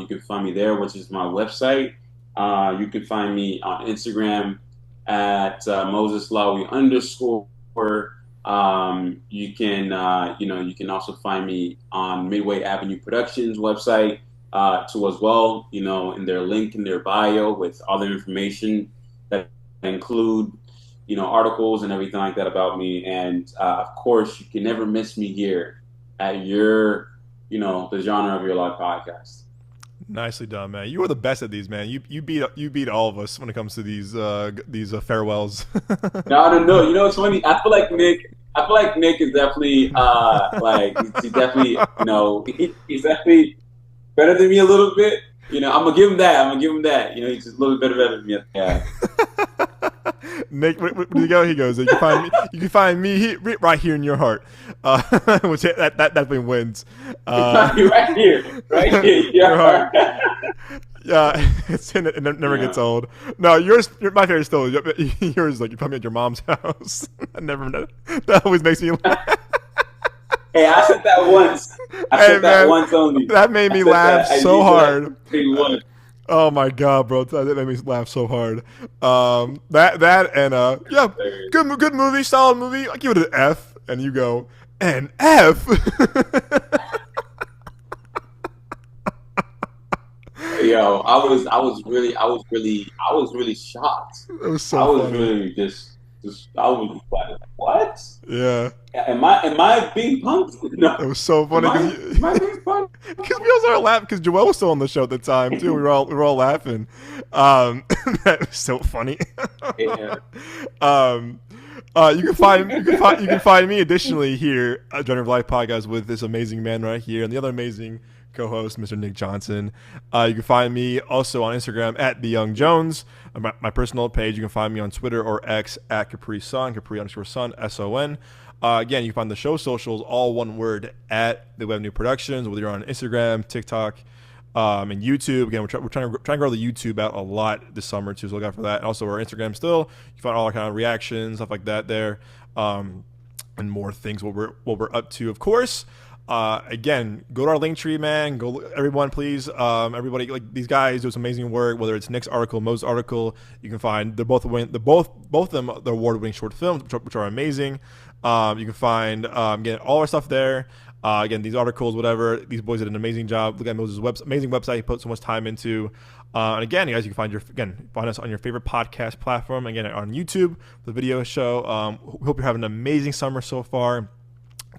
You can find me there, which is my website. You can find me on Instagram at MosesLawi _. You can you can also find me on Midway Avenue Productions website too as well. You know, in their link in their bio with all the information that include, you know, articles and everything like that about me. And of course, you can never miss me here at your, you know, the Genre of Your Life podcast. Nicely done, man. You are the best at these, man. You beat all of us when it comes to these farewells. No. You know, it's funny. I feel like Nick is definitely like he's definitely, you know, he's definitely better than me a little bit. You know, I'm gonna give him that. You know, he's just a little bit better than me. Yeah. Nick, where you go? He goes, you can find me right here in your heart, which that definitely wins. right here, your heart. Yeah, it never gets old. No, my favorite still. Yours, like, you find me at your mom's house. That always makes me laugh. Hey, I said that once. I said that once only. That made me laugh so hard. Oh my god, bro! That made me laugh so hard. That and yeah, good movie, solid movie. I give it an F, and you go an F. Yo, I was really shocked. It was so. I was funny. really just I was like, what? Yeah. Am I being punked? No. It was so funny. Am I being punked? Because we all started laughing because Joel was still on the show at the time too. We were all laughing. That was so funny. Yeah. You can find me additionally here at Genre of Life podcast with this amazing man right here and the other amazing co-host, Mr. Nick Johnson. You can find me also on Instagram at TheYoungJones. My personal page. You can find me on Twitter or X at Capri_Sun, Capri_Sun, SON. Again, you can find the show socials, all one word, at The Web New Productions, whether you're on Instagram, TikTok, and YouTube. Again, we're trying to grow the YouTube out a lot this summer too, so look out for that. And also our Instagram still. You find all our kind of reactions, stuff like that there, and more things what we're up to, of course. Again, go to our link tree, man. Go, everyone, please. Everybody, like, these guys do some amazing work. Whether it's Nick's article, Mo's article, you can find both of them the award-winning short films, which are amazing. You can find again all our stuff there. Again, these articles, whatever, these boys did an amazing job. Look at Moses' amazing website he put so much time into. And again, you guys, you can find us on your favorite podcast platform. Again, on YouTube, the video show. Hope you're having an amazing summer so far.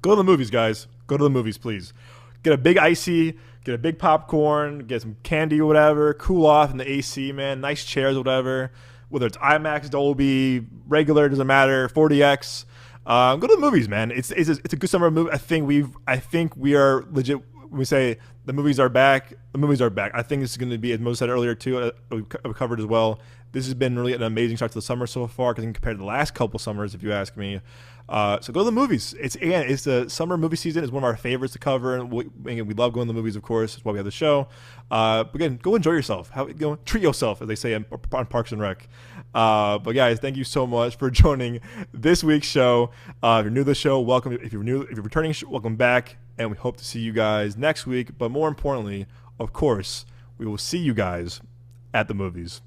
Go to the movies, guys. Go to the movies, please. Get a big icy, get a big popcorn, get some candy or whatever, cool off in the AC, man. Nice chairs or whatever. Whether it's IMAX, Dolby, regular, doesn't matter, 40X. Go to the movies, man. It's a good summer movie. I think we are legit. When we say the movies are back, the movies are back. I think this is going to be, as Mo said earlier too, we covered as well. This has been really an amazing start to the summer so far, because compared to the last couple summers, if you ask me. So go to the movies. It's the summer movie season. It's one of our favorites to cover, and we love going to the movies, of course. That's why we have the show. But again, go enjoy yourself. Treat yourself, as they say on Parks and Rec. But guys, thank you so much for joining this week's show. If you're new to the show, welcome. If you're returning, welcome back, and we hope to see you guys next week. But more importantly, of course, we will see you guys at the movies.